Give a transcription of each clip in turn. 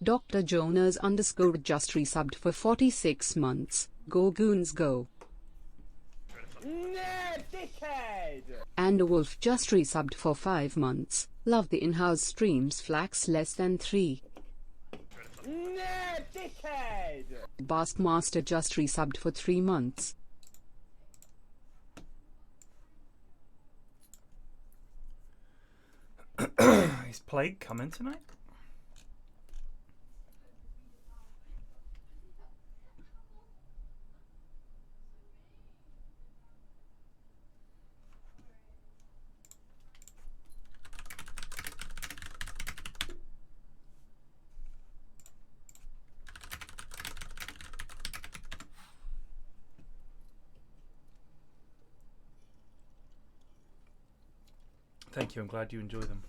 Dr. Jonas _ just resubbed for 46 months. Go Goons go. And a Wolf just resubbed for 5 months. Love the in-house streams. Flax less than 3. Baskmaster just resubbed for 3 months. Is Plague coming tonight? Thank you, I'm glad you enjoy them.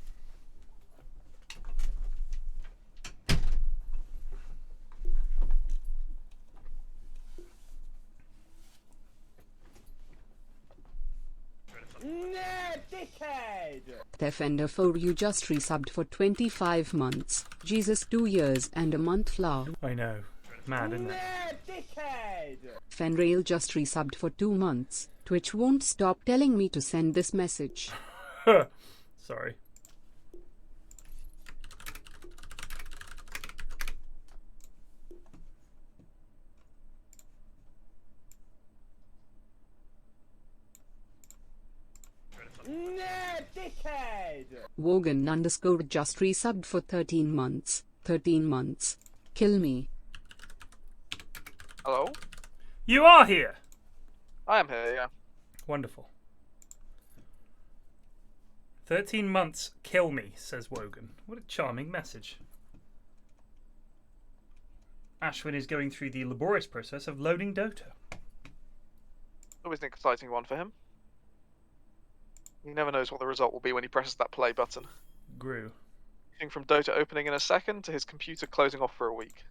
Defender for you just resubbed for 25 months. Jesus 2 years and a month flower. I know. Mad, isn't it? Fenrail just resubbed for 2 months. Twitch won't stop telling me to send this message. Sorry. Wogan _ just resubbed for 13 months. 13 months. Kill me. Hello? You are here! I am here, yeah. Wonderful. 13 months, kill me, says Wogan. What a charming message. Ashwin is going through the laborious process of loading Dota. Always an exciting one for him. He never knows what the result will be when he presses that play button. Grew. Moving from Dota opening in a second to his computer closing off for a week.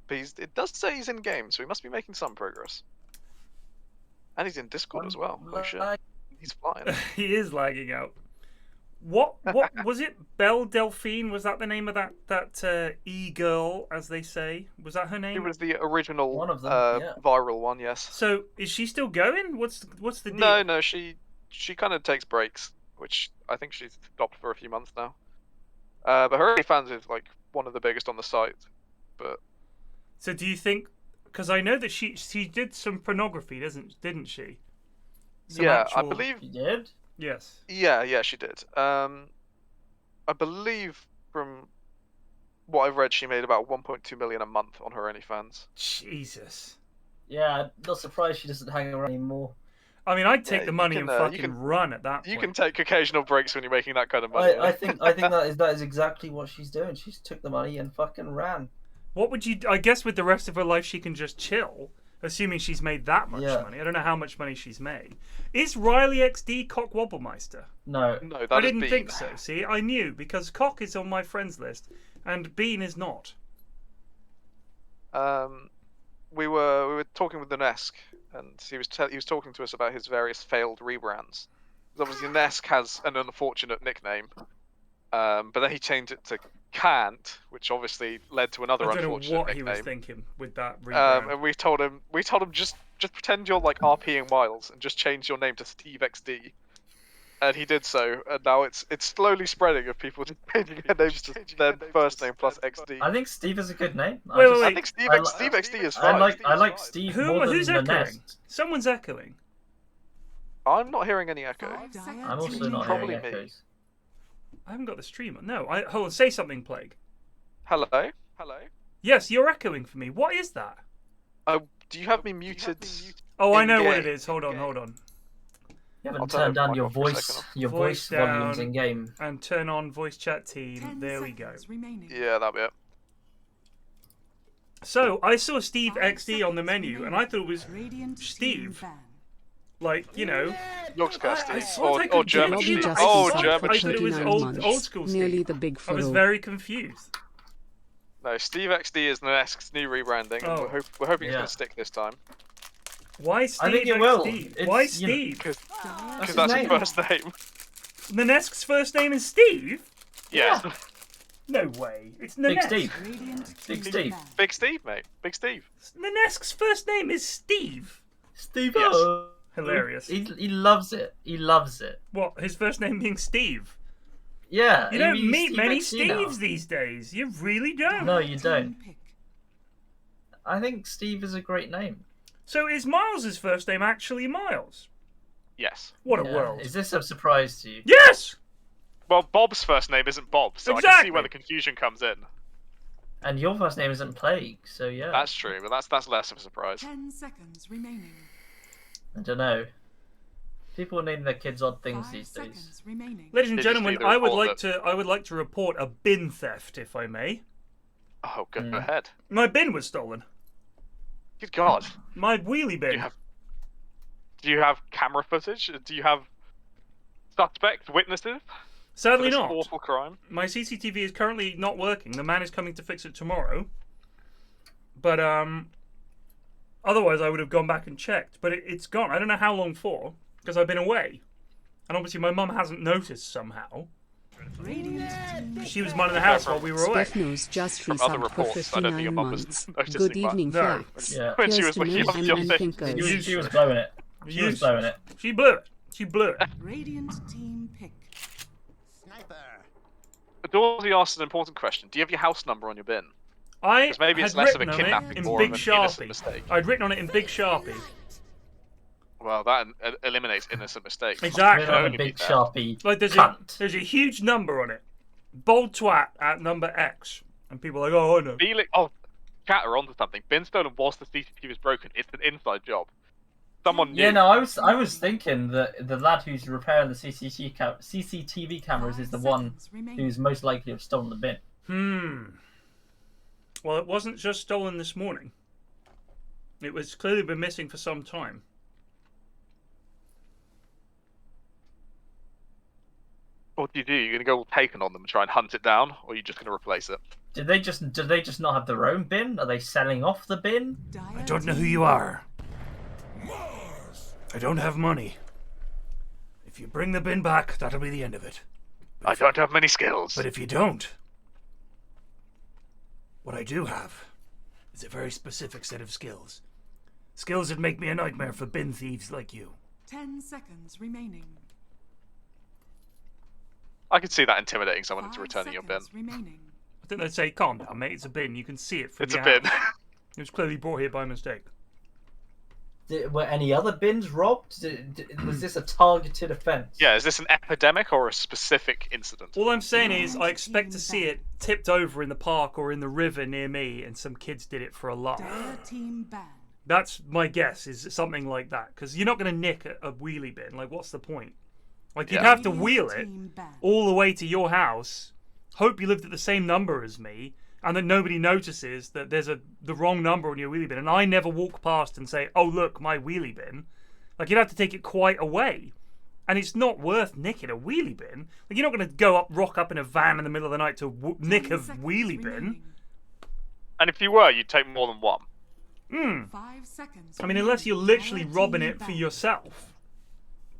But it does say he's in game, so he must be making some progress. And he's in Discord as well. Oh shit. He's flying. He is lagging out. What was it? Belle Delphine? Was that the name of that e-girl, as they say? Was that her name? It was the original one of them, yeah. viral one, yes. So is she still going? What's the deal? No, she kind of takes breaks, which I think she's stopped for a few months now. But her fans is like one of the biggest on the site. But so do you think? Because I know that she did some pornography, didn't she? Some yeah, actual... I believe You did? Yes. Yeah, she did. I believe from what I've read, she made about 1.2 million a month on her OnlyFans. Jesus. Yeah, I'm not surprised she doesn't hang around anymore. I mean, I'd take Yeah, the money you can, and fucking you can- run at that point. You can take occasional breaks when you're making that kind of money. I think that is exactly what she's doing. She's took the money and fucking ran. What would you... I guess with the rest of her life she can just chill, assuming she's made that much money. I don't know how much money she's made. Is Riley XD Cock Wobblemeister? No. No, that I is didn't Bean. think so. See, I knew, because Cock is on my friends list, and Bean is not. We were talking with the Nesk, and he was talking to us about his various failed rebrands. Because obviously Nesk has an unfortunate nickname, but then he changed it to Can't, which obviously led to another I don't know unfortunate what nickname. he was thinking with that rebrand. And we told him just pretend you're like RPing Miles and just change your name to Steve XD. And he did so, and now it's slowly spreading of people just changing their names to their first name plus XD. I think Steve is a good name. Wait. I think Steve XD is fine. I like Steve more Who's than the echoing? Nest. Someone's echoing. I'm not hearing any echo. I'm also not Probably hearing me. echoes. I haven't got the stream on. No, hold on, say something, Plague. Hello? Yes, you're echoing for me. What is that? Do you have me muted? Oh, I know what in-game? it is. Hold on. You I'll haven't turn turned down mine your off for a voice second. Voice volumes down. in game. And turn on voice chat team. There we go. Yeah, that'll be it. So, I saw Steve XD on the menu, and I thought it was Steve. Like, you know... Yogscasty. I thought I Or could German get Lobby Steve. just Oh, resubbed German for I thought it was 39 old months. school Steve. Nearly the big I was furrow. very confused. No, Steve XD is Nesk's new rebranding, and Oh. we're hoping it's Yeah. going to stick this time. Why Steve I think it will. XD? It's, Why you know, Steve? Because that's his name. first name. Nanesk's first name is Steve? Yeah. No way. It's Big Nanesk. Steve. Big Steve. Big Steve, mate. Big Steve. Nanesk's first name is Steve. Steve. Yes. Hilarious. He loves it. He loves it. What? His first name being Steve? Yeah. You don't means meet Steve many XC now. Steves these days. You really don't. No, you don't. I think Steve is a great name. So is Miles' first name actually Miles? Yes. What a Yeah. world. Is this a surprise to you? Yes! Well, Bob's first name isn't Bob, so I can Exactly. see where the confusion comes in. And your first name isn't Plague, so yeah. That's true, but that's less of a surprise. 10 seconds remaining. I don't know. People name their kids odd things 5 these days. seconds remaining. Ladies and Did you gentlemen, see the I would report like to report a bin theft, if I may. Oh, go ahead. My bin was stolen. Good God. My wheelie bin. Do you have camera footage? Do you have suspect witnesses? Sadly for this not. awful crime. My CCTV is currently not working. The man is coming to fix it tomorrow. But otherwise I would have gone back and checked. But it's gone. I don't know how long for, because I've been away. And obviously my mum hasn't noticed somehow. She was minding the house while we were away. Steph just From other resubbed for reports, I don't think your 59 mum was months. noticing Good much. evening, No. Flax. Yeah. When she Here's was to like, me "You're and guilty." Pinkos. She was blowing it. She was blowing it. She blew it. She blew it. Radiant team pick. Dorsey asked an important question. Do you have your house number on your bin? I Because maybe it's had less of a written on kidnapping, it in more big of an innocent Sharpie. mistake. I'd written on it in big Sharpie. Well, that eliminates innocent mistakes. Exactly. We're on a Only big that. Sharpie. Like there's cunt. a huge number on it. Bold twat at number X. And people are like, oh, I know. Felix, chatter onto something. Bin stolen whilst the CCTV was broken. It's an inside job. Someone knew. Yeah, no, I was thinking that the lad who's repairing the CCTV cameras is the one who's most likely to have stolen the bin. Well, it wasn't just stolen this morning. It was clearly been missing for some time. What do? You're going to go all taken on them and try and hunt it down, or are you just going to replace it? Did they just not have their own bin? Are they selling off the bin? I don't know who you are. I don't have money. If you bring the bin back, that'll be the end of it. I don't have many skills. But if you don't, what I do have is a very specific set of skills. Skills that make me a nightmare for bin thieves like you. 10 seconds remaining. I could see that intimidating someone into 5 returning your bin. seconds remaining. I think they'd say, calm down, mate, it's a bin. You can see it from It's a your bin. house. It was clearly brought here by mistake. Were any other bins robbed? Was this a targeted offence? Yeah, is this an epidemic or a specific incident? All I'm saying is I expect to see it tipped over in the park or in the river near me and some kids did it for a laugh. Dire team ban. That's my guess, is something like that. Because you're not going to nick a wheelie bin. Like, what's the point? Like, you'd Yeah. have to wheel it Team ban. all the way to your house, hope you lived at the same number as me, and that nobody notices that there's the wrong number on your wheelie bin. And I never walk past and say, oh, look, my wheelie bin. Like, you'd have to take it quite away. And it's not worth nicking a wheelie bin. Like, you're not going to rock up in a van in the middle of the night to nick a 10 seconds wheelie bin. remaining. And if you were, you'd take more than one. 5 seconds. I mean, unless you're literally robbing it for yourself.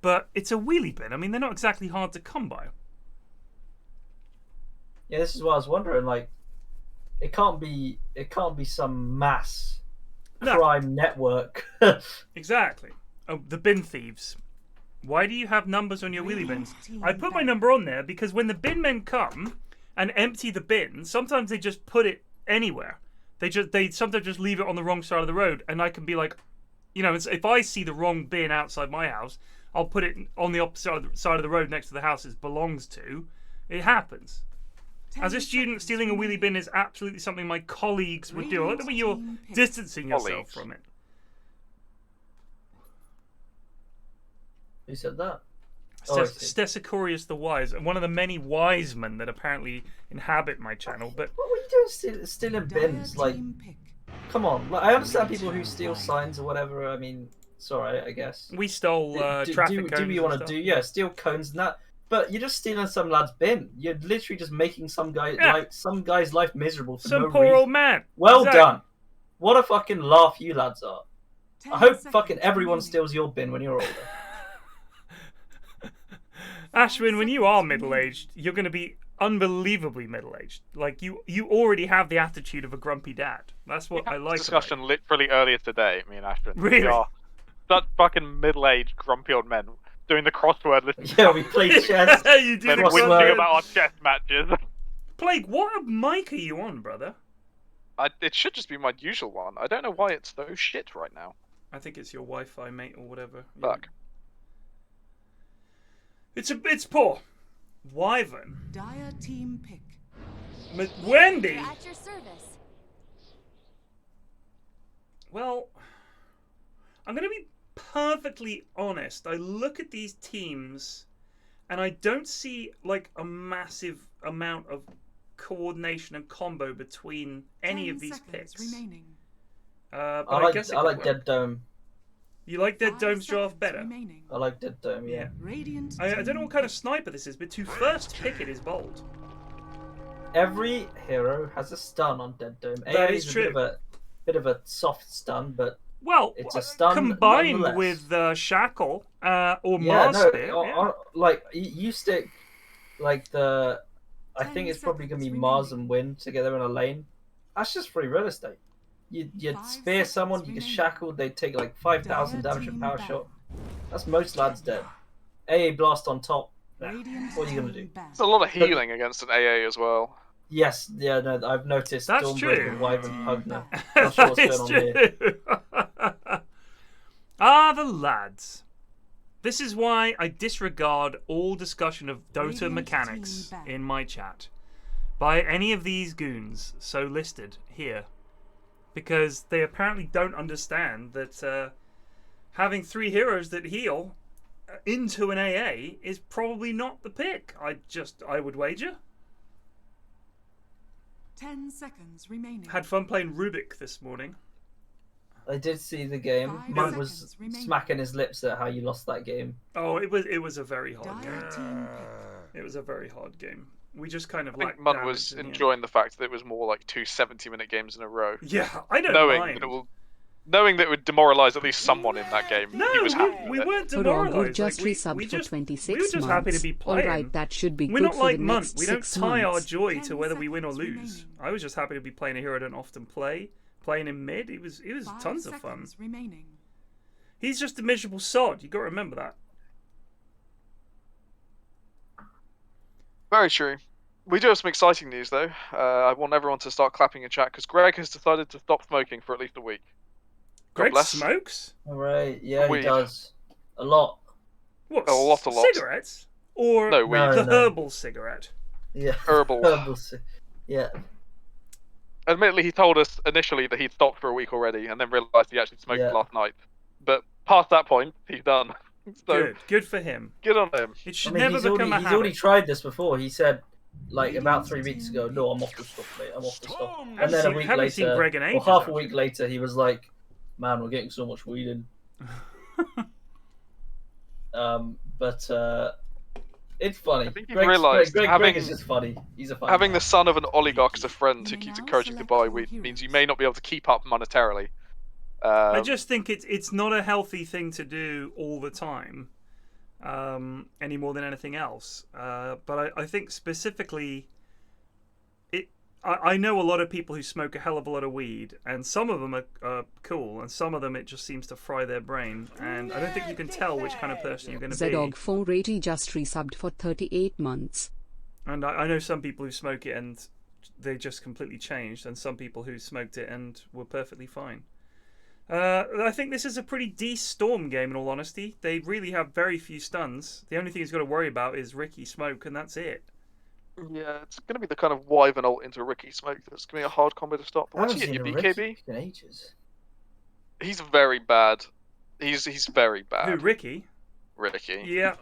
But it's a wheelie bin. I mean, they're not exactly hard to come by. Yeah, this is what I was wondering. Like, it can't be some mass No. crime network. Exactly. Oh, the bin thieves. Why do you have numbers on your wheelie bins? I put my number on there because when the bin men come and empty the bin, sometimes they just put it anywhere. They sometimes just leave it on the wrong side of the road, and I can be like, you know, if I see the wrong bin outside my house, I'll put it on the opposite side of the road next to the house it belongs to. It happens. As a student, stealing a wheelie bin is absolutely something my colleagues would do. I like the way you're distancing yourself Colleagues. from it. Who said that? Oh, I see. Stesicorius the Wise, one of the many wise men that apparently inhabit my channel. But What were you doing stealing bins? Like, Team pick. come on. Like, I understand people who steal signs or whatever. I mean, it's alright, I guess. we stole traffic cones. Do you and want to stuff. do? Yeah, steal cones and that. But you're just stealing some lad's bin. You're literally just making some guy's life miserable for Some no poor reason. old man. Well Exactly. done. What a fucking laugh you lads are. 10 I hope seconds fucking everyone remaining. steals your bin when you're older. Ashwin, when you are middle-aged, you're going to be unbelievably middle-aged. Like you already have the attitude of a grumpy dad. That's what I like. Discussion literally earlier today, me and Ashton. Really? We are such fucking middle-aged, grumpy old men doing the crossword. Yeah, we played chess. You do Men the whinging crossword. about our chess matches. Plague, what mic are you on, brother? It should just be my usual one. I don't know why it's so shit right now. I think it's your Wi-Fi, mate, or whatever. Fuck. It's poor. Wyvern. Dire team pick. Wendy. At your service. Well, I'm going to be perfectly honest. I look at these teams, and I don't see like a massive amount of coordination and combo between any 10 of these seconds picks. remaining. But I guess it like could work. Dead Dome. You like Dead 5 Dome's draft seconds better? remaining. I like Dead Dome, yeah. Radiant I don't know team what kind of pick. sniper this is, but to first pick it is bold. Every hero has a stun on Dead Dome. That AA is is true. a bit of a soft stun, but Well, it's a stun combined nonetheless. with Shackle or yeah, Mars no, Spear. like you stick like the. I 10 think it's probably gonna be seconds Mars remaining. and Wind together in a lane. That's just free real estate. You'd 5 spear seconds someone, you get remaining. shackled, they take like 5,000 Dire damage a team power ban. shot. That's most lads dead. AA blast on top. Nah, Radiant what are you gonna team do? ban. There's a lot of healing against an AA as well. Yes, yeah, no, I've noticed That's Stormbreaker, true. Wyvern, Pugna. Not sure That what's is going on here. true. The lads. This is why I disregard all discussion of Dota Radiant mechanics team back. in my chat by any of these goons so listed here. Because they apparently don't understand that having 3 heroes that heal into an AA is probably not the pick. I would wager. 10 seconds remaining. Had fun playing Rubik this morning. I did see the game. 5 Munt was seconds remaining. smacking his lips at how you lost that game. Oh, it was a very hard Dire game. team pick. It was a very hard game. We just kind of I think lacked Munt damage was in the end. enjoying the fact that it was more like 2 70-minute games in a row. Yeah, I don't Knowing mind. that it would demoralise at least someone in that game. No, he was happy we with it. weren't Frogu demoralised. just Like, we resubbed just, for 26 we were just months. happy to be playing. Alright, that should be We're good not for like the Munt. next We don't 6 tie our months. joy 10 to whether we win or seconds lose. remaining. I was just happy to be playing a hero I don't often play. Playing in mid, it was 5 tons of fun. seconds remaining. He's just a miserable sod. You got to remember that. Very true. We do have some exciting news though. I want everyone to start clapping in chat because Greg has decided to stop smoking for at least a week. God Greg bless. smokes? Alright, yeah, Weed. he does. A lot. What? A lot. Cigarettes? Or No, weed. the No. herbal cigarette? Yeah. Herbal. Yeah. Admittedly, he told us initially that he'd stopped for a week already, and then realised he actually smoked Yeah. last night. But past that point, he's done. So Good for him. good on him. It I should mean, never he's become already, a he's already habit. tried this before. He said, like, about 3 weeks ago, no, I'm off the stop, mate. I'm off the stop. And then a week haven't seen later, Greg in or ages, half a actually. week later, he was like, man, we're getting so much weed in. But it's funny. I think you've Greg realised Greg is just funny. He's a funny Having guy. the son of an oligarch as a friend who You keeps may now encouraging to select buy your weed means you heroes. may not be able to keep up monetarily. I just think it's not a healthy thing to do all the time, any more than anything else. But I think specifically, I know a lot of people who smoke a hell of a lot of weed, and some of them are cool, and some of them it just seems to fry their brain. And I don't think you can tell which kind of person you're going to be. Zedog480 just resubbed for 38 months. And I know some people who smoke it and they just completely changed, and some people who smoked it and were perfectly fine. I think this is a pretty decent Storm game, in all honesty. They really have very few stuns. The only thing he's got to worry about is Ricky Smoke, and that's it. Yeah, it's going to be the kind of Wyvern ult into Ricky Smoke that's going to be a hard combo to stop. But I once haven't you seen get a your Ricky BKB, in ages. he's very bad. He's very Who, bad. Ricky? Ricky. Yeah.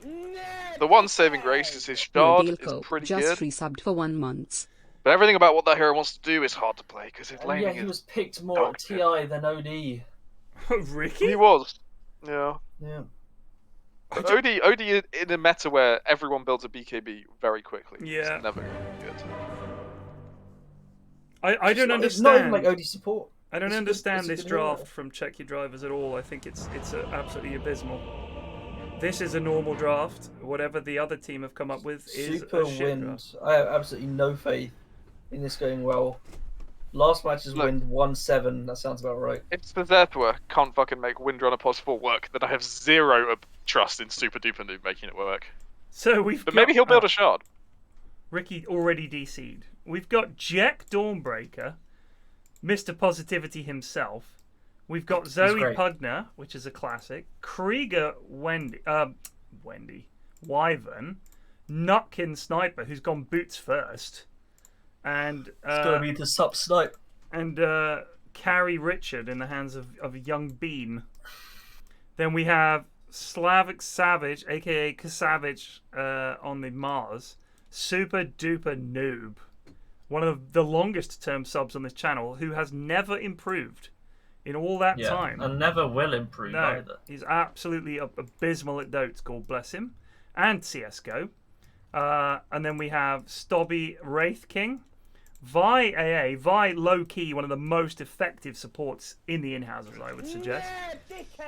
The one saving grace is his shard is Dealco pretty just good. resubbed for 1 month. But everything about what that hero wants to do is hard to play because his And laning yeah, he is. was picked more at dark. TI than OD. Ricky? He was. Yeah. Yeah. But OD in a meta where everyone builds a BKB very quickly. Yeah. It's never going to be good. I don't It's not even understand. like OD support. I don't it's a good- understand it's a this good hero. draft from Check Your Drivers at all. I think it's absolutely abysmal. This is a normal draft. Whatever the other team have come up with is Super a shit wind. draft. I have absolutely no faith in this going well. Last match's Look. wind 1-7. That sounds about right. It's the Zerthua can't fucking make Windrunner Pos 4 work that I have zero trust in Super Duper Noob making it work. So we've But got, maybe he'll build a shard. Ricky already DC'd. We've got Jack Dawnbreaker, Mr. Positivity himself. We've got Zoe great. Pugna, which is a classic. Krieger Wyvern, Nutkin Sniper, who's gone boots first, and It's got to be the sub snipe. and Carrie Richard in the hands of a young Bean. Then we have Slavic Savage, aka Kasavage, on the Mars. Super duper noob. One of the longest term subs on this channel, who has never improved in all that time. And never will improve either. He's absolutely abysmal at Dota, God bless him. And CSGO. And then we have Stobby Wraith King. Vi AA, Vi low key, one of the most effective supports in the in-houses, I would suggest.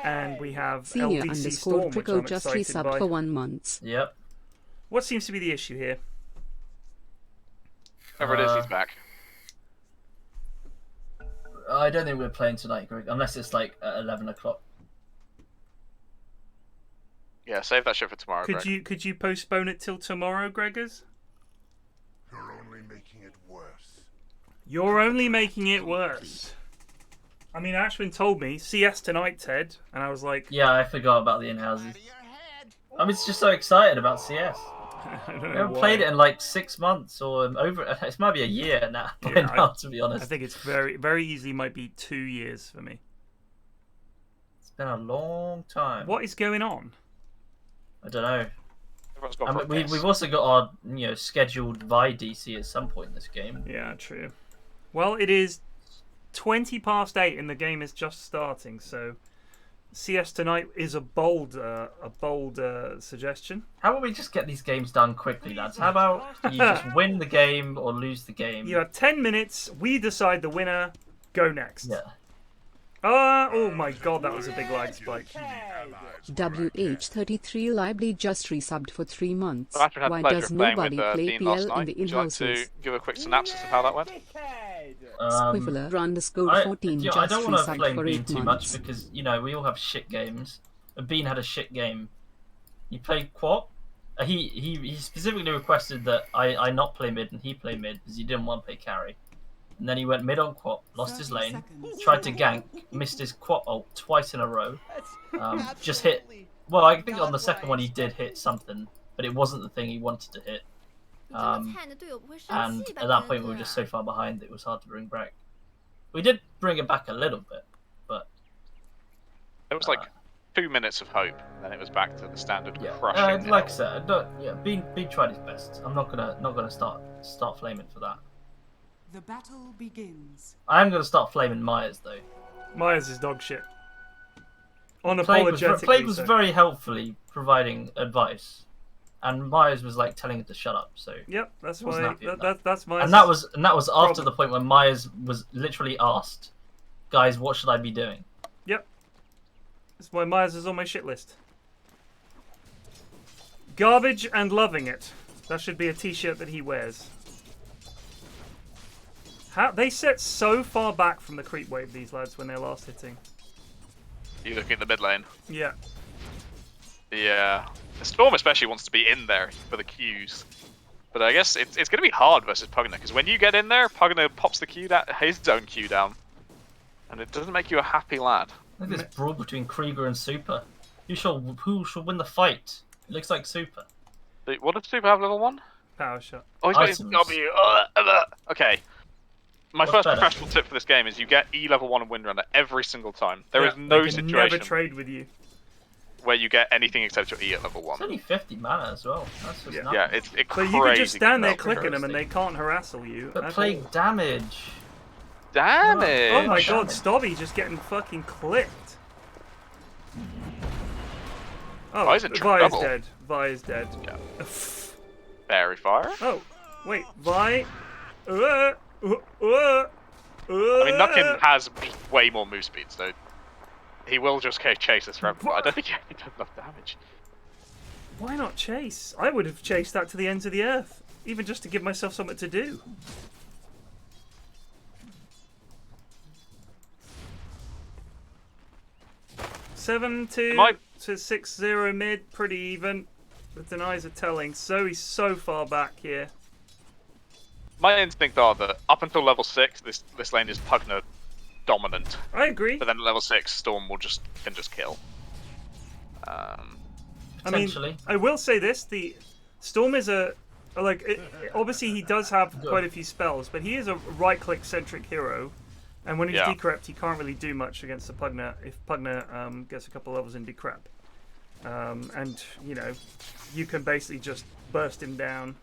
And we have Senior LDC _ Storm, which Trico I'm just excited resubbed by. for 1 month. Yep. What seems to be the issue here? Whoever it is, he's back. I don't think we're playing tonight, Greg, unless it's like at 11 o'clock. Yeah, save that shit for tomorrow, Greg. Could you postpone it till tomorrow, Gregors? You're only making it worse. You're only making it worse. I mean, Ashwin told me CS tonight, Ted, and I was like, Yeah, I forgot about the in-houses. I'm just so excited about CS. I don't I know haven't why. played it in like 6 months or over. It might be a year now, by Yeah, now, to be I honest. think it's very easily might be 2 years for me. It's been a long time. What is going on? I don't know. Everyone's got I mean, podcasts. we've also got our scheduled Vi DC at some point in this game. Yeah, true. Well, it is 20 past 8 and the game is just starting, so CS tonight is a bold suggestion. How about we just get these games done quickly, lads? How about you just win the game or lose the game? You have 10 minutes, we decide the winner, go next. Yeah. Oh my god, that was a big lag spike. WH33 Lively just resubbed for 3 months. I've had the Why pleasure does of playing nobody with play Dean last PL in night. the Would you like to in-houses? give a quick synopsis of how that went? Squiffler _ 14 I just don't want to resubbed blame for Bean 8 too months. much because, we all have shit games. Bean had a shit game. He played Quap. He specifically requested that I not play mid and he play mid because he didn't want to play carry. And then he went mid on Quap, lost his 30 lane, seconds. tried to gank, missed his Quap ult twice in a row. Just hit. Well, I think on the second one he did hit something, but it wasn't the thing he wanted to hit. And at that point we were just so far behind that it was hard to bring back. We did bring it back a little bit, but It was like 2 minutes of hope, and then it was back to the standard yeah. crushing. Like I said, Bean tried his best. I'm not gonna start flaming for that. The battle begins. I am gonna start flaming Myers though. Myers is dog shit. Plague was Unapologetically so. very helpfully providing advice, and Myers was like telling him to shut up. So Yep, that's Wasn't why. happy with That's Myers. and that was after problem. the point when Myers was literally asked, "Guys, what should I be doing?" Yep. That's why Myers is on my shit list. Garbage and loving it. That should be a t-shirt that he wears. They set so far back from the creep wave, these lads, when they're last hitting. You looking at the mid lane? Yeah. Yeah. The Storm especially wants to be in there for the Qs. But I guess it's going to be hard versus Pugna, because when you get in there, Pugna pops the Q down, his own Q down. And it doesn't make you a happy lad. Look at this brawl between Krieger and Super. Who shall win the fight? It looks like Super. What does Super have level 1? Power shot. Oh, he's got his Items. W. Okay. My What's first better? professional tip for this game is you get E level 1 and Windrunner every single time. There is Yeah, no they can situation never trade with you. where you get anything except your E at level 1. It's only 50 mana as well. That's just Yeah. nothing. Yeah, it's But crazy. you can just stand there compared. clicking them and they can't harass you. But at play all. damage. Damage! Oh my god, damage. Stobby just getting fucking clipped. Oh, Vi is in Vi is trouble. dead. Vi is dead. Yeah. Fairy fire. Oh, wait, Vi. I mean, Nukin has way more move speed, so he will just chase us forever. But I don't think he does enough damage. Why not chase? I would have chased that to the ends of the earth, even just to give myself something to do. Seven to 6-0 mid, pretty even. But the eyes are telling. Zoe's so far back here. My instinct are that up until level 6, this lane is Pugna dominant. I agree. But then at level 6, Storm can just kill. Potentially. I mean, I will say this: the Storm is obviously he does have quite a few spells, but he is a right-click centric hero, and when he's decrept, he can't really do much against the Pugna if Pugna gets a couple levels in decrep. And you know, you can basically just burst him down.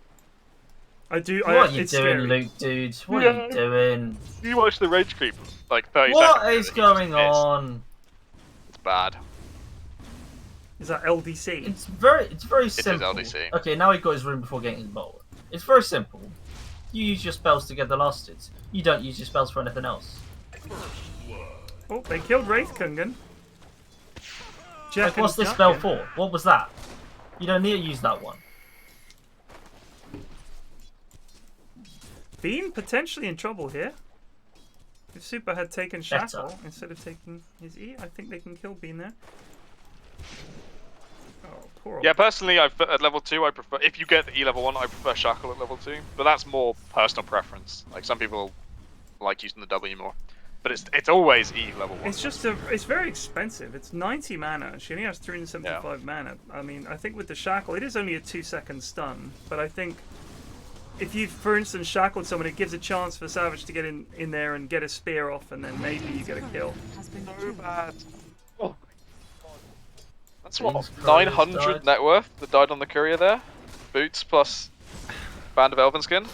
What are you doing, Luke, dude? What are you doing? You watch the rage creep like 30 seconds. What is going on? It's bad. Is that LDC? It's very simple. It is LDC. Okay, now he got his rune before getting his bolt. It's very simple. You use your spells to get the last hits. You don't use your spells for anything else. Oh, they killed Wraith Kungan. Like, what's this spell for? What was that? You don't need to use that one. Bean potentially in trouble here. If Super had taken Shackle instead of taking his E, I think they can kill Bean there. Oh, poor old... Yeah, personally, at level 2, I prefer. If you get the E level 1, I prefer Shackle at level 2. But that's more personal preference. Like some people like using the W more. But it's always E level 1. It's just it's very expensive. It's 90 mana. She only has 375 mana. I mean, I think with the Shackle, it is only a 2-second stun. But I think if you, for instance, shackled someone, it gives a chance for Savage to get in there and get a spear off, and then maybe you get a kill. So bad. Oh. That's what, 900 net worth that died on the courier there? Boots plus Band of Elvenskin?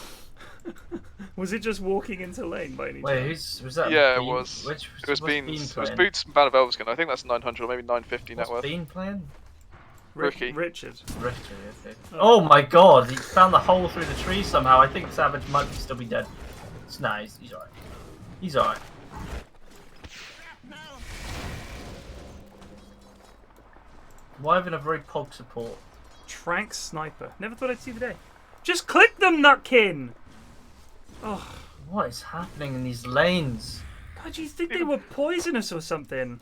Was it just walking into lane by any chance? Wait, was that? Yeah, Bean? it was. It was Beans. It was Boots and Band of Elvenskin. I think that's 900 or maybe 950 net worth. Bean playing? Rookie. Richard. Okay. Oh my god, he found the hole through the tree somehow. I think Savage might still be dead. It's nice. He's alright. He's alright. Why having a very pog support? Trank Sniper. Never thought I'd see the day. Just click them, Nutkin! Oh. What is happening in these lanes? God, do you think they were poisonous or something?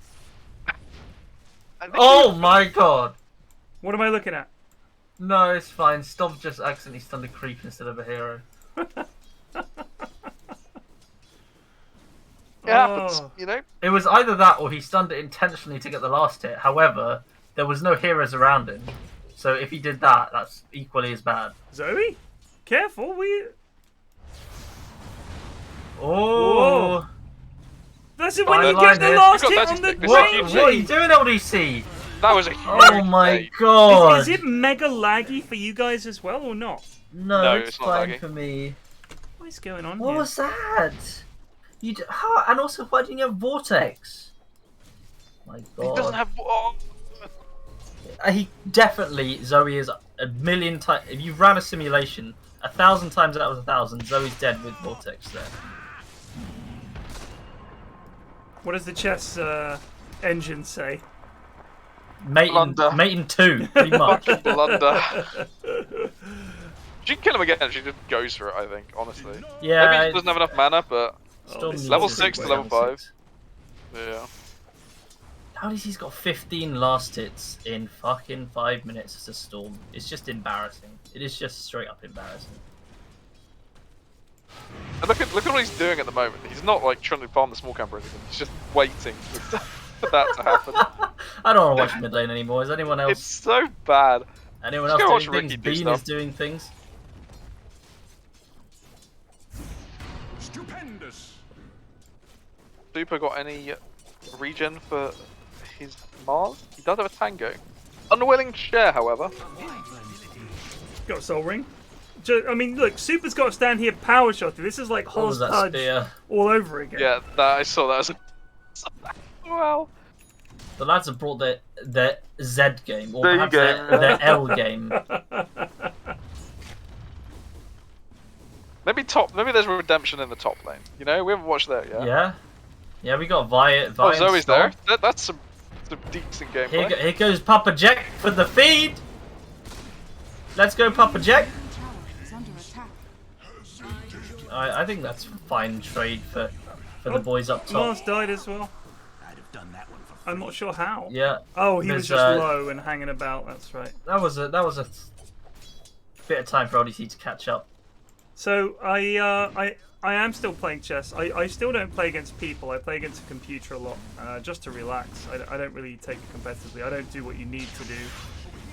Oh my god! What am I looking at? No, it's fine. Stomp just accidentally stunned a creep instead of a hero. It happens, you know? It was either that or he stunned it intentionally to get the last hit. However, there was no heroes around him. So if he did that, that's equally as bad. Zoe? Careful, Oh! Whoa. That's it when you get the last hit on the What are you doing, LDC? That was a huge Oh my god! Is it mega laggy for you guys as well or not? No, it's not fine laggy. for me. What is going on What here? was that? How? And also, why didn't you have Vortex? My god. He doesn't have. Oh. He definitely, Zoe is a million times. If you ran a simulation, 1,000 times out of 1,000, Zoe's dead with Vortex there. What does the chess engine say? Mating 2, pretty much. Blunder. She can kill him again. She just goes for it, I think, honestly. Yeah. Maybe he doesn't have enough mana, but Storm level needs 6 to be level 5. 6. Yeah. He's got 15 last hits in fucking 5 minutes as a Storm. It's just embarrassing. It is just straight up embarrassing. And look at what he's doing at the moment. He's not like trying to farm the small camp or anything. He's just waiting for that to happen. I don't want to watch mid lane anymore. Is anyone else? It's so bad. Anyone Just else go doing watch things? Ricky do Bean stuff. is doing things. Stupendous. Super got any regen for his Mars? He does have a tango. Unwilling to share, however. Got a soul ring. I mean, look, Super's got to stand here power shot. This is like What was that Hodge spear? all over again. Yeah, I saw that as a... Wow. The lads have brought their Z game, or There you perhaps go. their L game. Maybe there's redemption in the top lane. You know, we haven't watched that yet. Yeah, we got Vi. Oh, and Zoe's Storm. there. That's some decent gameplay. Here goes Papa Jack for the feed. Let's go, Papa Jack. Middle tower is under attack. I think that's fine trade for the boys up top. Mars died as well. I'm not sure how. Yeah. Oh, he was There's, just low and hanging about. That's right. That was a bit of time for LDC to catch up. So I am still playing chess. I still don't play against people. I play against a computer a lot, just to relax. I don't really take it competitively. I don't do what you need to do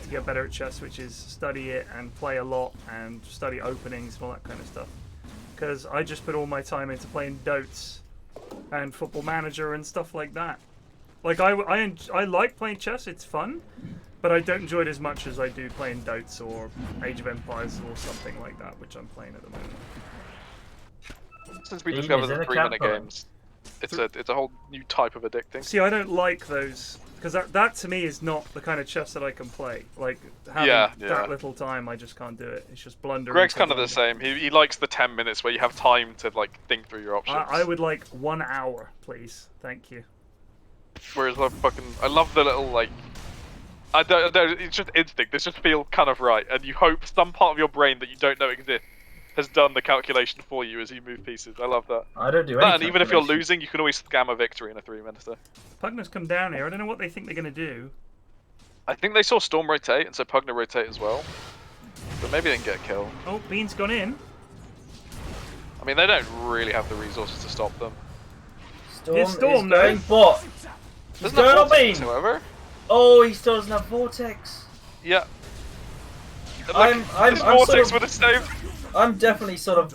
to get better at chess, which is study it and play a lot and study openings and all that kind of stuff. Because I just put all my time into playing Dotes and Football Manager and stuff like that. Like I like playing chess. It's fun. But I don't enjoy it as much as I do playing Dotes or Age of Empires or something like that, which I'm playing at the moment. Since we discovered the 3-minute games, it's a whole new type of addicting. See, I don't like those, because that to me is not the kind of chess that I can play. Like, having that little time, I just can't do it. It's just blundering. Greg's kind of the same. He likes the 10 minutes where you have time to like think through your options. I would like 1 hour, please. Thank you. Whereas I love the little like. I don't. It's just instinct. This just feels kind of right, and you hope some part of your brain that you don't know exists has done the calculation for you as you move pieces. I love that. I don't do anything. And even if you're losing, you can always scam a victory in a 3-minute. Pugna's come down here. I don't know what they think they're going to do. I think they saw Storm rotate, and so Pugna rotate as well. But maybe they can get a kill. Oh, Bean's gone in. I mean, they don't really have the resources to stop them. Storm going bot. There's going no on Bean. however. Oh, he still doesn't have Vortex. Yeah. I'm Vortex sort of, would have saved. I'm definitely sort of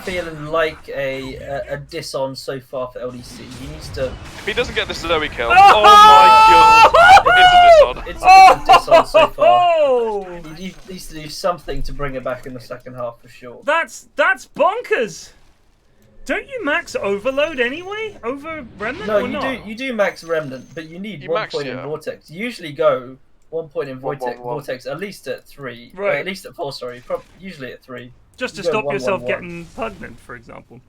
feeling like a diss on so far for LDC. He needs to. If he doesn't get the Zoe kill, oh my god, it's a diss on. It's a diss on so far. He needs to do something to bring it back in the second half for sure. That's bonkers. Don't you max Overload anyway? Over Remnant or not? You do max Remnant, but you need 1 point in Vortex. You usually go 1 point in Vortex at least at 3. Right. At least at 4, sorry. Usually at 3. Just to stop yourself getting Pugnant, for example.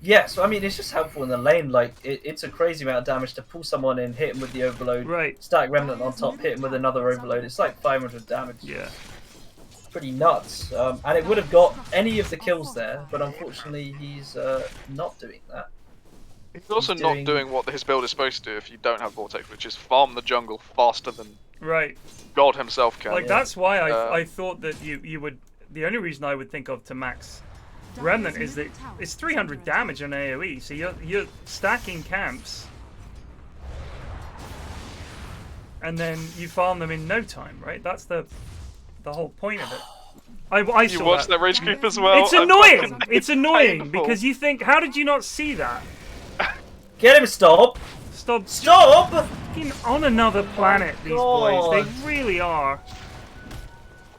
Yes, I mean, it's just helpful in the lane. Like, it's a crazy amount of damage to pull someone in, hit him with the Overload, stack Remnant on top, hit him with another Overload. It's like 500 damage. Yeah. Pretty nuts. And it would have got any of the kills there, but unfortunately he's not doing that. He's also not doing what his build is supposed to do if you don't have Vortex, which is farm the jungle faster than God himself can. Like, that's why I thought that you would... The only reason I would think of to max Remnant is that it's 300 damage on AoE, so you're stacking camps, and then you farm them in no time, right? That's the whole point of it. I saw you watched that rage creep as well. It's annoying. It's annoying because you think, how did you not see that? Get him! Stop! Stop! Fucking on another planet, these boys. They really are.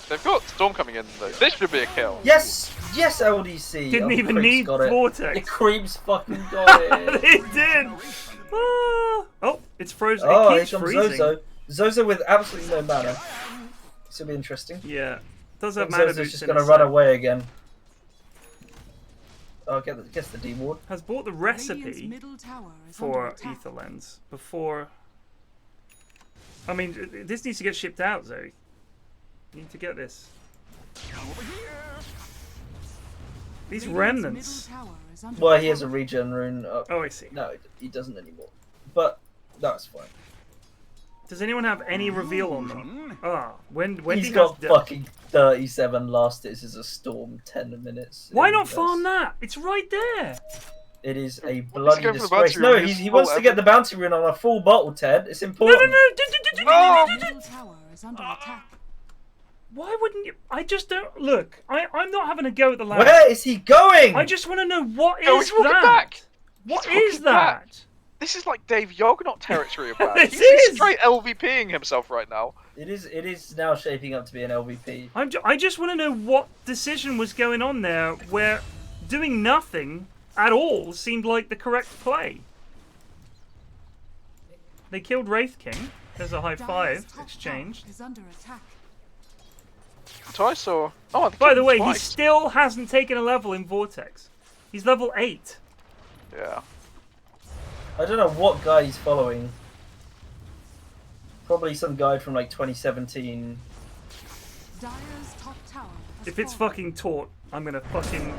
They've got Storm coming in though. This should be a kill. Yes, yes, LDC. Didn't even need Vortex. The creeps fucking got it. They did. Oh, it's frozen. Oh, it keeps here comes freezing. Zozo with absolutely no mana. This will be interesting. Yeah, does have mana. Zozo's just gonna run away again. Oh, gets the D ward. Has bought the recipe for Ether Lens before. I mean, this needs to get shipped out, Zoe. You need to get this. These remnants. Well, he has a regen rune up. Oh, I see. No, he doesn't anymore. But that's fine. Does anyone have any reveal on them? Ah, when he's got fucking 37 last hits is a storm 10 minutes. Why not farm that? It's right there. It is a bloody disgrace. No, he wants to get the bounty rune on a full bottle, Ted. It's important. No. Why wouldn't you? I just don't look. I'm not having a go at the lad. Where is he going? I just want to know what is that. What is that? This is like Dave Yognot territory of that. He's straight LVPing himself right now. It is now shaping up to be an LVP. I just want to know what decision was going on there where doing nothing at all seemed like the correct play. They killed Wraith King. There's a high five exchanged. Twice or... Oh, by the way, he still hasn't taken a level in Vortex. He's level 8. Yeah. I don't know what guy he's following. Probably some guy from like 2017. Dire's top tower has If it's fallen. fucking Tort, I'm gonna fucking.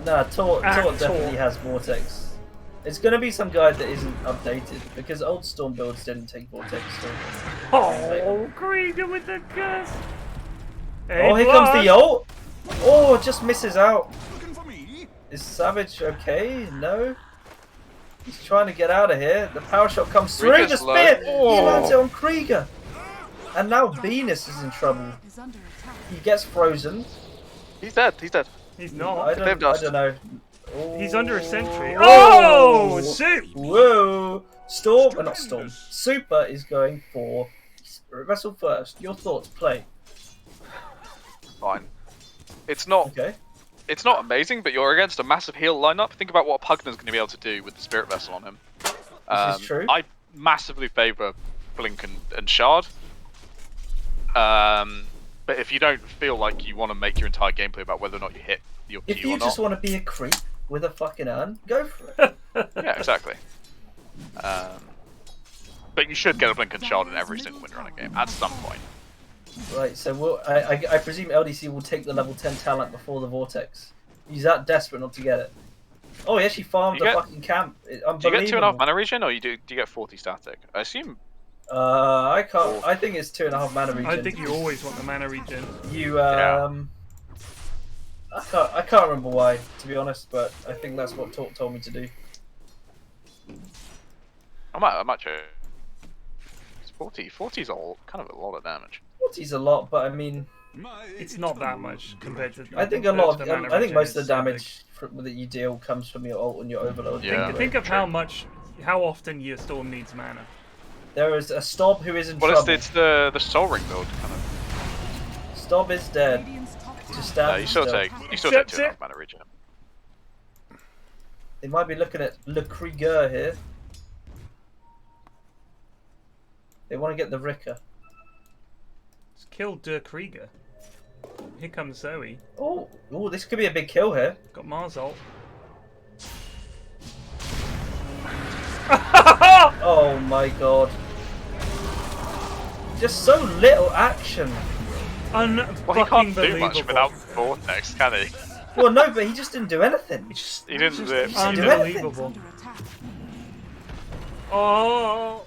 Nah, Tort Tort. definitely has Vortex. It's gonna be some guy that isn't updated because old Storm builds didn't take Vortex. So... Oh, Krieger with the curse. Oh, here comes the ult. Oh, it just misses out. Looking for me? Is Savage okay? No. He's trying to get out of here. The power shot comes through. Krieger's The spear. low. He lands it on Krieger. And now Venus is in trouble. Is under attack. He gets frozen. He's dead. He's dead. He's I not. don't know. Oh. He's under a sentry. Oh, soup! Whoa! Storm, not Storm. Super is going for Spirit Vessel first. Your thoughts, play. Fine. It's not. Okay. It's not amazing, but you're against a massive heal lineup. Think about what Pugna's going to be able to do with the Spirit Vessel on him. This is true. I massively favour Blink and Shard. But if you don't feel like you want to make your entire gameplay about whether or not you hit your Q If or you not, just want to be a creep with a fucking urn, go for it. yeah, exactly. But you should get a Blink and Shard in every single win runner game at some point. Right, so I presume LDC will take the level 10 talent before the Vortex. He's that desperate not to get it. Oh, he actually farmed You a get- fucking camp. Do you get 2.5 Unbelievable. mana regen, or do you get 40 static? I assume. I can't. I think it's 2.5 mana regen. I think you always want the mana regen. You Yeah. I can't remember why, to be honest, but I think that's what Talk told me to do. I might try. 40 is kind of a lot of damage. 40's a lot, but I mean, It's not that much compared to. I think a lot. the mana I think regen most of is the so big. damage that you deal comes from your ult and your overload. Yeah. Think of True. how often your storm needs mana. There is a Stob who is in Well, trouble. it's the Soul Ring build kind of. Stob is dead. Radiant's top tower Just stand You still still. take 2.5 it. mana regen. They might be looking at Le Krieger here. They want to get the Ricker. Just kill Der Krieger. Here comes Zoe. Oh, this could be a big kill here. Got Mars ult. Oh my god. Just so little action. Well, he can't do much without Vortex, can he? Well, no, but he just didn't do anything. He didn't do it. Just do Unbelievable. under attack. Oh.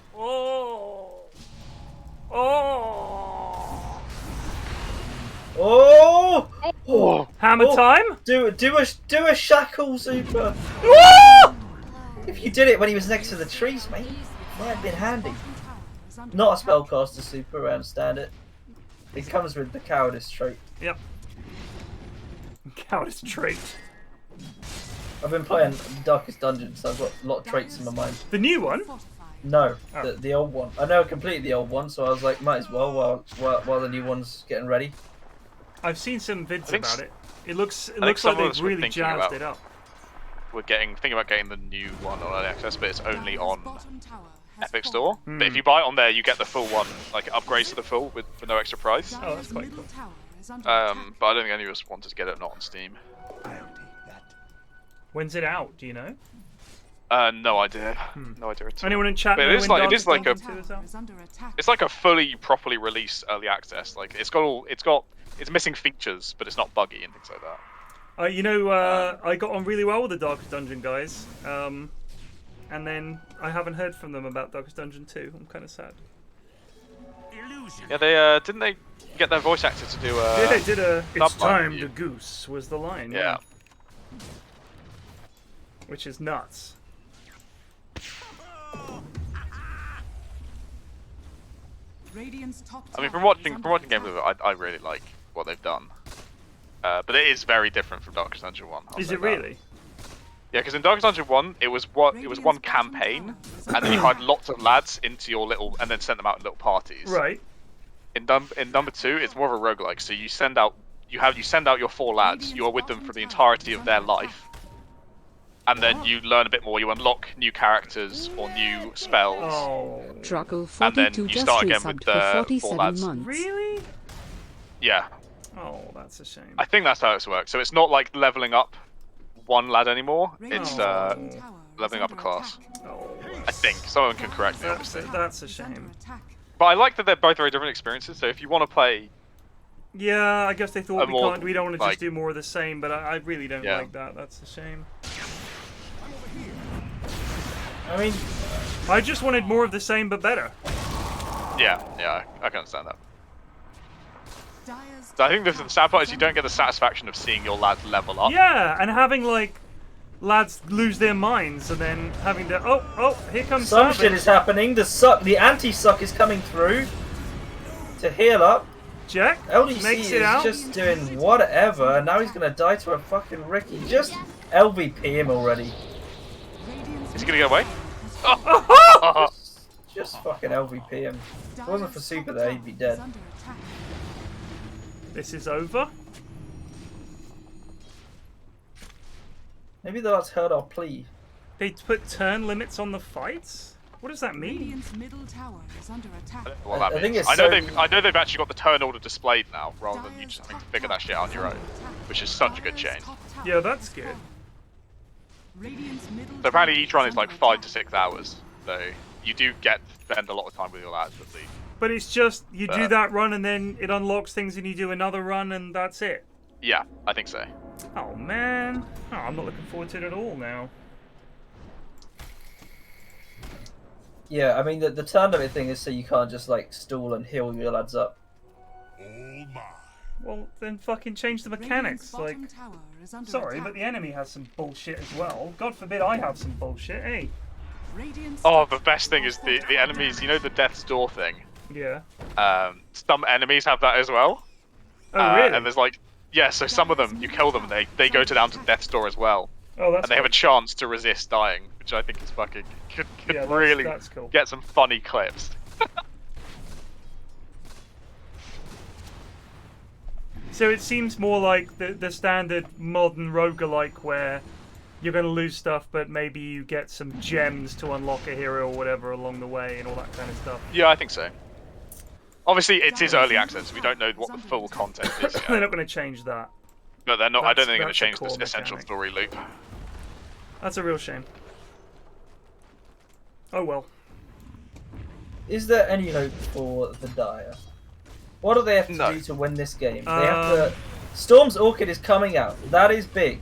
Oh! Oh, Hammer Oh. time? Do a shackle super. If you did it when he was next to the trees, mate, might have been handy. Bottom tower is under Not a attack. spellcaster super, I understand it. It comes with the cowardice trait. Yep. Cowardice trait. I've been playing Darkest Dungeon, so I've got a lot of traits in my mind. The new one? Fortified. No, Oh. the old one. I know completely the old one, so I was like, might as well while the new one's getting ready. I've seen some vids think about it. It looks think like some of they've us were really thinking jazzed about- it up. we're thinking about getting the new one on early access, but it's only Dire's on bottom tower has Epic fallen. Store. But if you buy it on there, you get the full one, like upgrades to the full for no extra price. Oh, that's quite Middle cool. tower is under attack. But I don't think any of us wanted to get it not on Steam. I'll take that. When's it out? Do you know? No idea. No idea at all. Anyone in chat? But know it is when like Darkest a Dungeon 2 is out? Is under attack. it's like a properly released early access. Like it's missing features, but it's not buggy and things like that. I got on really well with the Darkest Dungeon guys, and then I haven't heard from them about Darkest Dungeon 2. I'm kind of sad. Illusion. Yeah, they didn't they get their voice actor to do Yeah, they did a "It's Stop line time review. to goose" was the line. Yeah. Which is nuts. Radiant's top I mean, from tower is watching under games of attack. it, I really like what they've done. But it is very different from Darkest Dungeon 1. I'll Is say it that. really? Yeah, because in Darkest Dungeon 1, it was one campaign, and then you hired lots of lads into your little, and then sent them out in little parties. Right. In number 2, it's more of a roguelike. So you send out your 4 lads. You are with them for the entirety of their life, and then you learn a bit more. You unlock new characters or new spells. Oh. Truckle And then 42 you just start again with resubbed the for four 47 lads. months. Really? Yeah, Oh, that's a shame. I think that's how it works. So it's not like leveling up one lad anymore. It's Radiant's bottom tower is leveling up a under class. attack. Oh, I think someone can correct me, that's obviously. that's a Is under shame. attack. But I like that they're both very different experiences. So if you want to play Yeah, I guess they thought we don't want to like, just do more of the same, but I really don't Yeah. like that. That's a shame. I mean, I just wanted more of the same, but better. Yeah, I can understand that. Dire's So I think the sad part is you don't get the satisfaction of seeing your lads level up. Yeah, and having like lads lose their minds, and then having to here comes some Savage. shit is happening. The anti-suck is coming through to heal up. Jack LDC makes is it out. just doing whatever, and now he's gonna die to a fucking Ricky. Just LVP him already. Is he gonna get away? Just fucking LVP him. If it wasn't for Super there, he'd be dead. This is over. Maybe that's heard our plea. They put turn limits on the fights. What does that mean? Radiant's middle tower is under attack. Well, that I think means. it's I know they've actually got the turn order displayed now, rather than you just having to figure that shit out on your own, which is such a good change. Yeah, that's good. Radiant's middle So apparently tower each run is like under 5 attack. to 6 hours, so you do get to spend a lot of time with your lads at least. But it's just you do that run, and then it unlocks things, and you do another run, and that's it. Yeah, I think so. Oh man, I'm not looking forward to it at all now. Yeah, I mean the turn limit thing is so you can't just like stall and heal your lads up. All mine. Well, then fucking change the mechanics. Like, Radiant's bottom tower is under sorry, attack. but the enemy has some bullshit as well. God forbid I have some bullshit. Hey. Radiant's Oh, the best thing is the enemies, you know the Death's Door thing? Yeah. Some enemies have that as well. Oh really? And there's like, yeah, so some of them, you kill them and they go down to Death's Door as well. Oh, that's And they have a cool. chance to resist dying, which I think is fucking, could Yeah, really that's cool. get some funny clips. So it seems more like the standard modern roguelike where you're going to lose stuff, but maybe you get some gems to unlock a hero or whatever along the way and all that kind of stuff. Yeah, I think so. Obviously, it is early access. We don't know what the full content is They're yet. not going to change that. But they're not. I don't That's- think they're going that's to a change core the essential mechanic. story loop. That's a real shame. Oh well. Is there any hope for the Dire? What do they have to No. do to win this game? They have to. Storm's Orchid is coming out. That is big.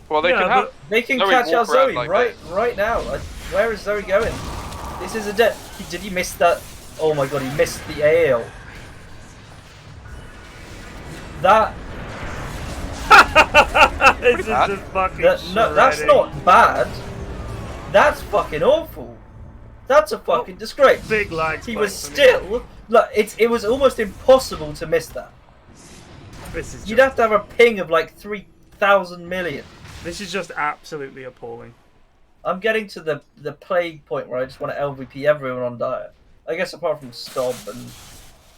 Well, they Yeah, can have. but- They can Zoe catch out walk around Zoe like right now. Like, where is Zoe going? This is a dead. Did he miss that? Oh my god, he missed the AL. That This is bad. just fucking no, that's shredding. not bad. That's fucking awful. That's a fucking disgrace. Big lag He spike was for me. still like it was almost impossible to miss that. This is You'd just, have to have a ping of like 3,000 million. this is just absolutely appalling. I'm getting to the plague point where I just want to LVP everyone on Dire. I guess apart from Stob and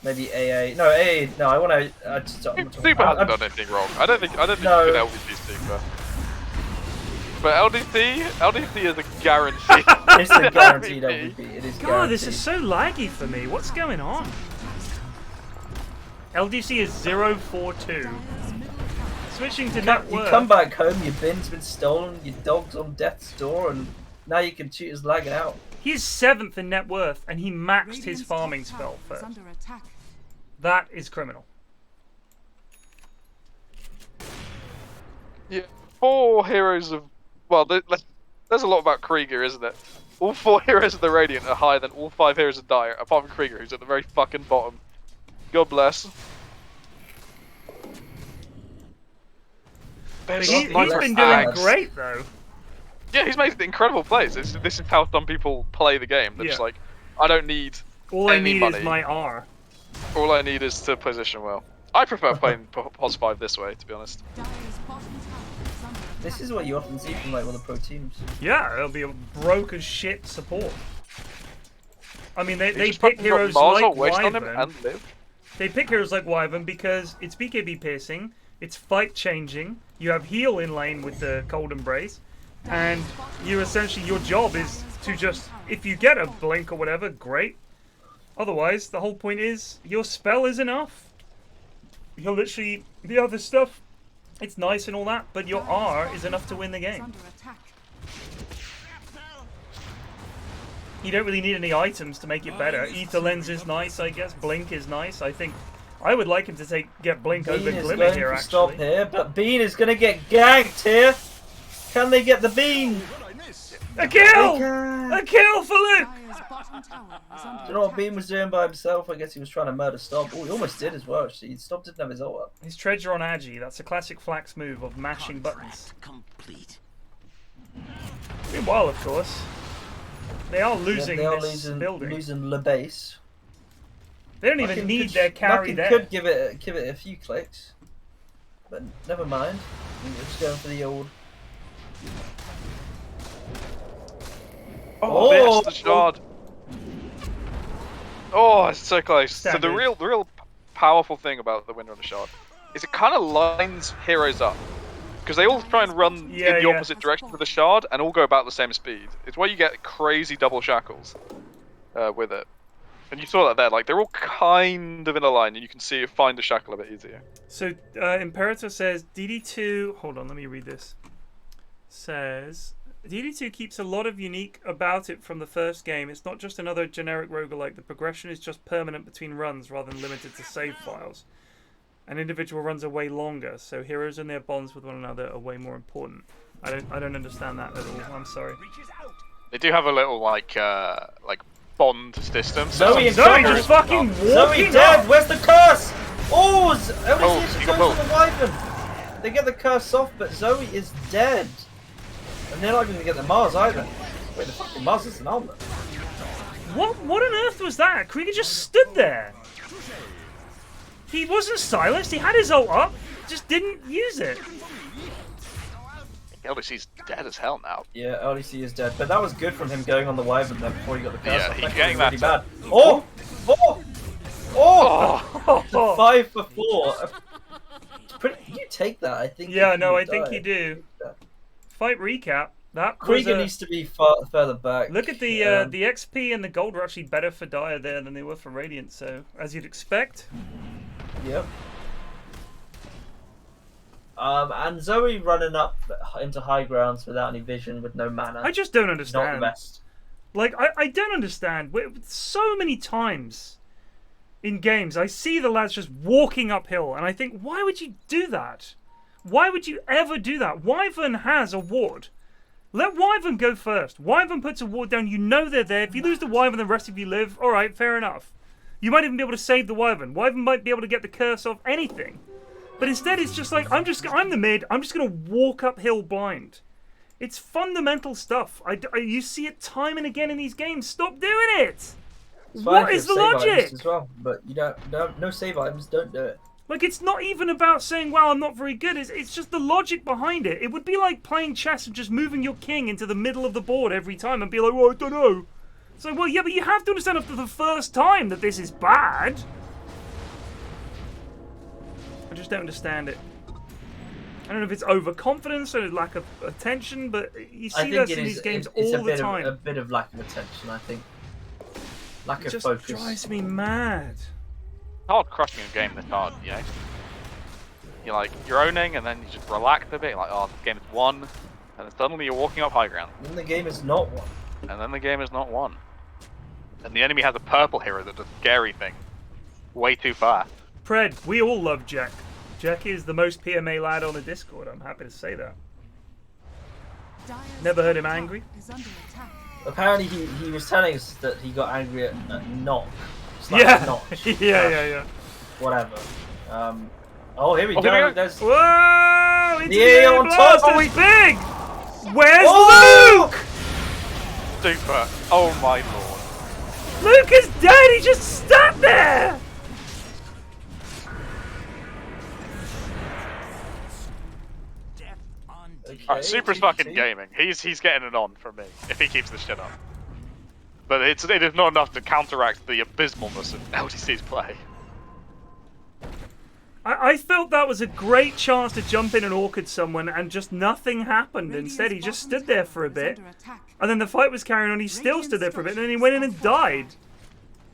maybe AA. No, AA. No, I want to. Super hasn't done anything wrong. I don't think No. you can LDP Super. But LDP is a guarantee. It's a guaranteed LVP. It is God, guaranteed. this is so laggy for me. What's going on? LDC is 042. Switching to net You worth. come back home, your bin's been stolen, your dog's on death's door, and now you can shoot us lagging out. He's 7th in net worth, and he maxed his Radiant's farming top spell tower is first. under attack. That is criminal. Yeah, 4 heroes of. Well, there's a lot about Krieger, isn't it? All 4 heroes of the Radiant are higher than all 5 heroes of Dire, apart from Krieger, who's at the very fucking bottom. God bless. But There's he's micro been doing fags. great, though. Yeah, he's made incredible plays. This is how some people play the game. They're just Yeah. like, I don't need All I any need money. is my R. All I need is to position well. I prefer playing POS 5 this way, to be honest. Dire's bottom tower is under attack. This is what you often see from like one of the pro teams. Yeah, it'll be a broke as shit support. I mean, they You just pick fucking got heroes Mars like or waste on him Wyvern. and live. They pick heroes like Wyvern because it's BKB piercing, it's fight changing, you have heal in lane with the Cold Embrace, and you essentially, your job is to just, if you get a blink or whatever, great. Otherwise, the whole point is, your spell is enough. You're literally, the other stuff, it's nice and all that, but your R is enough to win the Is game. under attack. You don't really need any items to make it better. Ether Lens is nice, I guess. Blink is nice. I think I would like him to get Blink over Bean is Glimmer going here, to actually. stop here, but Bean is going to get ganked here. Can they get the Bean? A kill! They can. A kill for Luke! Dire's bottom tower is under Do you know what attack. Bean was doing by himself? I guess he was trying to murder Stop. Oh, he almost did as well, actually. Stop didn't have his ult up. His treasure on Agi. That's a classic Flax move of mashing buttons. Complete. Meanwhile, of course, they are losing They are this losing, building. losing the base. They don't even need their carry Lucken there. could give it a few clicks, but never mind. We're just going for the old. Oh, missed the shard. Oh, it's so close. So the Standard. real powerful thing about the Windrunner shard is it kind of lines heroes up. Because they all try and run in the opposite direction of the shard and all go about the same speed. It's why you get crazy double shackles with it. And you saw that there, like they're all kind of in a line and you can see find a shackle a bit easier. So Imperator says DD2. Hold on, let me read this. Says DD2 keeps a lot of unique about it from the first game. It's not just another generic roguelike. The progression is just permanent between runs rather than limited to save files. And individual runs are way longer, so heroes and their bonds with one another are way more important. I don't understand that at all. I'm sorry. They do have a little like bond system. Zoe and Zoe Zoe just fucking walking Zoe dead. up. Where's the curse? Oh, you got Zoe's on the Wyvern. They get the curse off, but Zoe is dead, and they're not going to get the Mars either. Wait, the fucking Mars is an armor. What on earth was that? Krieger just stood there. He wasn't silenced. He had his ult up, just didn't use it. LDC's dead as hell now. Yeah, LDC is dead, but that was good from him going on the Wyvern there before he got the curse Yeah, off. he's That getting was really that bad. Oh! The 5 for 4. You take that, I think. Yeah, if no, you I think die. you do. Fight recap. That was Krieger needs to be further back. Look at the XP and the gold were actually better for Dire there than they were for Radiant. So as you'd expect. Yep. And Zoe running up into high grounds without any vision, with no mana. I just don't Not understand. the best. Like I don't understand. So many times in games, I see the lads just walking uphill, and I think, why would you do that? Why would you ever do that? Wyvern has a ward. Let Wyvern go first. Wyvern puts a ward down. You know they're there. If you lose the Wyvern, the rest of you live. All right, fair enough. You might even be able to save the Wyvern. Wyvern might be able to get the curse off anything. But instead, it's just like, I'm the mid. I'm just going to walk uphill blind. It's fundamental stuff. You see it time and again in these games. Stop doing it. What is the logic? As well, but you no save items. Don't do it. Like, it's not even about saying, wow, I'm not very good. It's just the logic behind it. It would be like playing chess and just moving your king into the middle of the board every time and be like, well, I don't know. It's like, well, yeah, but you have to understand after the first time that this is bad. I just don't understand it. I don't know if it's overconfidence or lack of attention, but you see this in these games all the time. A bit of lack of attention, I think. Lack It of just focus. drives me mad. It's hard crushing a game this hard, you know? You're owning and then you just relax a bit, you're like, oh, the game is won, and then suddenly you're walking up high ground. And the game is not one. And then the game is not won. And the enemy has a purple hero that does scary thing. Way too fast. Pred, we all love Jack. Jack is the most PMA lad on the Discord, I'm happy to say that. Dire's Never heard him top angry. is under attack. Apparently he was telling us that he got angry at Knock. It's like Yeah. Notch. yeah. Whatever. Oh, here we Oh, go. here we go. There's... Whoa! Into Yeah, the air on blast, top. oh, he's big! Where's Oh! Luke? Super. Oh my lord. Luke is dead, he just sat there! Okay, Super's GG. fucking gaming. He's getting it on from me, if he keeps this shit up. But it is not enough to counteract the abysmalness of LDC's play. I felt that was a great chance to jump in and orchid someone and just nothing happened. Instead, he just stood there for a bit. And then the fight was carrying on, he still stood there for a bit, and then he went in and died.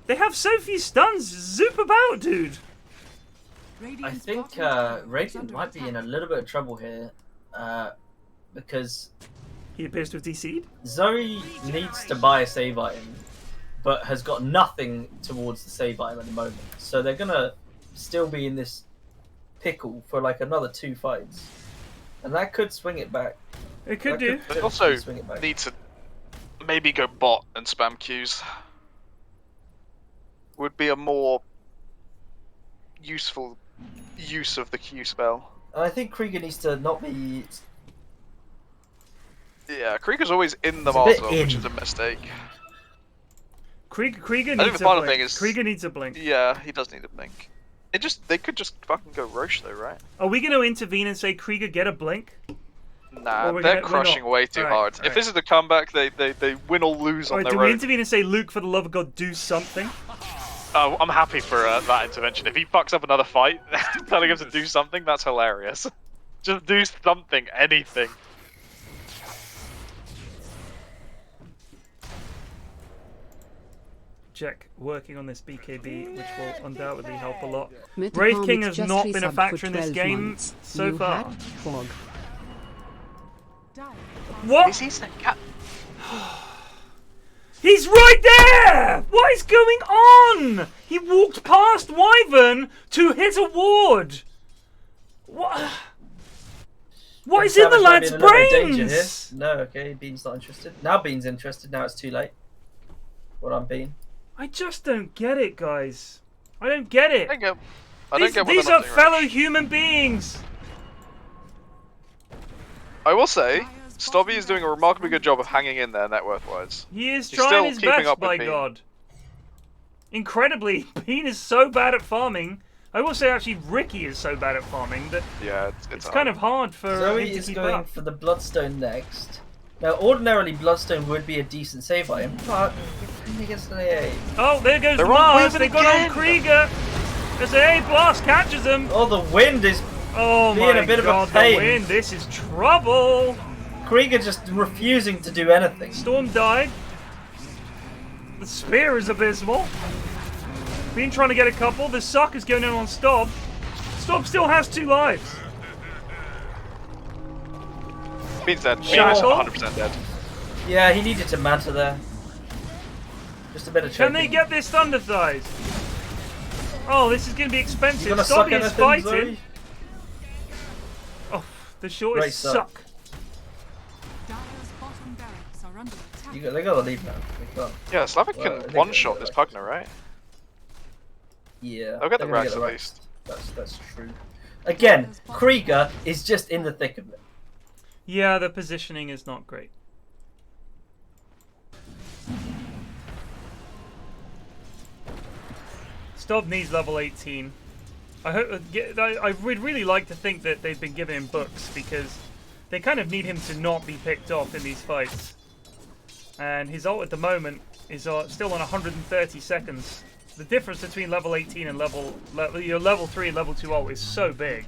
They have so few stuns. Zoop about, dude. I think Radiant might be in a little bit of trouble here. Because He appears to have DC'd. Zoe needs to buy a save item, but has got nothing towards the save item at the moment. So they're gonna still be in this pickle for like another 2 fights, and that could swing it back. It could do. They also swing it back. need to maybe go bot and spam Qs. Would be a more useful use of the Q spell. And I think Krieger needs to not be. Yeah, Krieger's always in the It's a bit Martel, which in. is a mistake. Krieger think needs the a final blink. thing is- Krieger needs a blink. Yeah, he does need a blink. They could just fucking go Roche though, right? Are we going to intervene and say Krieger get a blink? Nah, Or we're they're gonna- we're crushing not. way too Alright, hard. alright. If this is the comeback, they win or lose on Alright, their do we own. intervene and say, Luke, for the love of God, do something? I'm happy for that intervention. If he fucks up another fight, telling him to do something, that's hilarious. Just do something, anything. Jack working on this BKB, which will undoubtedly help a lot. Mr. Wraith Palm, King it's has just not been a resubbed factor for in this 12 game months. so You far. had Fog. Dire What? Is he saying cat? He's right there! What is going on? He walked past Wyvern to hit a ward. What? What is in the Savage might be lad's in a little bit of danger brains? here. No, okay, Bean's not interested. Now Bean's interested, now it's too late. Well done, Bean. I just don't get it, guys. I don't get it. I don't get what These they're are not doing fellow right. human beings. I will say, Stobby is doing a remarkably good job of hanging in there net worth wise. He is He's trying still his keeping best, up with by Bean. God. Incredibly, Bean is so bad at farming. I will say, actually, Ricky is so bad at farming that Yeah, it's kind of hard for Zoe him to is keep going up. for the Bloodstone next. Now, ordinarily, Bloodstone would be a decent save item, but he gets an AA. Oh, there goes They're the on Mars. Wyvern They got on again. Krieger. There's a blast catches him. Oh, the wind is. Oh Being my a bit of a God, the pain. wind. This is trouble. Krieger just refusing to do anything. Storm died. The spear is abysmal. Been trying to get a couple. The suck is going in on Stob. Stob still has 2 lives. Bean's dead. Bean is Shackle? 100% dead. Yeah, he needed to manta there. Just a bit of choking. Can they get this Thunder Thighs? Oh, this is going to be You expensive. gonna suck Stobby is anything, fighting. Zoe? Oh, the shortest Great suck. suck. Dire's bottom barracks are under attack. They gotta leave now. They can't. Yeah, Slavic Well, I can think one-shot they'll this get Pugna, right? Yeah. They'll get the they're gonna racks at racks. least. That's true. Again, Krieger is just in the thick of it. Yeah, the positioning is not great. Stob needs level 18. I would really like to think that they've been giving him books because they kind of need him to not be picked off in these fights. And his ult at the moment is still on 130 seconds. The difference between level 18 and your level 3 and level 2 ult is so big.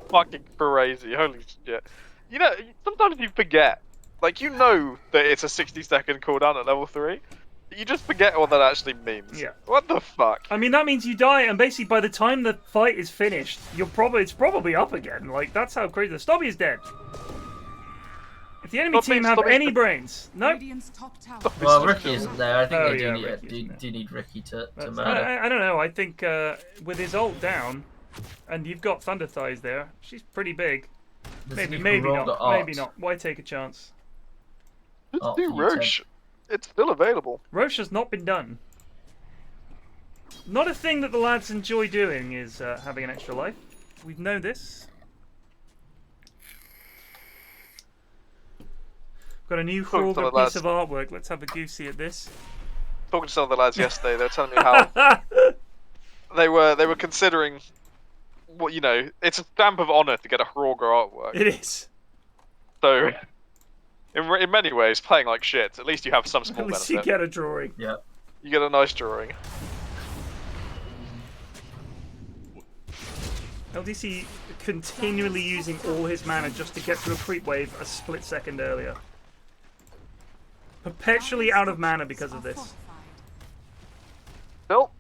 Fucking crazy, holy shit. You know, sometimes you forget. Like, you know that it's a 60-second cooldown at level 3. You just forget what that actually means. Yeah. What the fuck? I mean, that means you die, and basically by the time the fight is finished, it's probably up again. Like, that's how crazy. The Stobby is dead. If the enemy Stobby- team have Stobby's any the- brains, nope. Radiant's top tower. Well, Ricky isn't there. I think Oh, they yeah, do, Ricky's in there. do need Ricky to That's- murder. I don't know. I think with his ult down, and you've got Thunder Thighs there, she's pretty big. Maybe not. Why take a chance? Just Oh, do you Roche. It's still available. Roche has not been done. Not a thing that the lads enjoy doing is having an extra life. We know this. Got a new Talking to Hrawga the piece of artwork. Let's have a goosey at this. Talking to some of the lads yesterday, they were telling me how they were considering what, you know, it's a stamp of honor to get a Hrawga artwork. It is. So in many ways, playing like shit, at least you have some small At least benefit. you get a drawing. Yeah. You get a nice drawing. LDC continually using all his mana just to get to a creep wave a split second earlier. Perpetually out of mana because of this. Still,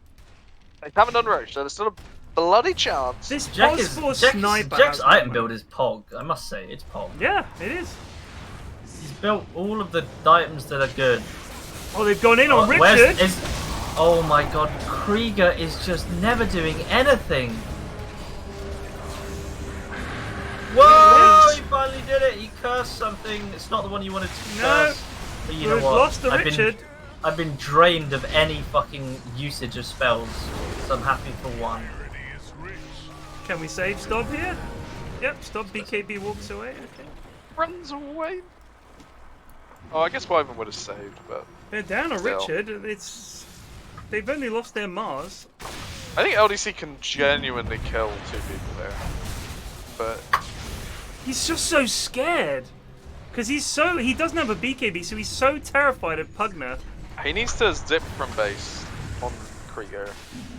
they haven't done Roche, so there's still a bloody chance. This Jack possible is, Jack's sniper. Jack's has item no build mana. is Pog. I must say, it's Pog. Yeah, it is. He's built all of the items that are good. Oh, they've gone in on Where's- Richard. Oh my god, Krieger is just never doing anything. Whoa! He finally did it. He cursed something. It's not the one you wanted to curse. But you know We've what? lost the Richard. I've been drained of any fucking usage of spells, so I'm happy for one. Can we save Stob here? Yep, Stob BKB walks away. Okay. Runs away. Oh, I guess Wyvern would have saved, but They're down a still. Richard. They've only lost their Mars. I think LDC can genuinely kill 2 people there. But He's just so scared. Because he doesn't have a BKB, so he's so terrified of Pugna. he needs to zip from base on Krieger.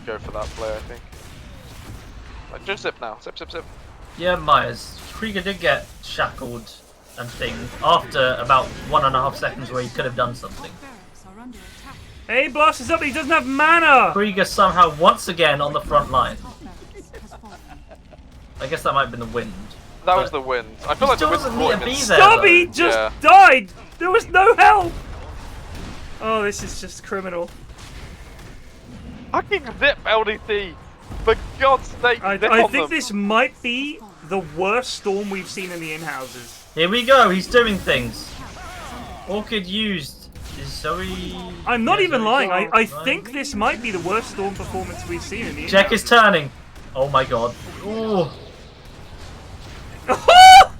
Go for that play, I think. Like, just zip now. Zip, zip, zip. Yeah, Myers. Krieger did get shackled and things after about 1.5 seconds where he could have done something. Barracks are under attack. Hey, Blast is up, but he doesn't have mana! Krieger somehow once again on the front line. Top barracks has fallen. I guess that might have been the wind. That was But the wind. I feel he like the still wind doesn't brought need him to be in. there. Stubby though. just Yeah. died! There was no help! Oh, this is just criminal. Fucking zip, LDC! For God's sake, I zip on think them. this might be the worst storm we've seen in the in-houses. Here we go, he's doing things. Orchid used. Is Zoe... I'm not Yeah, even Zoe lying. got- I think this might be the worst storm performance we've seen in the Jack is in-houses. turning. Oh my god. Ooh.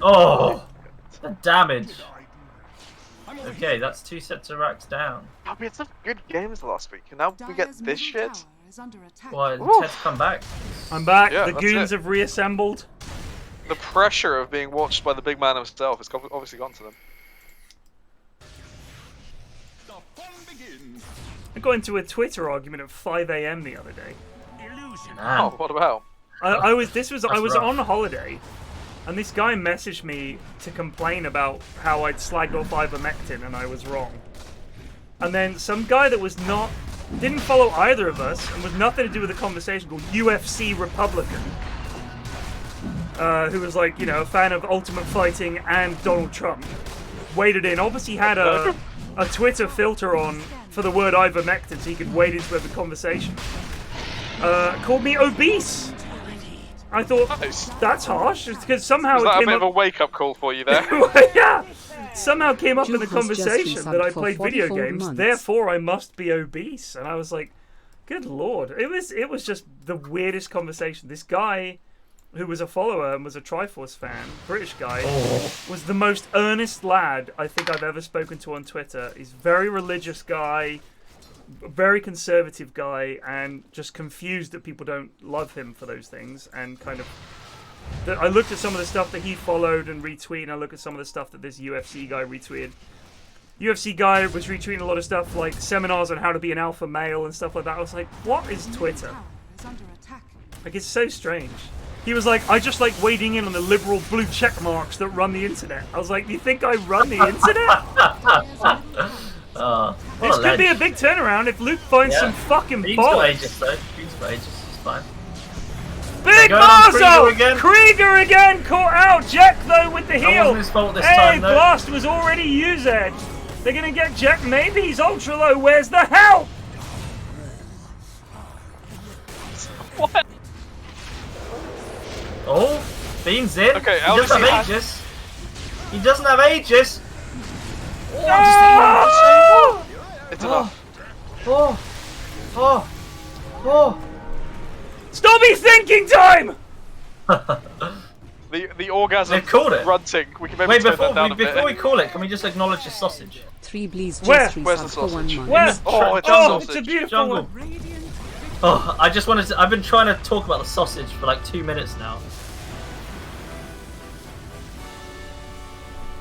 Oh, the damage. Okay, that's 2 sets of racks down. Oh, we had some good games last week, and now we get Dyer's this middle shit. tower is under attack. Well, Oof. Ted's come back. I'm back. Yeah, The that's goons it. have reassembled. The pressure of being watched by the big man himself has obviously gone to them. The fun begins. I got into a Twitter argument at 5 a.m. the other day. Illusion. Man. Oh, what about? I was That's rough. on holiday, and this guy messaged me to complain about how I'd slagged off ivermectin and I was wrong. And then some guy that didn't follow either of us and was nothing to do with the conversation called UFC Republican, who was like, a fan of Ultimate Fighting and Donald Trump, waded in. Obviously had a Twitter filter on for the word ivermectin so he could wade into the conversation. Called me obese. I thought, Nice. that's harsh, because somehow Was it that a came bit of a up. wake-up call for you there? Yeah, somehow came up in the Juke was just conversation that I resubbed for played video 44 games, months. therefore I must be obese. And I was like, good lord, it was just the weirdest conversation. This guy, who was a follower and was a Triforce fan, British guy, was the most earnest lad I think I've ever spoken to on Twitter. He's a very religious guy, a very conservative guy, and just confused that people don't love him for those things. And kind of, I looked at some of the stuff that he followed and retweeted, and I looked at some of the stuff that this UFC guy retweeted. UFC guy was retweeting a lot of stuff like seminars on how to be an alpha male and stuff like that. I was like, what is Twitter? Tower is under attack. Like, it's so strange. He was like, I just like wading in on the liberal blue check marks that run the internet. I was like, you think I run the internet? What This a could be a ledge. big turnaround if Luke finds Yeah. some fucking Bean's got balls. Aegis though. Bean's got Aegis, it's fine. Big Going on Krieger Marzo! again. Krieger again caught out. Jack though with the That heel. wasn't his fault this Hey, time though. Blast was already used. They're gonna get Jack. Maybe he's ultra low. Where's the help? What? Oh, Bean's in. Okay, he doesn't LDC have has- Aegis. He doesn't have Aegis. Ah! It's enough. Oh, oh, oh. Stop me thinking time! The orgasm They've called it. grunting. We can maybe Wait, turn that down a bit. before we call it, can we just acknowledge the sausage? 3 Bleeds Where? just Where's the resubbed for 1 sausage? month. Where? Oh, it's Oh, a it's a sausage. beautiful Jungle. one. Radiant Oh, I just wanted to. I've been trying to talk about the sausage for like 2 minutes now.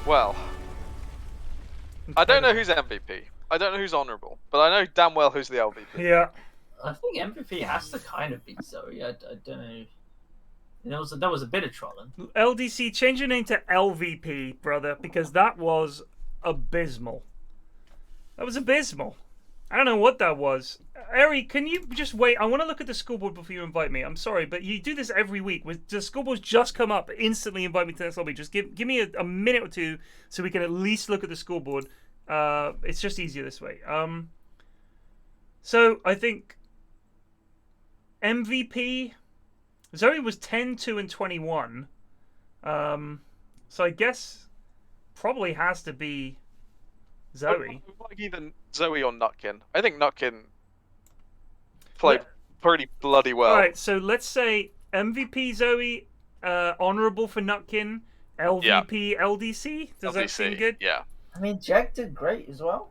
Well, I don't know who's MVP. I don't know who's honourable, but I know damn well who's the LVP. Yeah. I think MVP has to kind of be Zoe. I don't know. That was a bit of trolling. LDC, change your name to LVP, brother, because that was abysmal. That was abysmal. I don't know what that was. Eri, can you just wait? I want to look at the scoreboard before you invite me. I'm sorry, but you do this every week. The scoreboard's just come up. Instantly invite me to the next lobby. Just give me a minute or two so we can at least look at the scoreboard. It's just easier this way. So I think MVP Zoe was 10, 2, and 21. So I guess probably has to be Zoe. Like either Zoe or Nutkin. I think Nutkin played pretty bloody well. All right, so let's say MVP Zoe, honorable for Nutkin, LVP LDC. Does that seem good? Yeah. I mean, Jack did great as well.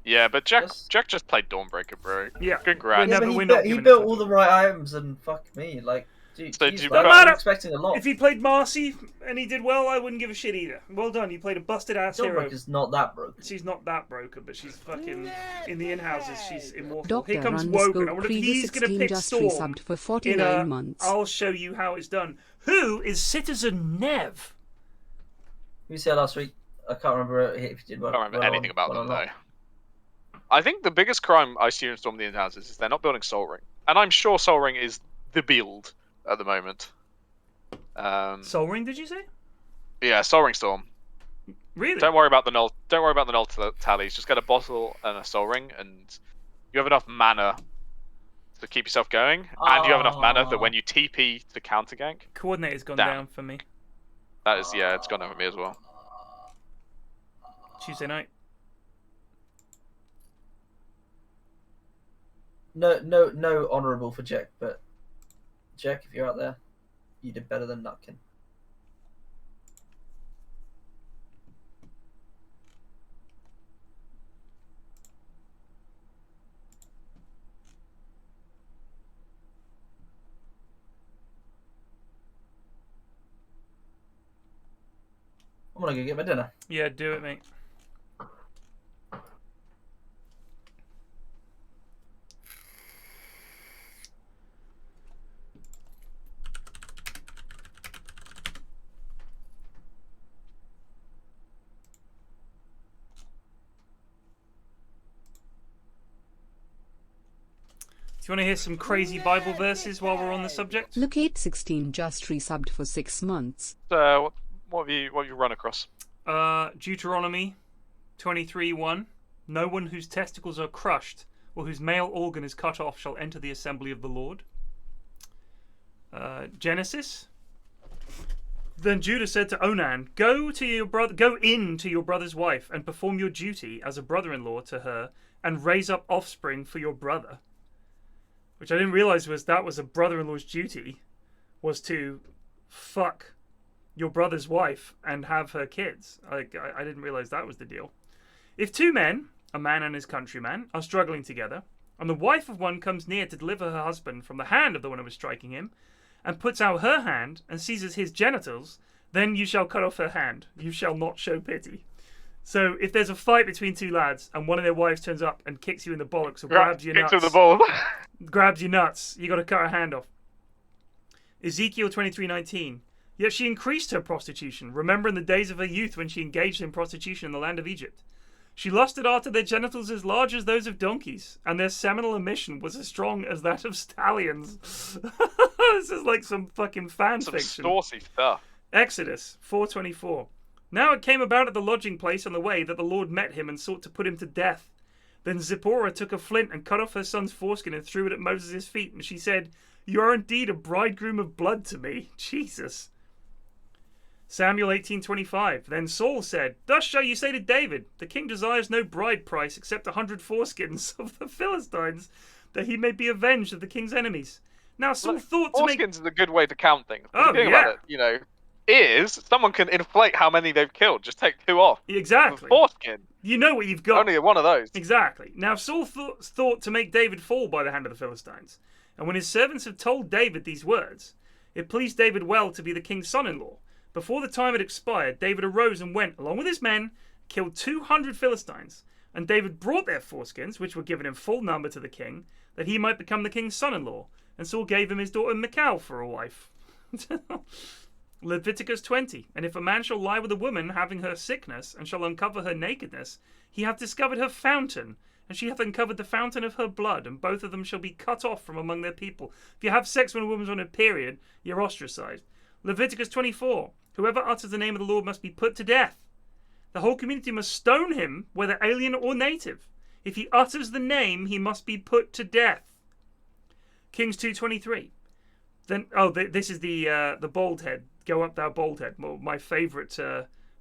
Yeah, but Jack just played Dawnbreaker, bro. Yeah. Congrats. We're He not giving built it all the right items, and fuck me, like, dude, So geez, do you like, got- I'm expecting a lot. If he played Marcy and he did well, I wouldn't give a shit either. Well done, you played a busted ass hero. Dawnbreaker's not that broken. She's not that broken, but she's fucking in the in-houses. She's immortal. Doctor Here comes Wogan. I wonder if Previous he's gonna 16 pick just Storm. resubbed for 49 months. I'll show you how it's done. Who is Citizen Nev? Who said last week? I can't remember if you did well. I don't remember well anything on- about well them, or not. though. I think the biggest crime I see in Storm the In-Houses is they're not building Soul Ring. And I'm sure Soul Ring is the build at the moment. Soul Ring, did you say? Yeah, Soul Ring Storm. Really? Don't worry about the null. Don't worry about the null tallies. Just get a bottle and a Soul Ring, and you have enough mana to keep yourself going, and you have enough mana that when you TP to counter gank, Coordinator's gone Damn. down for me. that is it's gone over me as well. Tuesday night. No honourable for Jack, but Jack, if you're out there, you did better than Nutkin. I'm gonna go get my dinner. Yeah, do it, mate. Do you want to hear some crazy Bible verses while we're on the subject? Locate 16 just resubbed for 6 months. So, what have you run across? Deuteronomy 23:1. No one whose testicles are crushed or whose male organ is cut off shall enter the assembly of the Lord. Genesis. Then Judah said to Onan, Go in to your brother's wife and perform your duty as a brother-in-law to her and raise up offspring for your brother. Which I didn't realize that was a brother-in-law's duty, was to fuck your brother's wife and have her kids. I didn't realize that was the deal. If two men, a man and his countryman, are struggling together, and the wife of one comes near to deliver her husband from the hand of the one who is striking him, and puts out her hand and seizes his genitals, then you shall cut off her hand. You shall not show pity. So if there's a fight between two lads and one of their wives turns up and kicks you in the bollocks or grabs your nuts, Into the ball. grabs your nuts, you got to cut her hand off. Ezekiel 23:19. Yet she increased her prostitution, remembering the days of her youth when she engaged in prostitution in the land of Egypt. She lusted after their genitals as large as those of donkeys, and their seminal emission was as strong as that of stallions. This is like some fucking fan Some fiction. saucy stuff. Exodus 4:24. Now it came about at the lodging place on the way that the Lord met him and sought to put him to death. Then Zipporah took a flint and cut off her son's foreskin and threw it at Moses' feet, and she said, You are indeed a bridegroom of blood to me. Jesus. Samuel 18:25. Then Saul said, Thus shall you say to David, The king desires no bride price except 100 foreskins of the Philistines, that he may be avenged of the king's enemies. Now Saul thought to make... Foreskins is a good way to count things. Oh, The thing yeah. about it, is someone can inflate how many they've killed. Just take 2 off. Exactly. Foreskin. You know what you've got. Only one of those. Exactly. Now Saul thought to make David fall by the hand of the Philistines. And when his servants had told David these words, it pleased David well to be the king's son-in-law. Before the time had expired, David arose and went, along with his men, killed 200 Philistines. And David brought their foreskins, which were given in full number to the king, that he might become the king's son-in-law. And Saul gave him his daughter Michal for a wife. Leviticus 20. And if a man shall lie with a woman having her sickness, and shall uncover her nakedness, he hath discovered her fountain, and she hath uncovered the fountain of her blood, and both of them shall be cut off from among their people. If you have sex when a woman's on a period, you're ostracized. Leviticus 24. Whoever utters the name of the Lord must be put to death. The whole community must stone him, whether alien or native. If he utters the name, he must be put to death. Kings 2:23. Then, this is the bald head. Go up, thou bald head. My favourite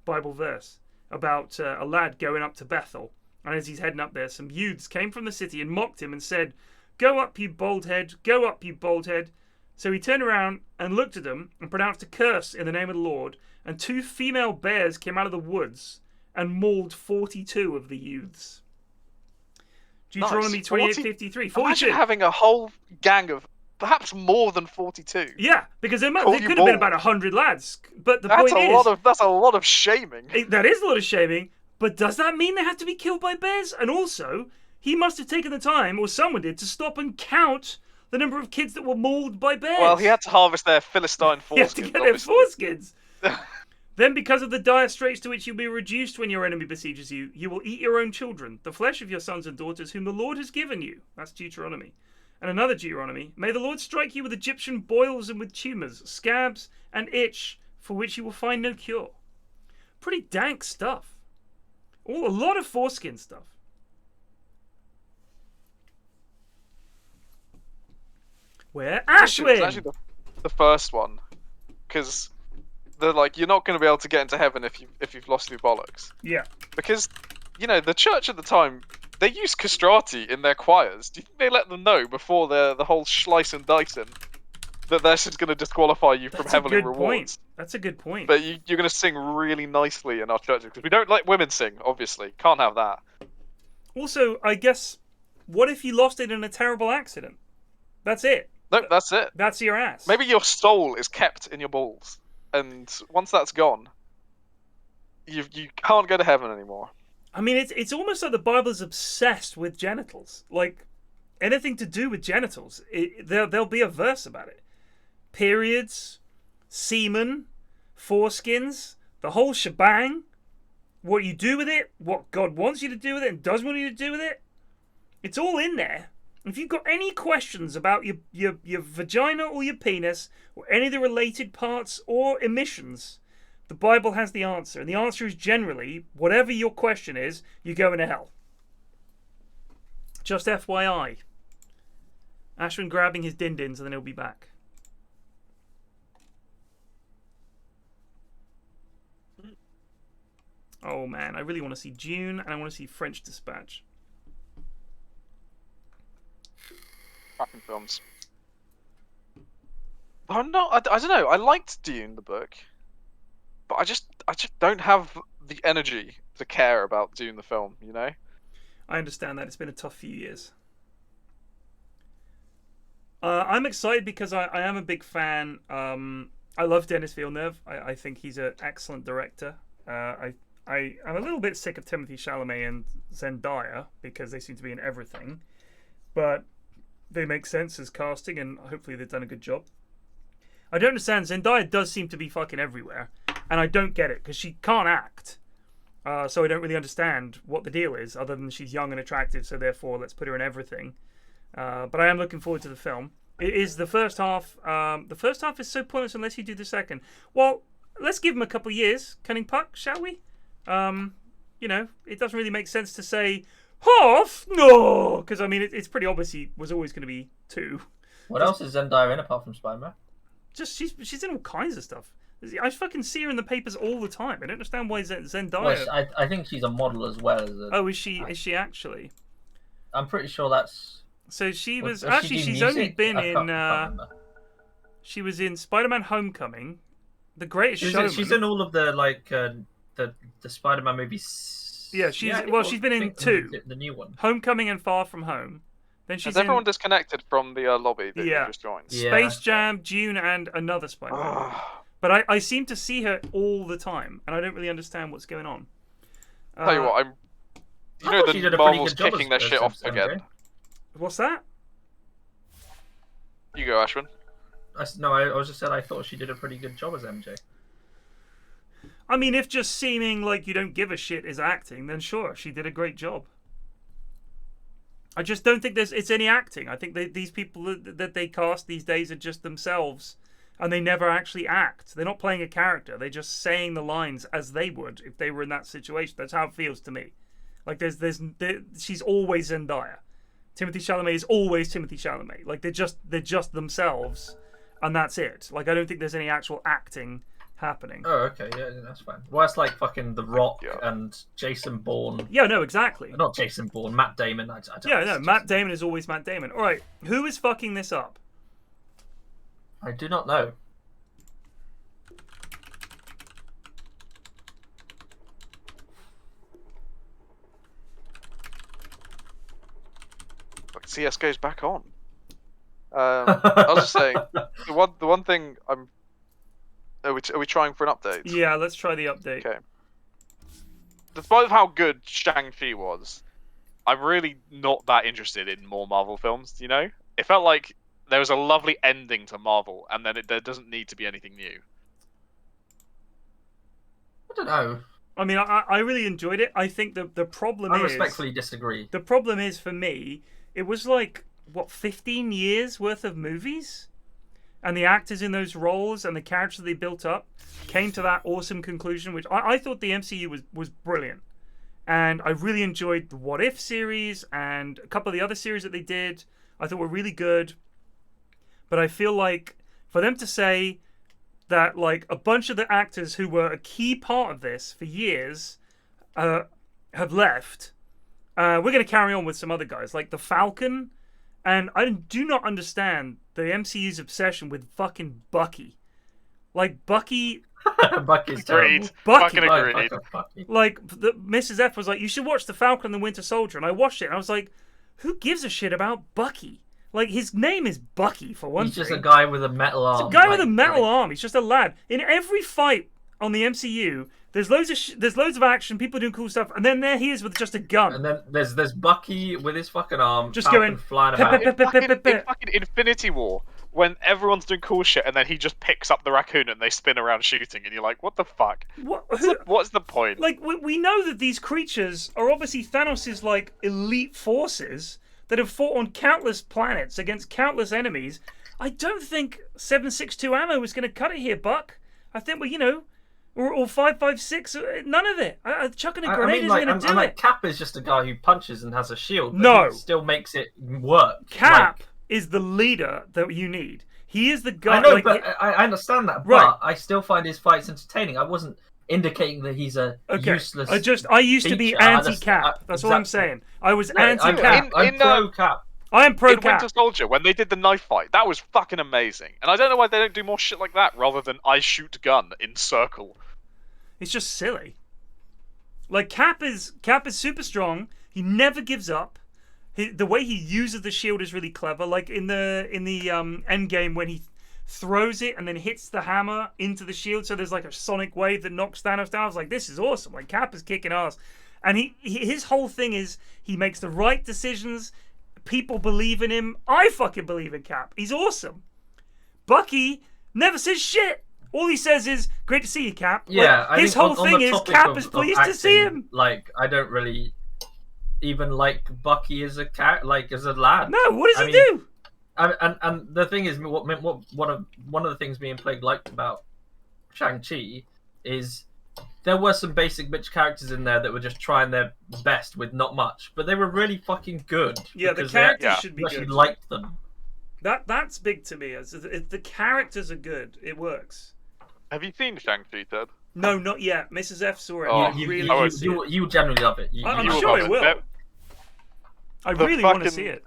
Bible verse about a lad going up to Bethel. And as he's heading up there, some youths came from the city and mocked him and said, "Go up, you bald head. Go up, you bald head." So he turned around and looked at them and pronounced a curse in the name of the Lord. And 2 female bears came out of the woods and mauled 42 of the youths. Deuteronomy 28:53. 42. Imagine having a whole gang of perhaps more than 42. Yeah, because there could have been about 100 lads. But that's a lot of shaming. That is a lot of shaming. But does that mean they have to be killed by bears? And also, he must have taken the time, or someone did, to stop and count the number of kids that were mauled by bears. Well, he had to harvest their Philistine foreskins. He had to get their foreskins. Then, because of the dire straits to which you'll be reduced when your enemy besieges you, you will eat your own children, the flesh of your sons and daughters, whom the Lord has given you. That's Deuteronomy. And another Deuteronomy. May the Lord strike you with Egyptian boils and with tumours, scabs, and itch, for which you will find no cure. Pretty dank stuff. A lot of foreskin stuff. Where Ashwin? It's actually the first one, because they're like, you're not going to be able to get into heaven if you've lost your bollocks. Yeah. Because the church at the time, they used castrati in their choirs. Do you think they let them know before the whole slice and dicing that they're just going to disqualify you from heavenly rewards? Point. That's a good point. But you're going to sing really nicely in our churches, because we don't let women sing, obviously. Can't have that. Also, I guess, what if you lost it in a terrible accident? That's it. No, that's it. That's your ass. Maybe your soul is kept in your balls, and once that's gone, you can't go to heaven anymore. I mean, it's almost like the Bible is obsessed with genitals. Like, anything to do with genitals, there'll be a verse about it. Periods, semen, foreskins, the whole shebang. What you do with it, what God wants you to do with it and doesn't want you to do with it. It's all in there. If you've got any questions about your vagina or your penis or any of the related parts or emissions, the Bible has the answer. And the answer is generally, whatever your question is, you're going to hell. Just FYI. Ashwin grabbing his din-dins and then he'll be back. Oh man, I really want to see Dune and I want to see French Dispatch. Cracking films. I don't know. I liked Dune, the book, but I just don't have the energy to care about Dune, the film. You know. I understand that. It's been a tough few years. I'm excited because I am a big fan. I love Denis Villeneuve. I think he's an excellent director. I'm a little bit sick of Timothée Chalamet and Zendaya because they seem to be in everything, but they make sense as casting, and hopefully they've done a good job. I don't understand. Zendaya does seem to be fucking everywhere, and I don't get it because she can't act. So I don't really understand what the deal is, other than she's young and attractive, so therefore let's put her in everything. But I am looking forward to the film. It is the first half. The first half is so pointless unless you do the second. Well, let's give him a couple of years, Cunning Puck, shall we? It doesn't really make sense to say half. No, because I mean it's pretty obvious he was always going to be 2. What else is Zendaya in apart from Spider-Man? Just she's in all kinds of stuff. I fucking see her in the papers all the time. I don't understand why Zendaya. Well, I think she's a model as well as a. Oh, is she? Is she actually? I'm pretty sure that's. So she was Does actually. she do She's music? only been I can't in. remember. She was in Spider-Man: Homecoming, The Greatest Showman. She's in all of the the Spider-Man movies. Yeah, she's been in 2. The new one. Homecoming and Far From Home. Then she's Has everyone disconnected from the lobby that you just joined? Space Jam, Dune, and another Spider-Man. But I seem to see her all the time, and I don't really understand what's going on. Tell you what, the Marvel's kicking their shit off again. What's that? You go, Ashwin. I was just saying I thought she did a pretty good job as MJ. I mean, if just seeming like you don't give a shit is acting, then sure, she did a great job. I just don't think it's any acting. I think these people that they cast these days are just themselves, and they never actually act. They're not playing a character. They're just saying the lines as they would if they were in that situation. That's how it feels to me. Like she's always Zendaya. Timothée Chalamet is always Timothée Chalamet. Like they're just themselves, and that's it. Like I don't think there's any actual acting happening. Oh, okay, yeah, that's fine. Well, it's like fucking The Rock and Jason Bourne. Yeah, no, exactly. Not Jason Bourne, Matt Damon. I don't yeah, no, Matt Damon is always Matt Damon. All right, who is fucking this up? I do not know. CS:GO's back on. I was just saying, the one thing I'm. Are we trying for an update? Yeah, let's try the update. Okay. Despite how good Shang-Chi was, I'm really not that interested in more Marvel films. You know, it felt like there was a lovely ending to Marvel, and then there doesn't need to be anything new. I don't know. I mean, I really enjoyed it. I think the problem is... I respectfully disagree. The problem is, for me, it was like, 15 years worth of movies? And the actors in those roles and the characters they built up came to that awesome conclusion, which I thought the MCU was brilliant. And I really enjoyed the What If series and a couple of the other series that they did. I thought were really good. But I feel like for them to say that like a bunch of the actors who were a key part of this for years have left, we're going to carry on with some other guys like the Falcon. And I do not understand the MCU's obsession with fucking Bucky. Like, Bucky... Bucky's agreed. Bucky. Fucking agreed. Like, Mrs. F was like, you should watch The Falcon and the Winter Soldier. And I watched it, and I was like, who gives a shit about Bucky? Like, his name is Bucky, for one thing. He's just a guy with a metal arm. He's a guy with a metal arm. He's just a lad. In every fight on the MCU... There's loads of action, people doing cool stuff, and then there he is with just a gun. And then there's Bucky with his fucking arm, just going flying about. In fucking Infinity War, when everyone's doing cool shit, and then he just picks up the raccoon and they spin around shooting, and you're like, what the fuck? What's the point? Like we know that these creatures are obviously Thanos' like elite forces that have fought on countless planets against countless enemies. I don't think 7.62 ammo is going to cut it here, Buck. I think or 5.56, none of it. Chucking a grenade is going to do it. Cap is just a guy who punches and has a shield. But no. He still makes it work. Cap is the leader that you need. He is the guy. I know, I understand that. Right. But I still find his fights entertaining. I wasn't indicating that he's a useless. I used to be anti-Cap. That's all I'm saying. I was anti-Cap. I'm pro-Cap. I am pro-Cap. In Winter Soldier, when they did the knife fight, that was fucking amazing. And I don't know why they don't do more shit like that rather than I shoot gun in circle. It's just silly. Like Cap is super strong. He never gives up. The way he uses the shield is really clever. Like in the end game when he throws it and then hits the hammer into the shield, so there's like a sonic wave that knocks Thanos down. I was like, this is awesome. Like Cap is kicking ass, and his whole thing is he makes the right decisions. People believe in him. I fucking believe in Cap. He's awesome. Bucky never says shit. All he says is, great to see you, Cap. Yeah, like, his whole thing is, Cap is pleased to see him. Like, I don't really even like Bucky as a as a lad. No, what does he do? And the thing is, one of the things me and Plague liked about Shang-Chi is there were some basic bitch characters in there that were just trying their best with not much, but they were really fucking good. Yeah, the characters should be good. Actually liked them. That's big to me. If the characters are good, it works. Have you seen Shang-Chi, Ted? No, not yet. Mrs. F saw it. Oh, you generally love it. I'm sure it will. I really want to see it.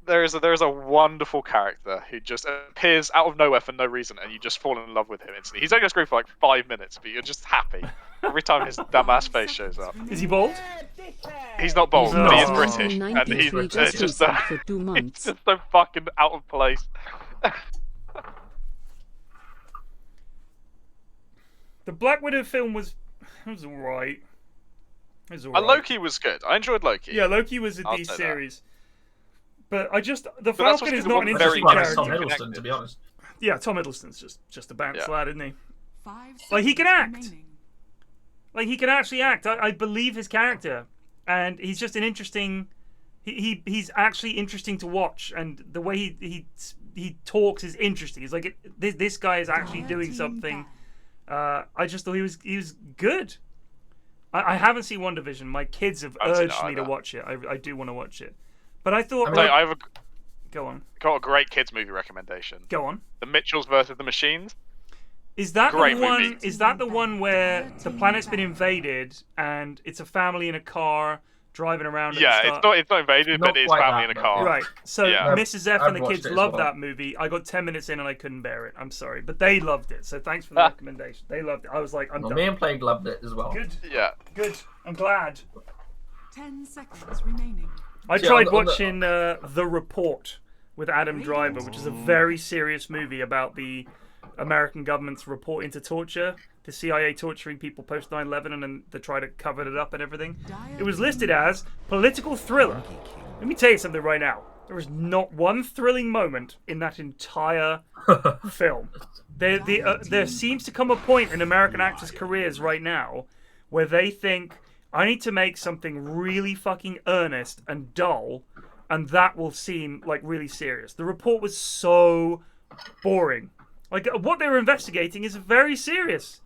There is a wonderful character who just appears out of nowhere for no reason, and you just fall in love with him instantly. He's only on screen for like 5 minutes, but you're just happy every time his dumbass face shows up. Is he bald? He's not bald, but he is British, and he's just so fucking out of place. The Black Widow film was alright. Loki was good. I enjoyed Loki. Yeah, Loki was a decent series. But the Falcon is not an interesting character. Tom Hiddleston, to be honest. Yeah, Tom Hiddleston's just a bounce lad, isn't he? 5 Like he can act. remaining. Like he can actually act. I believe his character, and he's just an interesting. He's actually interesting to watch, and the way he talks is interesting. It's like this guy is actually doing something. I just thought he was good. I haven't seen WandaVision. My kids have I've seen it urged me to either. watch it. I do want to watch it. But I thought... I have Go on. got a great kids movie recommendation. Go on. The Mitchells versus the Machines. Is that Great the one? movie. Is that the one where the planet's been invaded and it's a family in a car driving around? Yeah, at the start? it's not invaded, Not but it's quite family that, in a but car. Right. So Yeah. Mrs. F and the I've kids watched it as loved well. that movie. I got 10 minutes in and I couldn't bear it. I'm sorry, but they loved it. So thanks for the recommendation. They loved it. I was like, I'm Well, done. me and Plague loved it as well. Good. Yeah. Good. I'm glad. 10 seconds remaining. I Yeah, tried on the- watching The Report with Adam Driver, which is a very serious movie about the American government's report into torture, the CIA torturing people post 9/11, and then they try to cover it up and everything. It was listed as political thriller. Let me tell you something right now. There is not one thrilling moment in that entire film. There seems to come a point in American actors' careers right now where they think, I need to make something really fucking earnest and dull, and that will seem like really serious. The Report was so boring. Like, what they were investigating is very serious.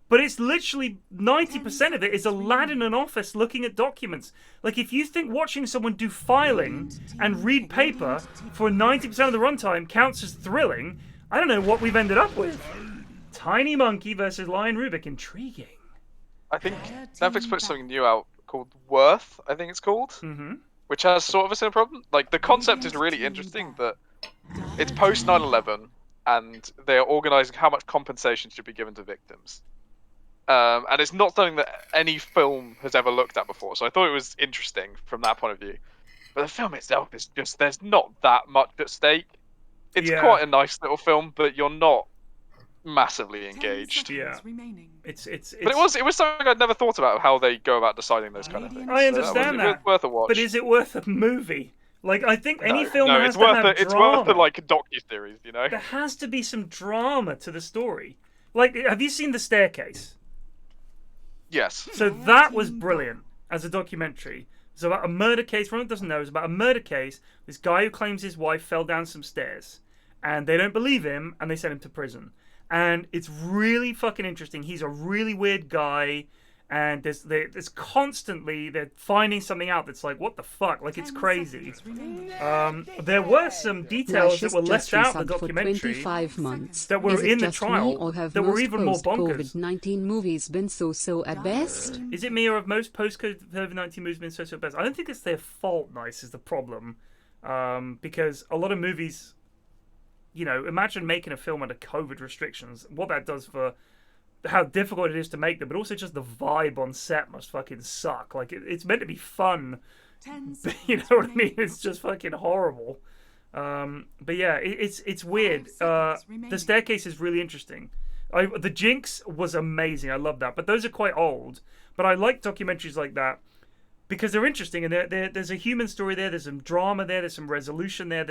But it's literally 90% of it is a lad in an office looking at documents. Like, if you think watching someone do filing and read paper for 90% of the runtime counts as thrilling, I don't know what we've ended up with. Tiny Monkey versus Lion Rubik. Intriguing. I think Netflix put something new out called Worth, I think it's called, which has sort of a similar problem. Like, the concept is really interesting, that it's post 9/11, and they're organising how much compensation should be given to victims. And it's not something that any film has ever looked at before, so I thought it was interesting from that point of view. But the film itself is just, there's not that much at stake. It's quite a nice little film, but you're not massively engaged. Yeah. Remaining. It's But it was something I'd never thought about, how they go about deciding those kind of things. I understand So that. It's worth a watch. But is it worth a movie? Like, I think any film no, has it's to worth have it. It's drama. worth the like docu-series, you know. There has to be some drama to the story. Like, have you seen The Staircase? Yes. So that was brilliant as a documentary. It's about a murder case. For anyone who doesn't know, it's about a murder case. This guy who claims his wife fell down some stairs, and they don't believe him, and they send him to prison. And it's really fucking interesting. He's a really weird guy, and there's constantly they're finding something out that's like, what the fuck? Like, it's crazy. There were some details that were left out of the documentary 25 months. that were Is it in the just me, trial or have that were most even more bonkers. post-COVID-19 movies been so at best? Is it me, or have most post-COVID-19 movies been so best? I don't think it's their fault, Nice, is the problem. Because a lot of movies, you know, imagine making a film under COVID restrictions, what that does for how difficult it is to make them, but also just the vibe on set must fucking suck. Like, it's meant to be fun, but you know what I mean? It's just fucking horrible. But yeah, it's weird. The Staircase is really interesting. The Jinx was amazing. I love that. But those are quite old. But I like documentaries like that because they're interesting, and there's a human story there. There's some drama there. There's some resolution there.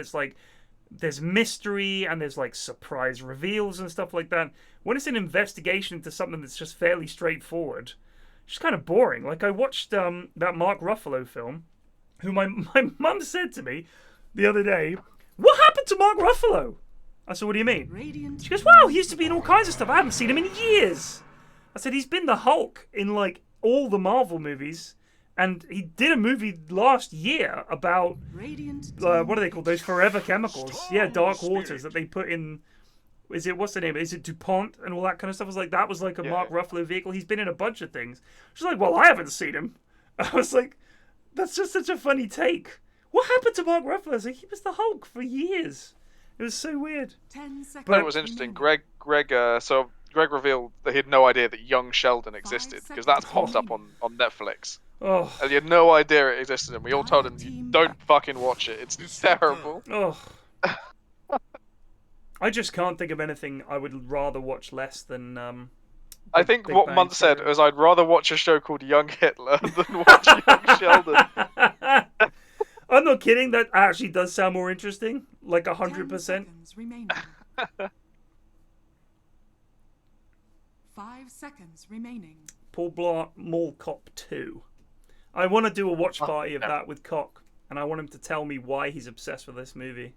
There's mystery, and there's like surprise reveals and stuff like that. When it's an investigation into something that's just fairly straightforward, it's just kind of boring. Like, I watched that Mark Ruffalo film, who my mum said to me the other day, "What happened to Mark Ruffalo?" I said, "What do you mean?" She goes, "Well, he used to be in all kinds of stuff. I haven't seen him in years." I said, "He's been the Hulk in like all the Marvel movies. And he did a movie last year about, what are they called? Those forever chemicals. Yeah, Dark Waters that they put in, what's the name? Is it DuPont and all that kind of stuff? I was like, that was like a Mark Ruffalo vehicle. He's been in a bunch of things. She's like, well, I haven't seen him. I was like, that's just such a funny take. What happened to Mark Ruffalo? I was like, he was the Hulk for years. It was so weird. 10 seconds. But it was interesting. Greg revealed that he had no idea that Young Sheldon existed, because that's popped up on Netflix. Oh. And he had no idea it existed, and we all told him, you don't fucking watch it. It's terrible. Oh. I just can't think of anything I would rather watch less than. I think Big what Bang Munt said Theory. was, I'd rather watch a show called Young Hitler than watch Young Sheldon. I'm not kidding. That actually does sound more interesting. Like 10 100%. seconds remaining. 5 seconds remaining. Paul Blart Mall Cop 2. I want to do a watch party of that with Cock, and I want him to tell me why he's obsessed with this movie.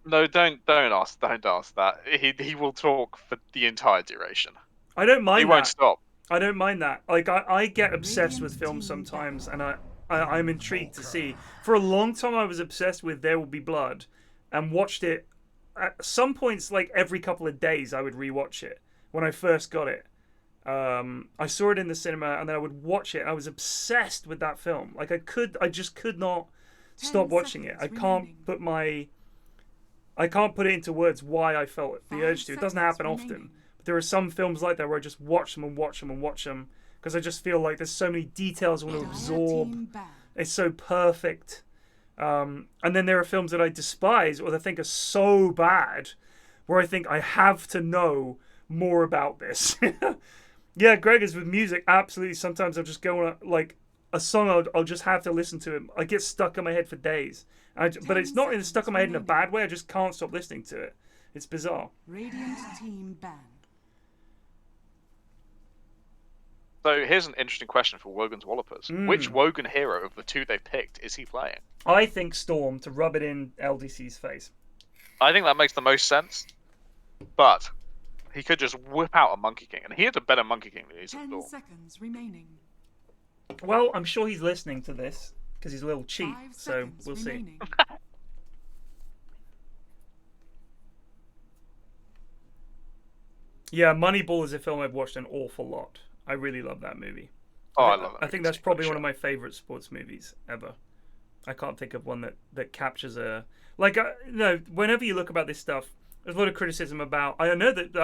No, don't ask that. He will talk for the entire duration. I don't mind He won't that. stop. I don't mind that. Like, I get obsessed with films sometimes, and I'm intrigued to see. For a long time, I was obsessed with There Will Be Blood, and watched it at some points, like every couple of days. I would rewatch it when I first got it. I saw it in the cinema, and then I would watch it. I was obsessed with that film. Like, I just could not stop watching it. I can't put it into words why I felt the urge to. It doesn't happen often. But there are some films like that where I just watch them and watch them and watch them because I just feel like there's so many details I want to absorb. It's so perfect. And then there are films that I despise or that I think are so bad where I think I have to know more about this. Yeah, Greg is with music. Absolutely. Sometimes I'll just go on like a song. I'll just have to listen to it. I get stuck in my head for days. But it's not stuck in my head in a bad way. I just can't stop listening to it. It's bizarre. Radiant team ban. So here's an interesting question for Wogan's Wallopers. Which Wogan hero of the two they picked is he playing? I think Storm, to rub it in LDC's face. I think that makes the most sense. But he could just whip out a Monkey King. And he had a better Monkey King than he's 10 Storm. seconds remaining. Well, I'm sure he's listening to this because he's a little cheap. 5 So seconds we'll see. remaining. Yeah, Moneyball is a film I've watched an awful lot. I really love that movie. Oh, I love that. I think that's probably one of my favorite sports movies ever. I can't think of one that captures a whenever you look about this stuff, there's a lot of criticism about. I know that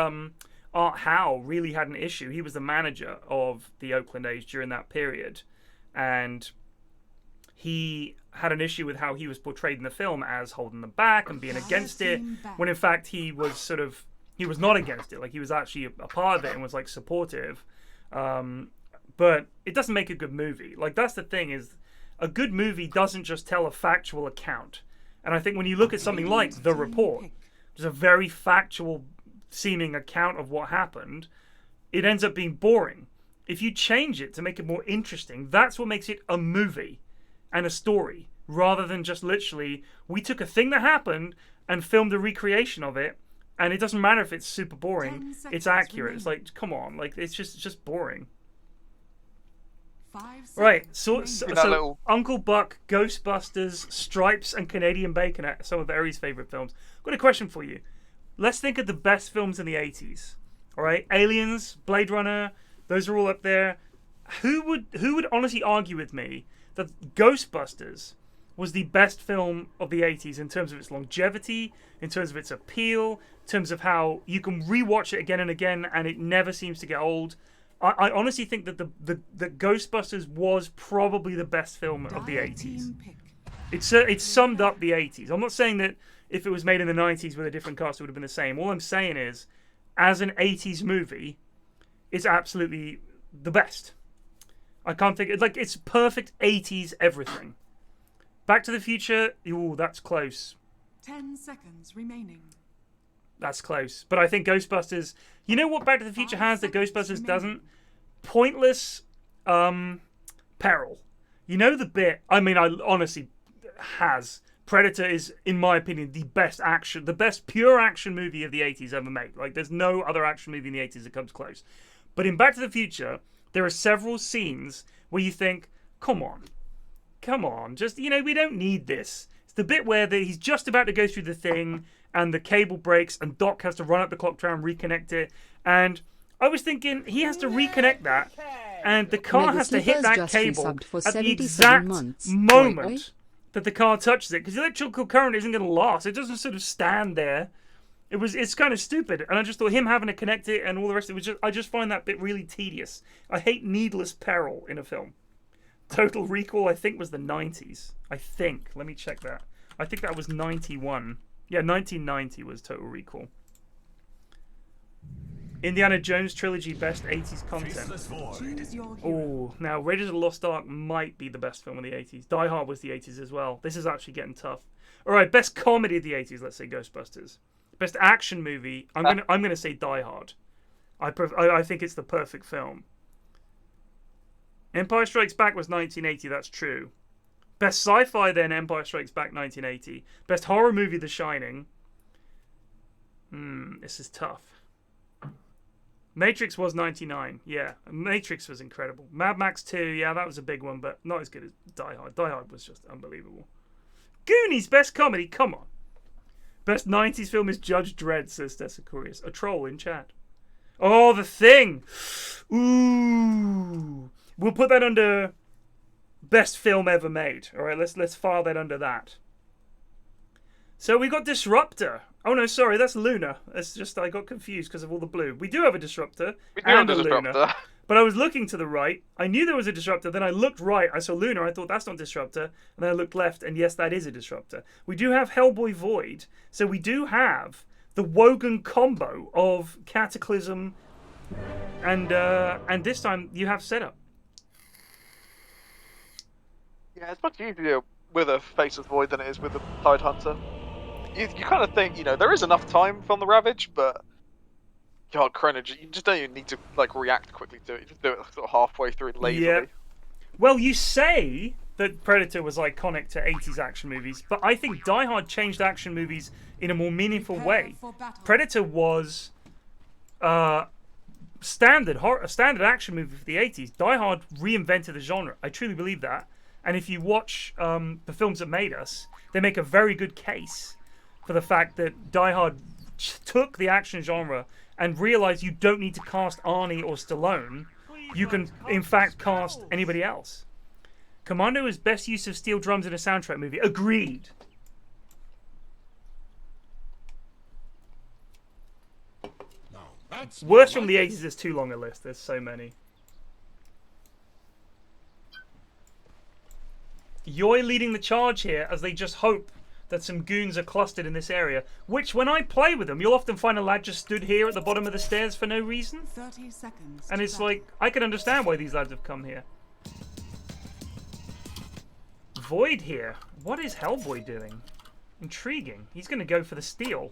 Art Howe really had an issue. He was the manager of the Oakland A's during that period, and he had an issue with how he was portrayed in the film as holding them back and being against it, when in fact he was not against it. Like, he was actually a part of it and was like supportive. But it doesn't make a good movie. Like, that's the thing, is a good movie doesn't just tell a factual account. And I think when you look at something like The Report, which is a very factual seeming account of what happened, it ends up being boring. If you change it to make it more interesting, that's what makes it a movie and a story, rather than just literally, we took a thing that happened and filmed a recreation of it, and it doesn't matter if it's super boring, it's accurate. It's like, come on, like, it's just boring. 5 seconds Right, so little- Uncle Buck, Ghostbusters, Stripes, and Canadian Bacon are some of Ari's favourite films. I've got a question for you. Let's think of the best films in the 80s. All right, Aliens, Blade Runner, those are all up there. Who would honestly argue with me that Ghostbusters was the best film of the 80s in terms of its longevity, in terms of its appeal, in terms of how you can rewatch it again and again and it never seems to get old? I honestly think that the Ghostbusters was probably the best film of the 80s. It summed up the 80s. I'm not saying that if it was made in the 90s with a different cast, it would have been the same. All I'm saying is, as an 80s movie, it's absolutely the best. I can't think... it's perfect 80s everything. Back to the Future, ooh, that's close. 10 seconds remaining. That's close. But I think Ghostbusters... You know what Back to the Future has that Ghostbusters doesn't? Pointless peril. You know the bit... I mean, I honestly has... Predator is, in my opinion, the best pure action movie of the 80s ever made. Like, there's no other action movie in the 80s that comes close. But in Back to the Future, there are several scenes where you think, come on, just, we don't need this. It's the bit where he's just about to go through the thing, and the cable breaks, and Doc has to run up the clock tower and reconnect it. And I was thinking, he has to reconnect that, and the car has to hit that cable at the exact moment that the car touches it, because the electrical current isn't going to last. It doesn't sort of stand there. It's kind of stupid, and I just thought him having to connect it and all the rest of it I just find that bit really tedious. I hate needless peril in a film. Total Recall, I think, was the 90s. I think. Let me check that. I think that was 91. Yeah, 1990 was Total Recall. Indiana Jones trilogy, best 80s content. Oh, now Raiders of the Lost Ark might be the best film of the 80s. Die Hard was the 80s as well. This is actually getting tough. All right, best comedy of the 80s. Let's say Ghostbusters. Best action movie. I'm gonna say Die Hard. I think it's the perfect film. Empire Strikes Back was 1980. That's true. Best sci-fi then Empire Strikes Back 1980. Best horror movie The Shining. This is tough. Matrix was 99. Yeah, Matrix was incredible. Mad Max 2, yeah, that was a big one, but not as good as Die Hard. Die Hard was just unbelievable. Goonies, best comedy, come on. Best 90s film is Judge Dredd, says Desicurious. A troll in chat. Oh, The Thing. Ooh. We'll put that under best film ever made. All right, let's file that under that. So we got Disruptor. Oh no, sorry, that's Luna. It's just I got confused because of all the blue. We do have a Disruptor and a Luna. But I was looking to the right. I knew there was a Disruptor. Then I looked right. I saw Luna. I thought that's not Disruptor. And then I looked left, and yes, that is a Disruptor. We do have Hellboy Void. So we do have the Wogan combo of Cataclysm and this time you have Setup. Yeah, it's much easier with a Faceless Void than it is with the Tide Hunter. You kind of think, there is enough time from the Ravage, but God, Chrono, you just don't even need to react quickly to it. You just do it sort of halfway through lazily. Yeah. Well, you say that Predator was iconic to 80s action movies, but I think Die Hard changed action movies in a more meaningful way. Predator was a standard action movie for the 80s. Die Hard reinvented the genre. I truly believe that. And if you watch the films that made us, they make a very good case for the fact that Die Hard took the action genre and realized you don't need to cast Arnie or Stallone. You can, in fact, cast anybody else. Commando is best use of steel drums in a soundtrack movie. Agreed. Worst from the 80s is too long a list. There's so many. Yoi leading the charge here as they just hope that some goons are clustered in this area, which when I play with them, you'll often find a lad just stood here at the bottom of the stairs for no reason. 30 seconds. And it's like, I can understand why these lads have come here. Void here. What is Hellboy doing? Intriguing. He's going to go for the steal.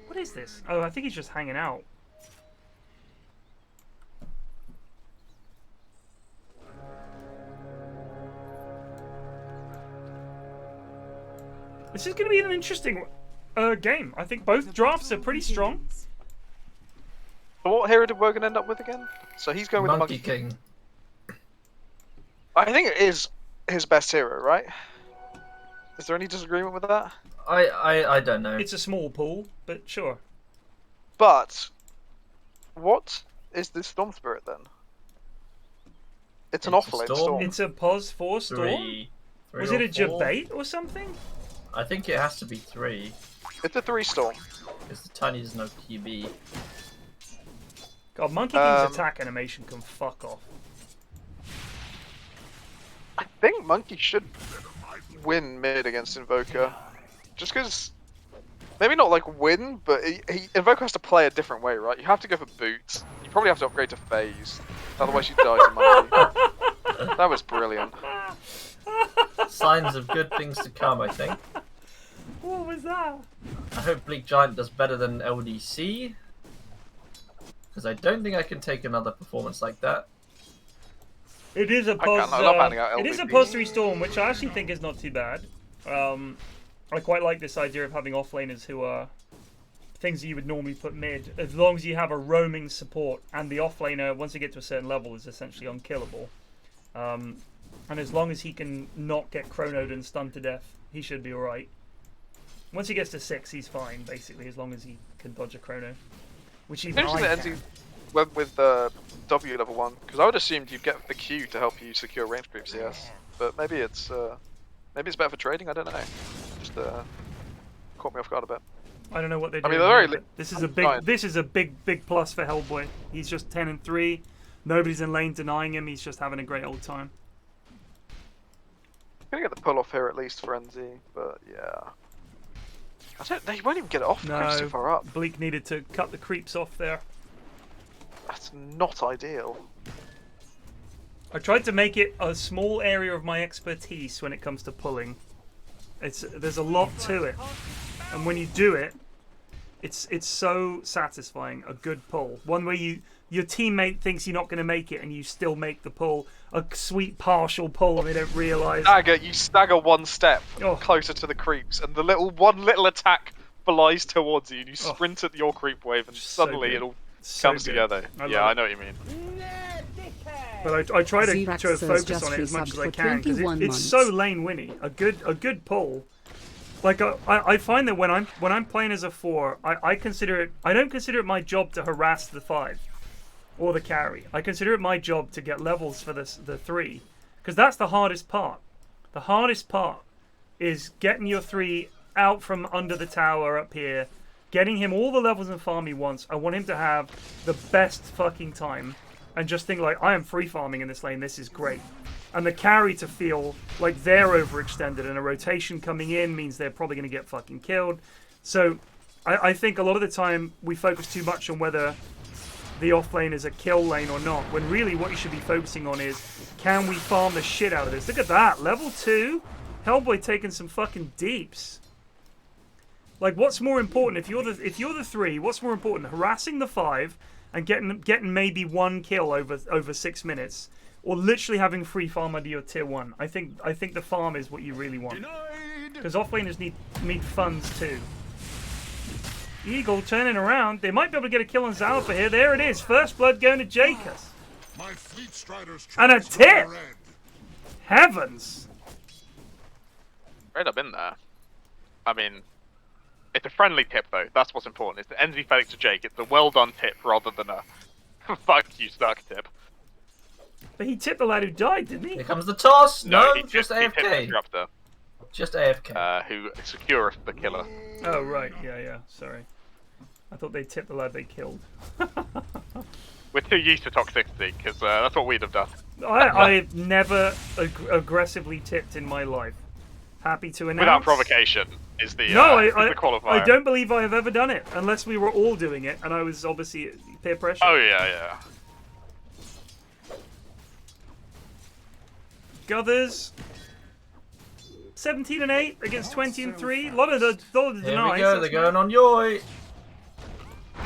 What is this? Oh, I think he's just hanging out. This is going to be an interesting game. I think both drafts are pretty strong. So what hero did Wogan end up with again? So he's going with the Monkey King. I think it is his best hero, right? Is there any disagreement with that? I don't know. It's a small pool, but sure. But what is this Storm Spirit then? It's an off-lane storm. It's a Pos 4 storm? Was it a Jabate or something? I think it has to be 3. It's a 3 storm. Because the Tiny does no QB. God, Monkey King's attack animation can fuck off. I think Monkey should win mid against Invoker. Just because... Maybe not win, but Invoker has to play a different way, right? You have to go for boots. You probably have to upgrade to phase. Otherwise you die to Monkey. That was brilliant. Signs of good things to come, I think. What was that? I hope Bleak Giant does better than LDC. Because I don't think I can take another performance like that. It is a Pos. It is a Pos 3 storm, which I actually think is not too bad. I quite like this idea of having offlaners who are things that you would normally put mid, as long as you have a roaming support, and the offlaner, once you get to a certain level, is essentially unkillable. And as long as he can not get chronoed and stunned to death, he should be alright. Once he gets to 6, he's fine, basically, as long as he can dodge a chrono. Which even I can. Went with W level 1, because I would assumed you'd get the Q to help you secure range creep CS. But maybe it's better for trading, I don't know. Just caught me off guard a bit. I don't know what they're doing. I mean, this is a big plus for Hellboy. He's just 10 and 3. Nobody's in lane denying him. He's just having a great old time. Gonna get the pull off here at least, Frenzy, but yeah. I don't know, he won't even get it off, the creep's too far up. Bleak needed to cut the creeps off there. That's not ideal. I tried to make it a small area of my expertise when it comes to pulling. There's a lot to it. And when you do it, it's so satisfying, a good pull. One where your teammate thinks you're not going to make it and you still make the pull. A sweet partial pull and they don't realise. You stagger one step closer to the creeps and the one little attack flies towards you, and you sprint at your creep wave, and suddenly it all comes together. I know what you mean. But I try to Xerax focus on it as much as I can because it's so lane winny. A good pull. Like I find that when I'm playing as a 4, I consider it. I don't consider it my job to harass the 5 or the carry. I consider it my job to get levels for the 3, because that's the hardest part. The hardest part is getting your 3 out from under the tower up here, getting him all the levels and farm he wants. I want him to have the best fucking time and just think like, I am free farming in this lane, this is great. And the carry to feel like they're overextended, and a rotation coming in means they're probably going to get fucking killed. So I think a lot of the time we focus too much on whether the off lane is a kill lane or not, when really what you should be focusing on is, can we farm the shit out of this? Look at that, level 2, Hellboy taking some fucking deeps. Like, what's more important? If you're the 3, what's more important? Harassing the 5 and getting maybe 1 kill over 6 minutes, or literally having free farm under your tier 1. I think the farm is what you really want, because offlaners need funds too. Eagle turning around. They might be able to get a kill on Zalpa here. There it is. First blood going to Jacobs. And a tip. Heavens. Right up in there. I mean, it's a friendly tip though. That's what's important. It's the NZ FedEx to Jake. It's a well done tip rather than a fuck you suck tip. But he tipped the lad who died, didn't he? Here comes the toss. No, just AFK. AFK. Just AFK. Who secures the killer. Oh right, yeah. Sorry, I thought they tipped the lad they killed. We're too used to toxicity because that's what we'd have done. I've never aggressively tipped in my life. Happy to announce. Without provocation is the the qualifier. I don't believe I have ever done it, unless we were all doing it, and I was obviously peer pressure. Oh yeah. Guthers, 17 and 8 against 20 and 3. A lot of the Here we go. They're going on Yoi.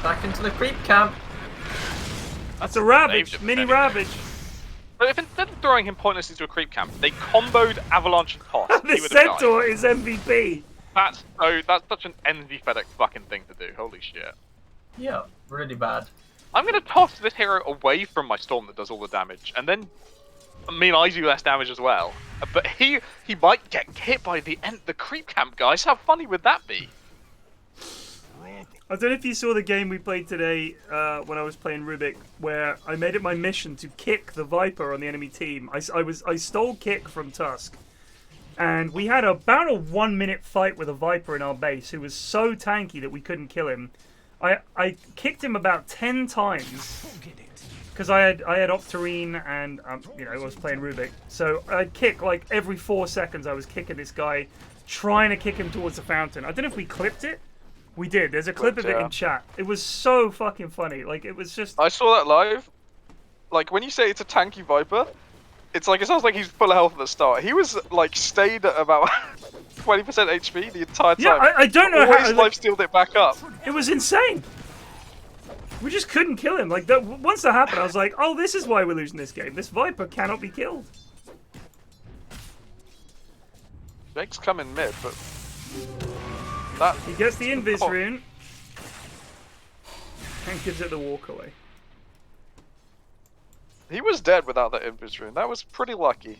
Back into the creep camp. That's a Ravage, mini Ravage. But if instead of throwing him pointlessly to a creep camp, they comboed Avalanche and Toss, The Centaur is MVP. That's such an NZ FedEx fucking thing to do. Holy shit. Yeah, really bad. I'm gonna toss this hero away from my Storm that does all the damage, and then I do less damage as well. But he might get hit by the creep camp guys. How funny would that be? I don't know if you saw the game we played today when I was playing Rubik, where I made it my mission to kick the Viper on the enemy team. I stole kick from Tusk, and we had about a 1-minute fight with a Viper in our base who was so tanky that we couldn't kill him. I kicked him about 10 times because I had Octarine and I was playing Rubik, so I'd kick like every 4 seconds. I was kicking this guy, trying to kick him towards the fountain. I don't know if we clipped it. We did. There's a clip of it in chat. It was so fucking funny. Like, it was just... I saw that live. Like, when you say it's a tanky Viper, it sounds like he's full of health at the start. He was, like, stayed at about 20% HP the entire time. Yeah, I don't know how... His life stealed it back up. It was insane. We just couldn't kill him. Like, once that happened, I was like, oh, this is why we're losing this game. This Viper cannot be killed. Jake's coming mid, but... He gets the Invis rune and gives it the walk away. He was dead without that Invis rune. That was pretty lucky.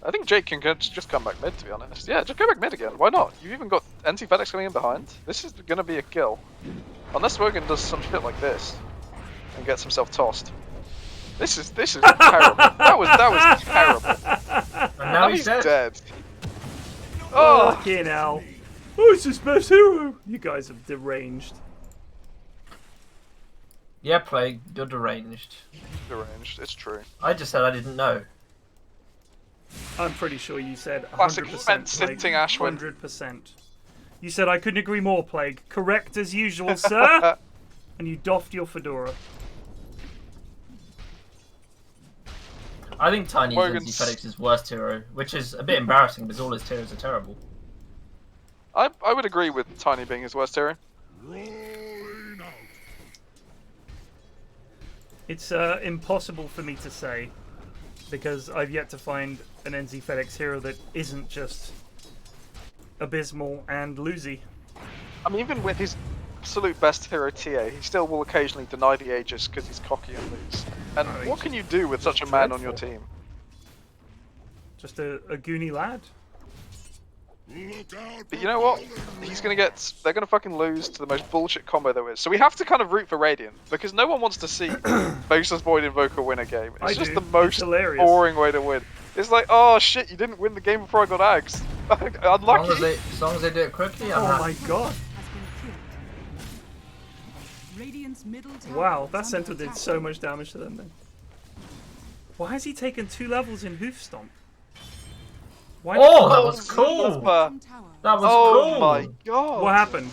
I think Jake can just come back mid, to be honest. Yeah, just go back mid again. Why not? You've even got NT FedEx coming in behind. This is going to be a kill. Unless Wogan does some shit like this and gets himself tossed. This is terrible. That was terrible. And now he's dead. Oh, fucking hell. Oh, it's his best hero. You guys are deranged. Yeah, Plague, you're deranged. Deranged, it's true. I just said I didn't know. I'm pretty sure you said 100%. Classic fence-sitting Ashwin. 100%. You said I couldn't agree more, Plague. Correct as usual, sir. And you doffed your fedora. I think Tiny's NZ FedEx's worst hero, which is a bit embarrassing because all his heroes are terrible. I would agree with Tiny being his worst hero. It's impossible for me to say because I've yet to find an NZ FedEx hero that isn't just abysmal and losey. I mean, even with his absolute best hero TA, he still will occasionally deny the Aegis because he's cocky and lose. And what can you do with such a man on your team? Just a goony lad. But you know what? They're gonna fucking lose to the most bullshit combo there is. So we have to kind of root for Radiant, because no one wants to see Faceless Void Invoker win a game. It's just the most boring way to win. It's like, oh shit, you didn't win the game before I got axed. Unlucky. As long as they do it quickly, I'm Oh my happy. god. Radiant's middle tower Wow, is that under Sentinel did attack. so much damage to them then. Why has he taken 2 levels in Hoof Stomp? Why Oh, that was cool. Super. Bottom tower. That was Oh cool. my god. What happened?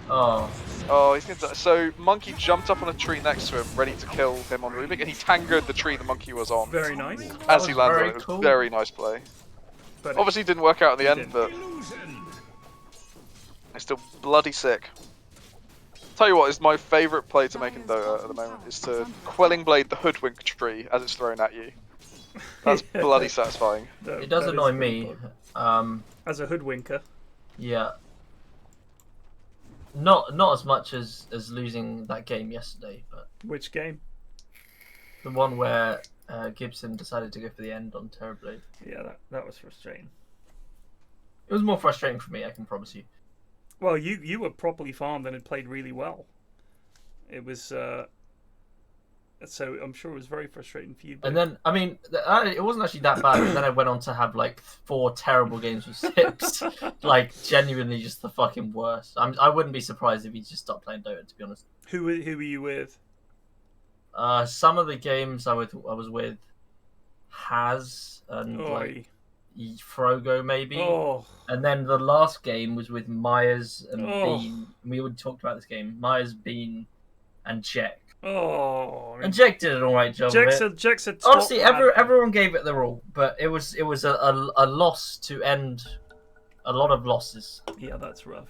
Oh, Oh, he's gonna die. So Monkey jumped up on a tree next to him, ready to kill him on Rubik, and he tangoed the tree the Monkey was on. Very nice. As he was landed on very it. It was cool. very nice play. But Obviously it didn't work out in the end, didn't. but it's still bloody sick. Tell you what is my favourite play to make in Dota at the moment is to Quelling Blade the Hoodwink tree as it's thrown at you. That's bloody satisfying. it does that is annoy pretty me. fun. As a hoodwinker. Yeah. Not as much as losing that game yesterday, but Which game? the one where Gibson decided to go for the end on Terrorblade. Yeah, that was frustrating. It was more frustrating for me, I can promise you. Well, you were properly farmed and had played really well. It was so I'm sure it was very frustrating for you. But And then, I mean, it wasn't actually that bad. But then I went on to have like 4 terrible games with Sips. Like, genuinely just the fucking worst. I wouldn't be surprised if he just stopped playing Dota, to be honest. who were you with? Some of the games I was with Haz and like Frogo maybe. Oh, And then the last game was with Myers and Oh. Bean. We already talked about this game. Myers, Bean, and Jack. oh. And Jack did an alright job of it. Jack's a top Honestly, lad. everyone gave it their all, but it was a loss to end a lot of losses. Yeah, that's rough.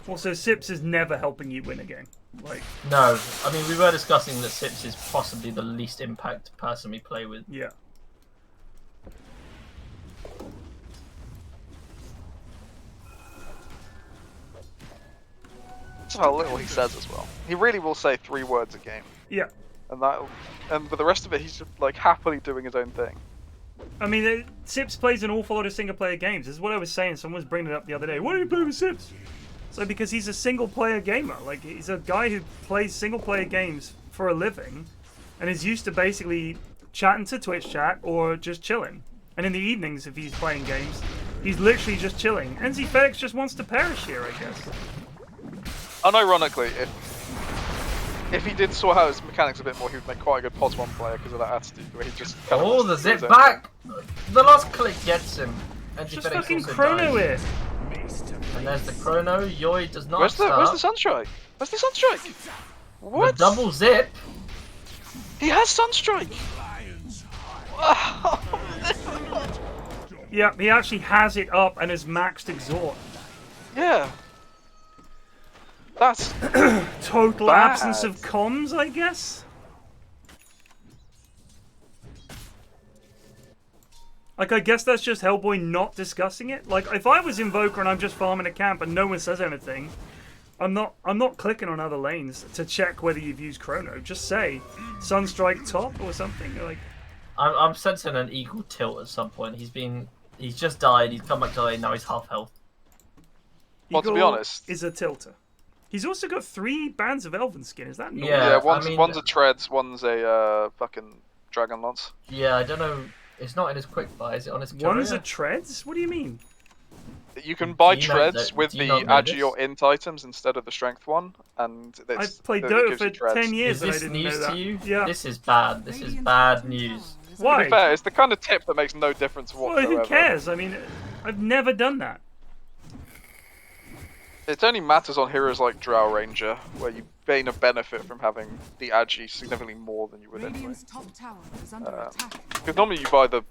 Also, Sips is never helping you win a game. Like, No, I mean, we were discussing that Sips is possibly the least impact person we play with. yeah. That's how little he says as well. He really will say 3 words a game. Yeah. And for the rest of it, he's just like happily doing his own thing. I mean, Sips plays an awful lot of single-player games. This is what I was saying. Someone was bringing it up the other day. Why do you play with Sips? So because he's a single-player gamer. Like, he's a guy who plays single-player games for a living and is used to basically chatting to Twitch chat or just chilling. And in the evenings, if he's playing games, he's literally just chilling. pflax just wants to perish here, I guess. Unironically, if he did sort out his mechanics a bit more, he would make quite a good POS 1 player because of that attitude where he just kind of Oh, wants the to do zip his own back! The last click gets him. And Just pflax fucking also chrono dies. it. And there's the chrono. Yoi does not Where's the start. Sunstrike? Where's the Sunstrike? The What? double zip. He has Sunstrike! Yeah, he actually has it up and has maxed Exhort. Yeah. That's Total Bad. absence of comms, I guess? Like, I guess that's just Hellboy not discussing it. Like, if I was Invoker and I'm just farming a camp and no one says anything, I'm not clicking on other lanes to check whether you've used Chrono. Just say Sunstrike top or something. Like, I'm sensing an equal tilt at some point. He's just died. He's come back to lane. Now he's half health. Well, to be Eagle honest- is a tilter. He's also got 3 bands of Elven Skin. Is that normal? Yeah. one's I mean- one's a Treads, one's a fucking Dragon Lance. Yeah, I don't know. It's not in his quick buy. Is it on his One's career? a Treads? What do you mean? You can buy Do you know Treads that- with do you the not know Agi this? or Int items instead of the Strength one, and I've played it Dota gives for you Treads. 10 years Is and I this didn't news know that. to you? Yeah. This is bad. This is Radiant's bad bottom news. tower is Why? To be fair, it's the kind of tip that makes no difference Well, whatsoever. who cares? I mean, I've never done that. It only matters on heroes like Drow Ranger, where you gain a benefit from having the Agi significantly more than you would anyway. Radiant's top tower is under attack. Because normally you buy the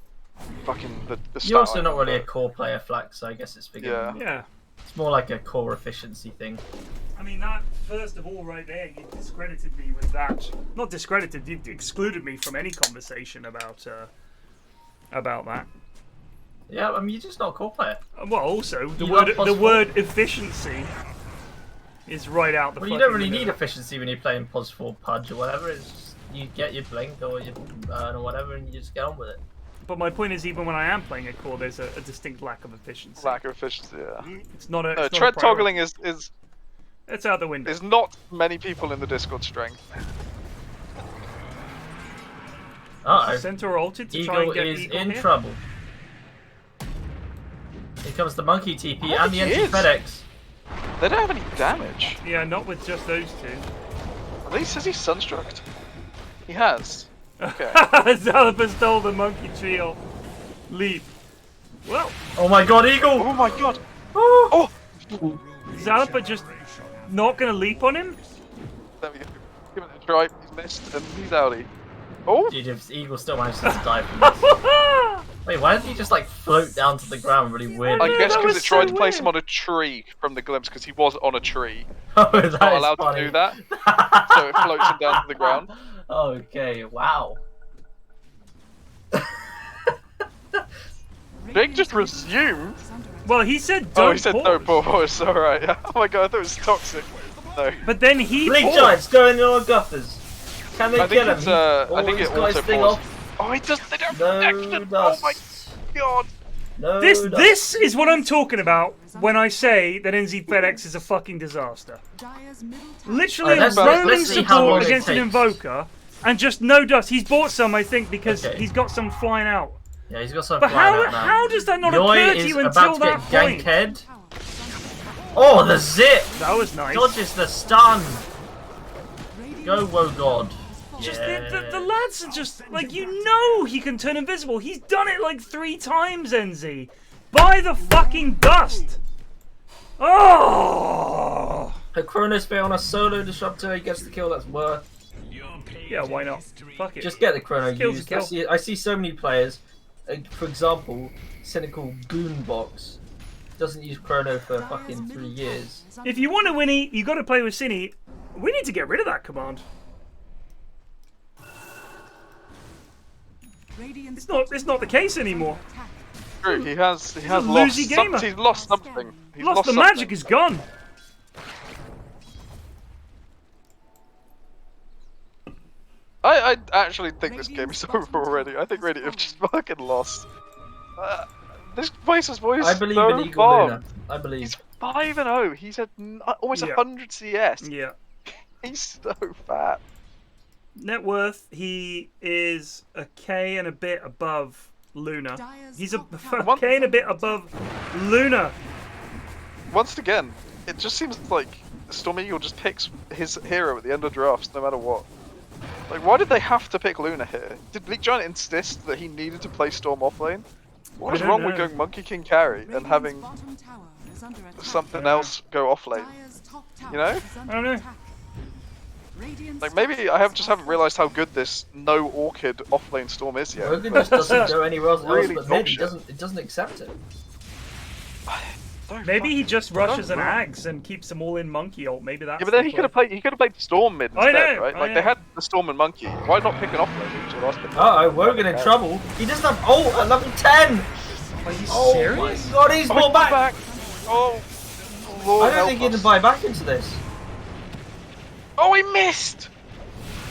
fucking the stat You're also item, not really a but- core player, Flax, so I guess it's figured. Yeah. Yeah. It's more like a core efficiency thing. I mean, that, first of all, right there, you discredited me with that. Not discredited, you excluded me from any conversation about that. Yeah, I mean, you're just not a core player. Well, also the You love word possible. efficiency is right out the. Well, you don't really need efficiency when you're playing POS 4 Pudge or whatever. It's just, you get your blink or your burn or whatever, and you just get on with it. But my point is, even when I am playing a core, there's a distinct lack of efficiency. Lack of efficiency, yeah. It's not a. No, it's not tread a priority. toggling is It's out the window. not many people in the Discord strength. Uh-oh. Centaur ulted to try Eagle and get is Eagle in here. trouble. Here comes the monkey TP Oh, and the he empty is. FedEx. They don't have any damage. Yeah, not with just those two. At least has he sunstruck? He has. Okay. Zalapa stole the monkey trio. Leap. Well, Oh my god, Eagle! Oh my god! Oh! Zalapa just not gonna leap on him. There we go. Give it a try. He's missed and he's outie. Oh! Dude, if Eagle still manages to die from this. Wait, why did he just like float down to the ground really weird? I Yeah, guess that because was it tried so to place weird. him on a tree from the glimpse because he was on a tree. Oh, Not that is allowed funny. to do that. So it floats him down to the ground. Okay, wow. Jake just resumed. Well, he said don't Oh, he said no pause. pause. Alright. Oh my god, I thought it was toxic. No. But then he Blink paused. Giants going in on Guffers. Can they I think get him? it's, I think he's it got his auto thing paused. off. Oh, he does. They don't No protection. dust. Oh my god. No dust. This is what I'm talking about when I say that NZ FedEx is a fucking disaster. Dire's middle tower. Literally a Alright, roaming let's see how long support it against an takes. invoker and just no dust. He's bought some, I think, because Okay. he's got some flying out. Yeah, he's got some But flying how out now. how does that not Noi occur to is you about until to that get point? ganked. Oh, the zip! That was nice. Dodges the stun. Go, Wogod. Just Yeah. the lads are just like, you know, he can turn invisible. He's done it like 3 times, NZ. By the fucking dust. Oh. A Chronosphere on a solo disruptor, he gets the kill, that's worth. Yeah, why not? Fuck it. Just get the Chrono Kill's a used. kill. I see so many players, for example, Cynical Goonbox doesn't use Chrono for fucking 3 years. If you want to Winnie, you got to play with Cine. We need to get rid of that command. It's not the case anymore. True, he has a lost. loosey gamer. He's lost something. He's Lost the something. magic is gone. I actually think this game is over already. I think Reddit have just fucking lost. This place is I believe so in Eagle far. Luna. I believe. He's 5-0. He's at almost Yeah. 100 CS. Yeah. He's so fat. Net worth, he is a K and a bit above Luna. He's a K and a bit above Luna. Once again, it just seems like Storm Eagle just picks his hero at the end of drafts no matter what. Like, why did they have to pick Luna here? Did Bleak Giant insist that he needed to play Storm offlane? What is don't wrong with know. going Monkey King carry and having something else go offlane? You know? I don't know. Like, maybe I just haven't realised how good this no Orchid offlane Storm is yet. Wogan just doesn't go anywhere else Really but mid. He bullshit. doesn't accept it. Maybe he just rushes an know. Ags and keeps them all in Monkey ult. Maybe that's Yeah, but then the he could have play. played. He could have played Storm mid I instead, know, right? I Like know. they had the Storm and Monkey. Why not pick an offlane? So that's the- Uh oh, Wogan in trouble. He doesn't have ult at level 10! Are you Oh serious? my god, he's Oh, brought he's back! Oh, Lord I don't think he help can us. buy back into this. Oh, he missed.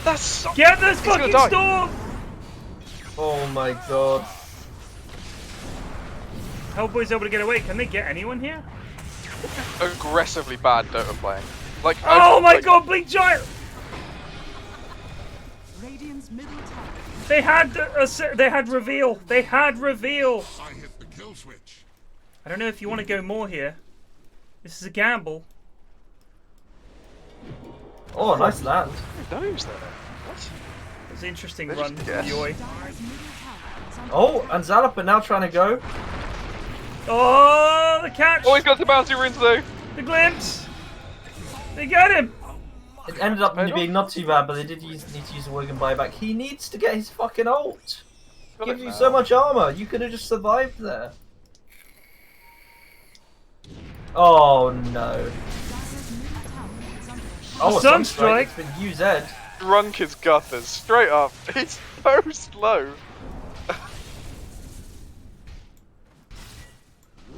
That's so... Get this He's gonna fucking die. storm! Oh my god. Hellboy's able to get away. Can they get anyone here? aggressively bad Dota playing. Like, Oh my like, god, Bleak Giant! Radiant's middle tower. They had reveal. They had reveal. I hit the kill switch. I don't know if you want to go more here. This is a gamble. Oh, nice land. Who knows that? What? It's an interesting They run just from guess. Yoi. Dire's middle tower is under Oh, and Zalapa now trying to go. Oh, the catch! Oh, he's got the bounty runes though. The glimpse! They got him! It ended up Paid being not too bad, but they did need to use the Wogan buyback. He needs to get his fucking ult. Got Gives it you now. so much armor. You could have just survived there. Oh no. Dire's middle tower is under attack. Oh, a Sunstrike. It's been UZ. Drunk his gutters straight up. He's so slow.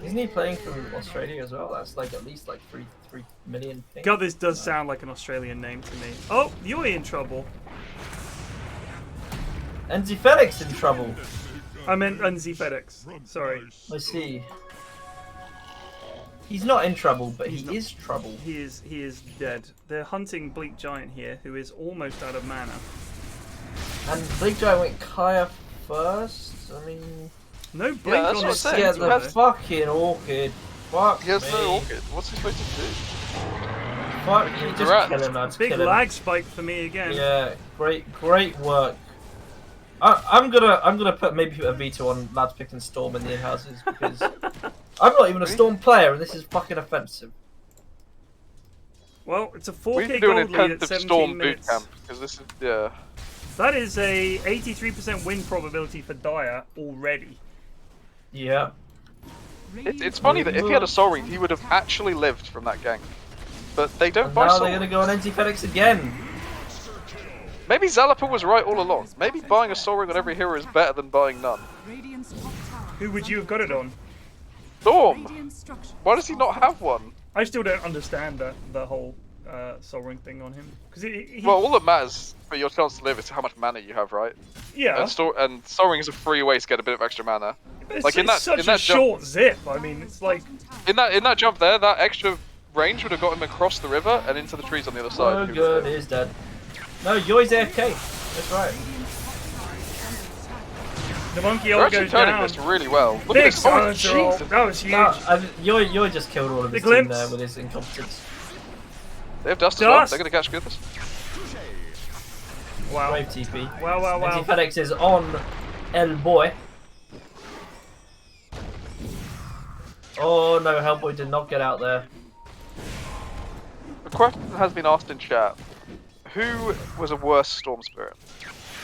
Isn't he playing from Australia as well? That's like at least like 3 million things. God, this does sound like an Australian name to me. Oh, you're in trouble. NZ FedEx in trouble. I meant NZ FedEx. Sorry. I see. He's not in trouble, but he is trouble. He is dead. They're hunting Bleak Giant here, who is almost out of mana. And Bleak Giant went Kaya first. I mean, No blink that's on what this I'm saying. yeah, center, the though. fucking orchid. Fuck He has me. no orchid. What's he supposed to do? Fuck you, just Right. kill him, lads. Big kill him. lag spike for me again. Yeah, great work. I'm gonna put maybe a veto on lads picking Storm in the in-houses because I'm not even a Storm player and this is fucking offensive. Well, it's a We 4k can do an gold lead at intensive 17 Storm boot minutes. camp because this is yeah. That is a 83% win probability for Dire already. Yeah. It's funny that if he had a Soul Ring, he would have actually lived from that gank. But they don't And buy now Soul they're Ring. gonna go on NZ FedEx again. Maybe Zalapa was right all along. Maybe buying a Soul Ring on every hero is better than buying none. Radiant's top tower. Who would you have got it on? Storm! Radiant structures Why does he not have one? I still don't understand the whole Soul Ring thing on him. Because he Well, all that matters for your chance to live is how much mana you have, right? yeah, And Soul Ring is a free way to get a bit of extra mana. it's, like in it's that- such in that a jump- short zip. I mean, it's like In that jump there, that extra range would have got him across the river and into the trees on the other side. Oh, He good, was is dead. No, Yoi's AFK. That's right. the monkey They're all actually goes turning down. this really well. Look Big at this. Oh, silencer roll. Jesus. That was huge. No, Yoi just killed all of his team glimpse. there with his incompetence. They have dust as well. Dust. They're going to catch good this. Wow. Brave TP. Wow, wow, wow. NZ FedEx is on Hellboy. Oh no, Hellboy did not get out there. The question has been asked in chat. Who was a worse Storm Spirit?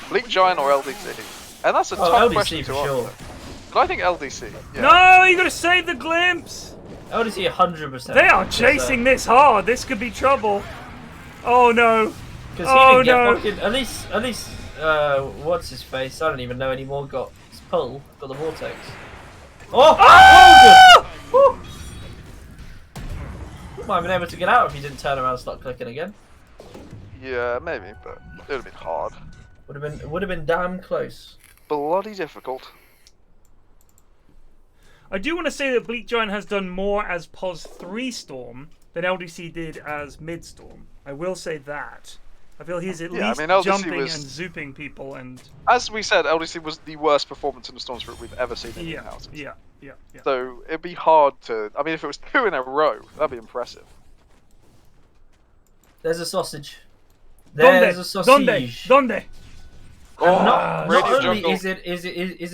Bleak Giant or LDC? And that's a tough LDC question to for answer. sure. But I think LDC. Yeah. No, you gotta save the glimpse. LDC 100%. They are chasing this hard. This could be trouble. Oh no. Because he Oh, didn't get no. fucking. At least, what's his face? I don't even know anymore. Got his pull, got the vortex. Oh! Ah! Wogan! Woo! Might have been able to get out if he didn't turn around and start clicking again. Yeah, maybe, but it would have been hard. Would have been damn close. Bloody difficult. I do want to say that Bleak Giant has done more as POS 3 Storm than LDC did as Mid Storm. I will say that. I feel he's at Yeah, I least mean, LDC jumping was- and zooping people and As we said, LDC was the worst performance in the Storm Spirit we've ever seen in the yeah, in-house. yeah. So it'd be hard to. I mean, if it was 2 in a row, that'd be impressive. There's a sausage. There's a sausage. Donde? Oh, Not Radio only Jungle. is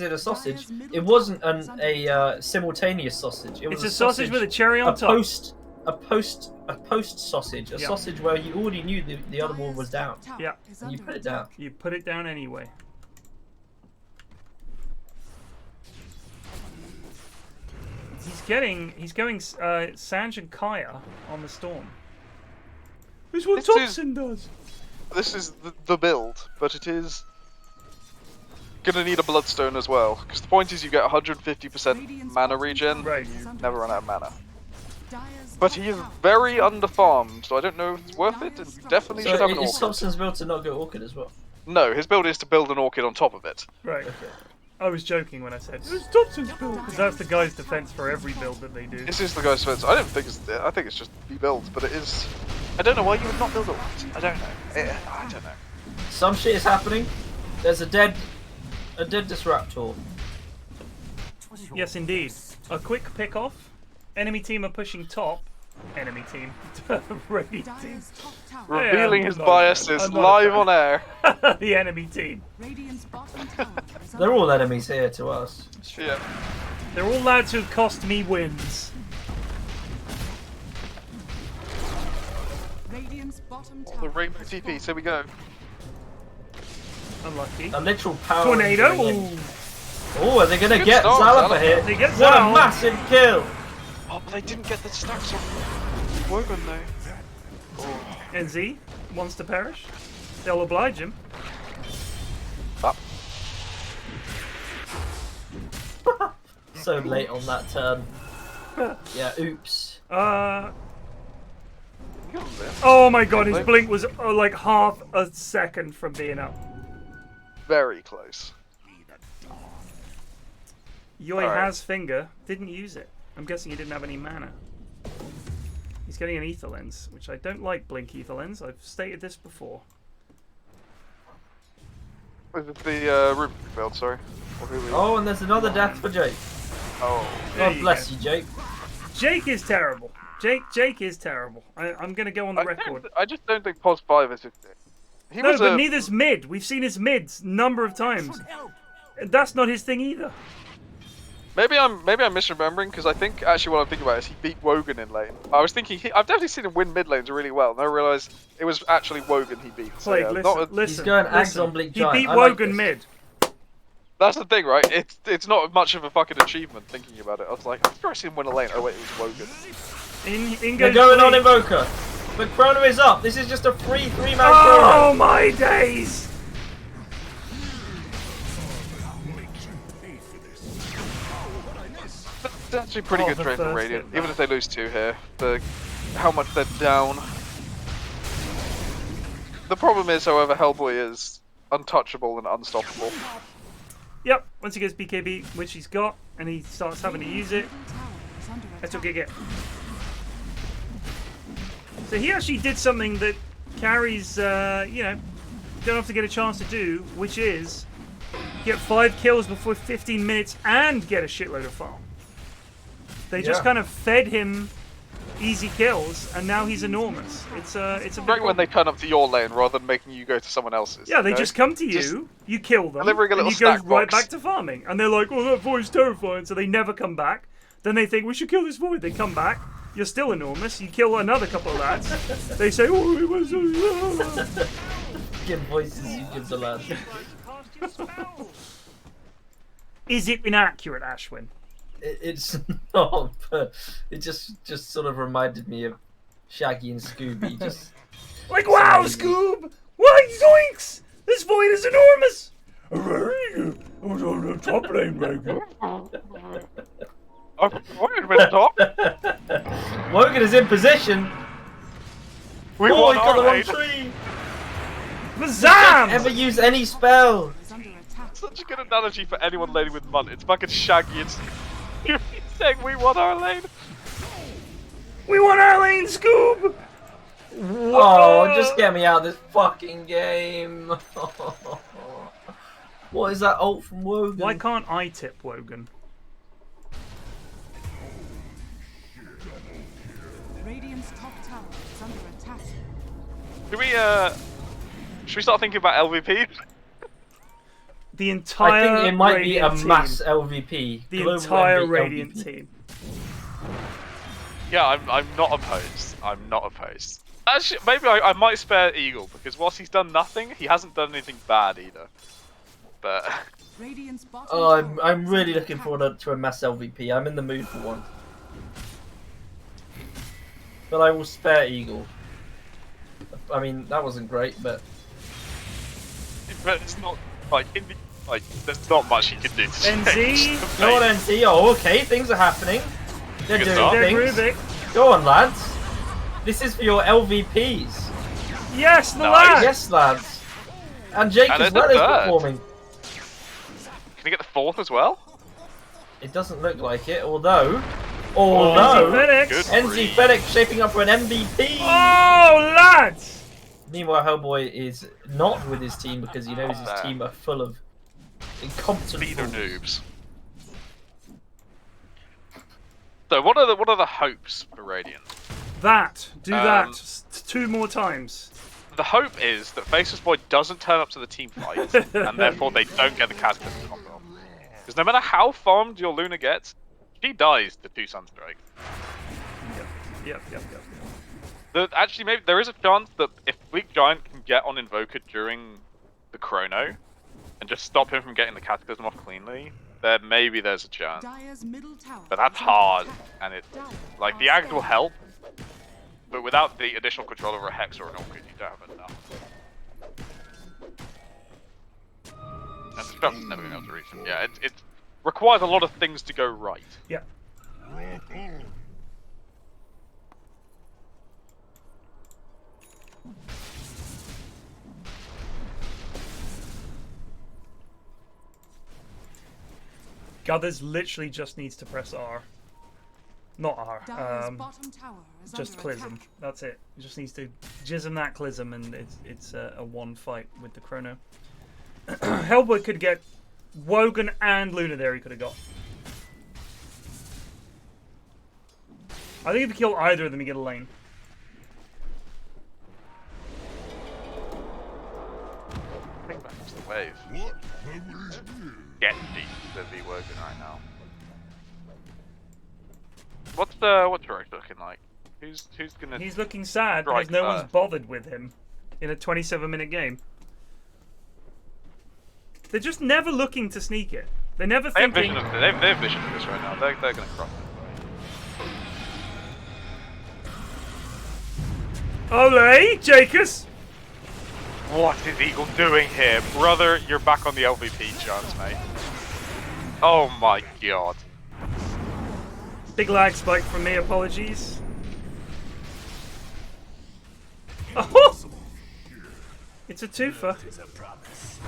it a sausage, it wasn't a simultaneous sausage. It was It's a sausage with a cherry on a top. post sausage, a Yeah. sausage where you already knew the other one was down. Yeah. And you put it down. You put it down anyway. He's going Sanj and Kaya on the Storm. This is what This is- Thompson does. This is the build, but it is gonna need a Bloodstone as well. Because the point is, you get 150% mana regen, Right. and you never run out of mana. Dire's But top he is tower very is under underfarmed, so I don't know if it's worth it. And you definitely should So have an is Orchid. Thompson's built to not go Orchid as well? No, his build is to build an Orchid on top of it. Right. I was joking when I said it's Thompson's build because that's the guy's defense for every build that they do. This is the guy's defense. I don't think it's. I think it's just the build, but it is. I don't know why you would not build Orchid. I don't know. I don't know. Some shit is happening. There's a dead Disruptor. Yes, indeed. A quick pick off. Enemy team are pushing top. Enemy team. Radiant team. Dire's top tower. Revealing I'm his not a fan. biases I'm not a live fan. on air. The enemy team. Radiant's bottom tower is They're all enemies here to us. Yeah. They're all lads who've cost me wins. Radiant's bottom tower. The Rainbow TP. Here we go. Unlucky. A literal power. Tornado. entering in. Ooh. Oh, are they gonna Good get start, Zalapa Zalapa. here? They get What Zal. a massive kill! Oh, but they didn't get the stacks on Wogan though. And Z wants to perish. They'll oblige him. Up. So late on that turn. Yeah, oops. Oh my god, his blink was like half a second from being up. Very close. Yoi Alright. has finger, didn't use it. I'm guessing he didn't have any mana. He's getting an ether lens, which I don't like blink ether lens. I've stated this before. Was it the Ruby build, sorry? Or who were you? Oh, and there's another death for Jake. Oh. There God you bless go. you, Jake. Jake is terrible. Jake is terrible. I'm gonna go on the record. I just don't think Pos 5 is... He No, was but a... neither's mid. We've seen his mids number of times. That's not his thing either. Maybe I'm misremembering, because I think actually what I'm thinking about is he beat Wogan in lane. I was thinking I've definitely seen him win mid lanes really well, and I realised it was actually Wogan he beat. So, Plague, yeah, listen, not a- listen. He's going Ags listen. on Bleak He Giant. beat I like Wogan this. mid. That's the thing, right? It's not much of a fucking achievement thinking about it. I was like, I've never seen him win a lane. Oh wait, it was Wogan. In They're goes going on Plague. Invoker. But Chrono is up. This is just a free 3-man Oh Chrono. my days! It's actually pretty good the trade for first Radiant, hit, even if they lose 2 here. How much they're down. The problem is, however, Hellboy is untouchable and unstoppable. Yep, once he gets BKB, which he's got, and he starts having to use it, that's what you get. So he actually did something that carries, don't have to get a chance to do, which is get 5 kills before 15 minutes and get a shitload of farm. They just Yeah. kind of fed him easy kills, and now he's enormous. It's a big Great when problem. they turn up to your lane rather than making you go to someone else's. Yeah, they you know? just come to you, Just you kill them, delivering a and little you go stack right box. back to farming. And they're like, oh, that void's terrifying, so they never come back. Then they think, we should kill this void. They come back, you're still enormous, you kill another couple of lads. They say, oh, it was Give voices you give the lads. Is it inaccurate, Ashwin? It's not, but it just sort of reminded me of Shaggy and Scooby. Just Like, wow, Scoob! What? Zoinks! This void is enormous! I was on the top lane, Wogan. Wogan went top. Wogan is in position. We Oh, won he got the our wrong lane. tree. Bazam! Ever use any spell? Is under attack. Such a good analogy for anyone laning with Munt. It's fucking Shaggy and You're saying we won our lane. We won our lane, Scoob! Oh, just get me out of this fucking game. What is that ult from Wogan? Why can't I tip Wogan? Radiant's top tower is under attack. Should we start thinking about LVP? The entire I think it might Radiant be a team. mass LVP. The Global entire LVP. Radiant team. Yeah, I'm not opposed. I'm not opposed. Actually, maybe I might spare Eagle because whilst he's done nothing, he hasn't done anything bad either. But Radiant's bottom Oh, tower I'm is really under looking attack. forward to a mass LVP. I'm in the mood for one. But I will spare Eagle. I mean, that wasn't great, but it's not like there's not much he can do. To NZ? change the go on, pace. NT. Oh, okay, things are happening. They're Good doing start. They're things. Rubik. Go on, lads. This is for your LVPs. Yes, the Nice. lad! Yes, lads. And Jake And as there's well a is third. performing. Can he get the 4th as well? It doesn't look like it, although NZ Phoenix. Good NZ read. FedEx shaping up for an MVP. Oh, lads! Meanwhile, Hellboy is not with his team because he knows his team are full of incompetent Leader fools. noobs. So what are the hopes for Radiant? Do that 2 more times. The hope is that Faceless Boy doesn't turn up to the team fight, and therefore they don't get the Cataclysm combo. Because no matter how farmed your Luna gets, she dies to 2 Sunstrike. Yep. Actually, maybe there is a chance that if Bleak Giant can get on Invoker during the Chrono, and just stop him from getting the Cataclysm off cleanly, then maybe there's a chance. Dire's middle tower But that's is under hard, attack. and it Dire like the are Ags will help, but without the additional control over a Hex or an Orchid, you don't have enough. And Destruction's never going to be able to reach them. Yeah, it requires a lot of things to go right. Yeah. Guthers literally just needs to press R. Not R. Dire's bottom tower is Just under Clism. attack. That's it. He just needs to jism that Clism, and it's a one fight with the Chrono. Hellboy could get Wogan and Luna there. He could have got. I think if you kill either of them, you get a lane. I think that's the wave. Get deep to the Wogan right now. What's Rogue looking like? Who's gonna? He's looking sad strike because no one's first? bothered with him in a 27-minute game. They're just never looking to sneak it. They're never They have thinking. vision of they have vision of this right now. They're gonna cross it. Ole, Jacobs! What is Eagle doing here, brother? You're back on the LVP chance, mate. Oh my god. Big lag spike from me, apologies. Oh! It's a twofer.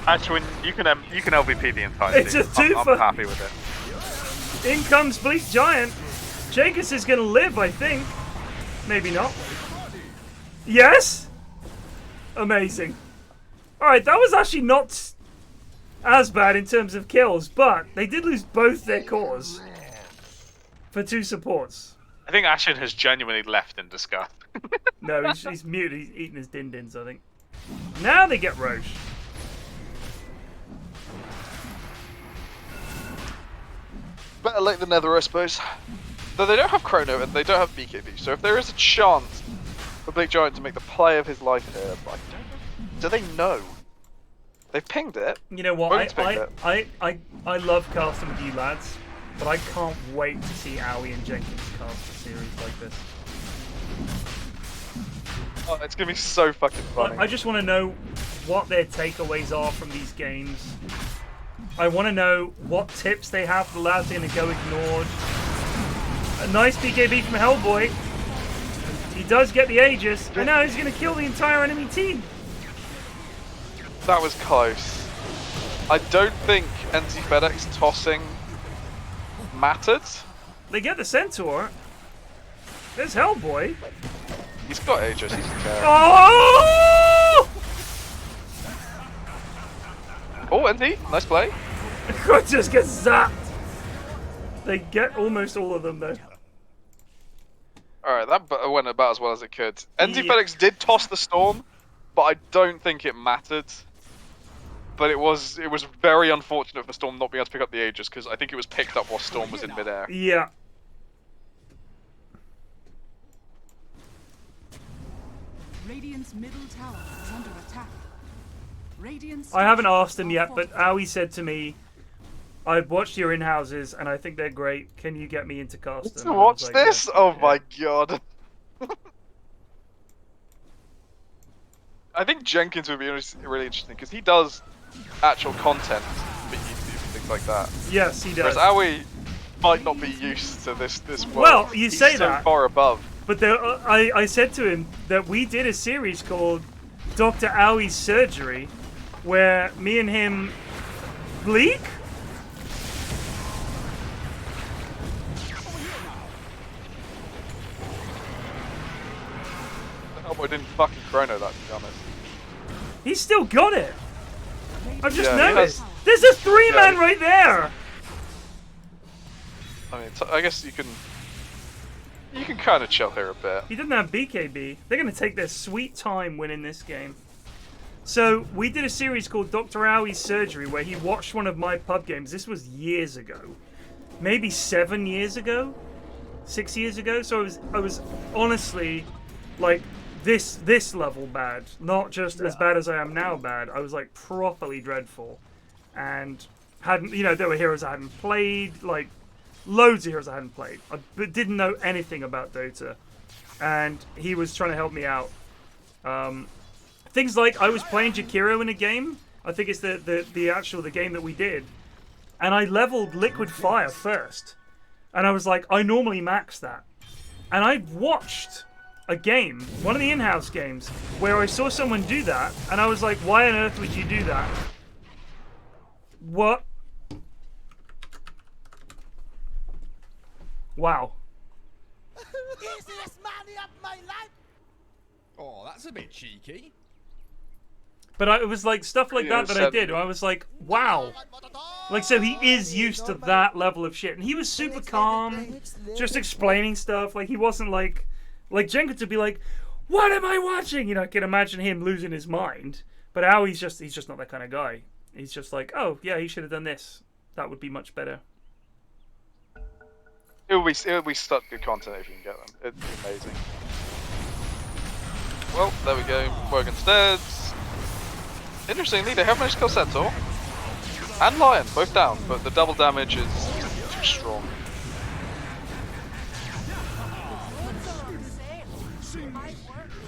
Actually, you can LVP the entire It's team. a twofer. I'm happy with it. In comes Bleak Giant. Jacobs is gonna live, I think. Maybe not. Yes? Amazing. Alright, that was actually not as bad in terms of kills, but they did lose both their cores for 2 supports. I think Ashen has genuinely left in disgust. No, he's mute. He's eating his din-dins, I think. Now they get Roche. Better late than never, I suppose. Though they don't have Chrono and they don't have BKB, so if there is a chance for Bleak Giant to make the play of his life here, I don't know. Do they know? They've pinged it. You know what? Wogan's pinged it. I love casting with you lads, but I can't wait to see Owie and Jenkins cast a series like this. Oh, it's gonna be so fucking funny. I just want to know what their takeaways are from these games. I want to know what tips they have for the lads that are going to go ignored. A nice BKB from Hellboy. He does get the Aegis, and now he's going to kill the entire enemy team. That was close. I don't think NC FedEx tossing mattered. They get the Centaur. There's Hellboy. He's got Aegis, he's a carry. Oh! Oh, NC, nice play. God just gets zapped. They get almost all of them though. Alright, that went about as well as it could. NC Yeah. FedEx did toss the Storm, but I don't think it mattered. But it was very unfortunate for Storm not being able to pick up the Aegis, because I think it was picked up while Storm was in midair. Yeah. Radiant's middle tower is under attack. Radiant's I haven't asked him are yet, but fortified. Owie said to me, I've watched your in-houses and I think they're great. Can you get me into cast them? To And I was watch like, this? yeah. Oh my god. I think Jenkins would be really interesting because he does actual content for YouTube and things like that. Yes, he Whereas does. Owie might not be used to this world. Well, you He's say so that. far above. But there, I said to him that we did a series called Dr. Owie's Surgery, where me and him... Bleak? Hellboy didn't fucking chrono that, to be honest. He's still got it. I've just Yeah, he noticed. has- There's a 3-man Yeah. right there. I mean, I guess you can kind of chill here a bit. He doesn't have BKB. They're going to take their sweet time winning this game. So, we did a series called Dr. Owie's Surgery where he watched one of my pub games. This was years ago. Maybe 7 years ago? 6 years ago? So I was honestly like this level bad. Not just as bad as I am now bad. I was like properly dreadful. And hadn't, there were heroes I hadn't played, like loads of heroes I hadn't played. I didn't know anything about Dota. And he was trying to help me out. Things like I was playing Jakiro in a game. I think it's the game that we did. And I leveled Liquid Fire first. And I was like, I normally max that. And I watched a game, one of the in-house games, where I saw someone do that. And I was like, why on earth would you do that? What? Wow. Easiest money of my life. Oh, that's a bit cheeky. But it was like stuff like that I did. I was like, wow. Like, so he is used to that level of shit. And he was super calm, just explaining stuff. Like, he wasn't like Jenkins would be like, what am I watching? You know, I can imagine him losing his mind. But now he's just not that kind of guy. He's just like, oh, yeah, he should have done this. That would be much better. It'll be such good content if you can get them. It'd be amazing. Well, there we go. Wogan's dead. Interestingly, they have managed to kill Centaur and Lion, both down, but the double damage is too strong.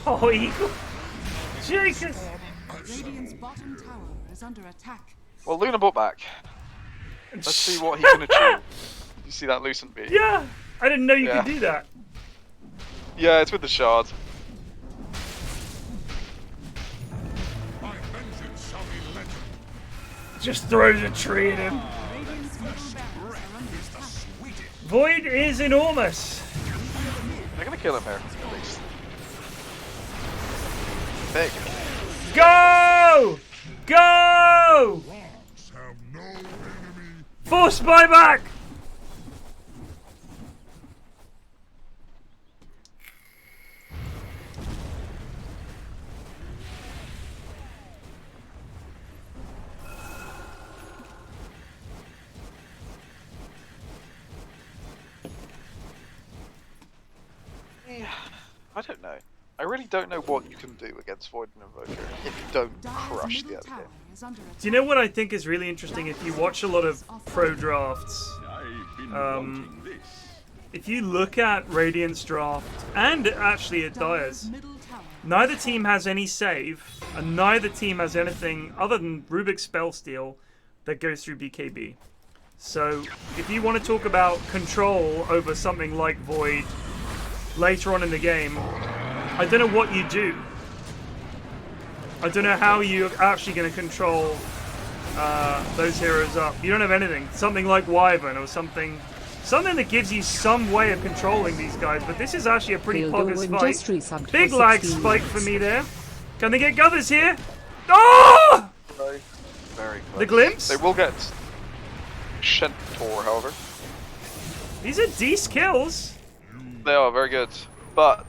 Oh, Eagle. Jesus. Radiant's bottom tower is under attack. Well, Luna bought back. Let's see what he can achieve. You see that Lucent beat? Yeah, I didn't know you could do that. Yeah, it's with the shard. Just throws a tree at him. Void is enormous. They're gonna kill him here, at least. There you Go! Go! Force buyback! I don't know. I really don't know what you can do against Void and Invoker if you don't crush the other game. Do you know what I think is really interesting? If you watch a lot of pro drafts, if you look at Radiant's draft, and actually at Dire's, neither team has any save, and neither team has anything other than Rubik's Spellsteal that goes through BKB. So, if you want to talk about control over something like Void later on in the game, I don't know what you do. I don't know how you're actually going to control those heroes up. You don't have anything. Something like Wyvern or something that gives you some way of controlling these guys. But this is actually a pretty poggers fight. Big lag spike for me there. Can they get Guthers here? Oh! Very, very close. The glimpse? They will get Centaur, however. These are decent kills. They are very good, but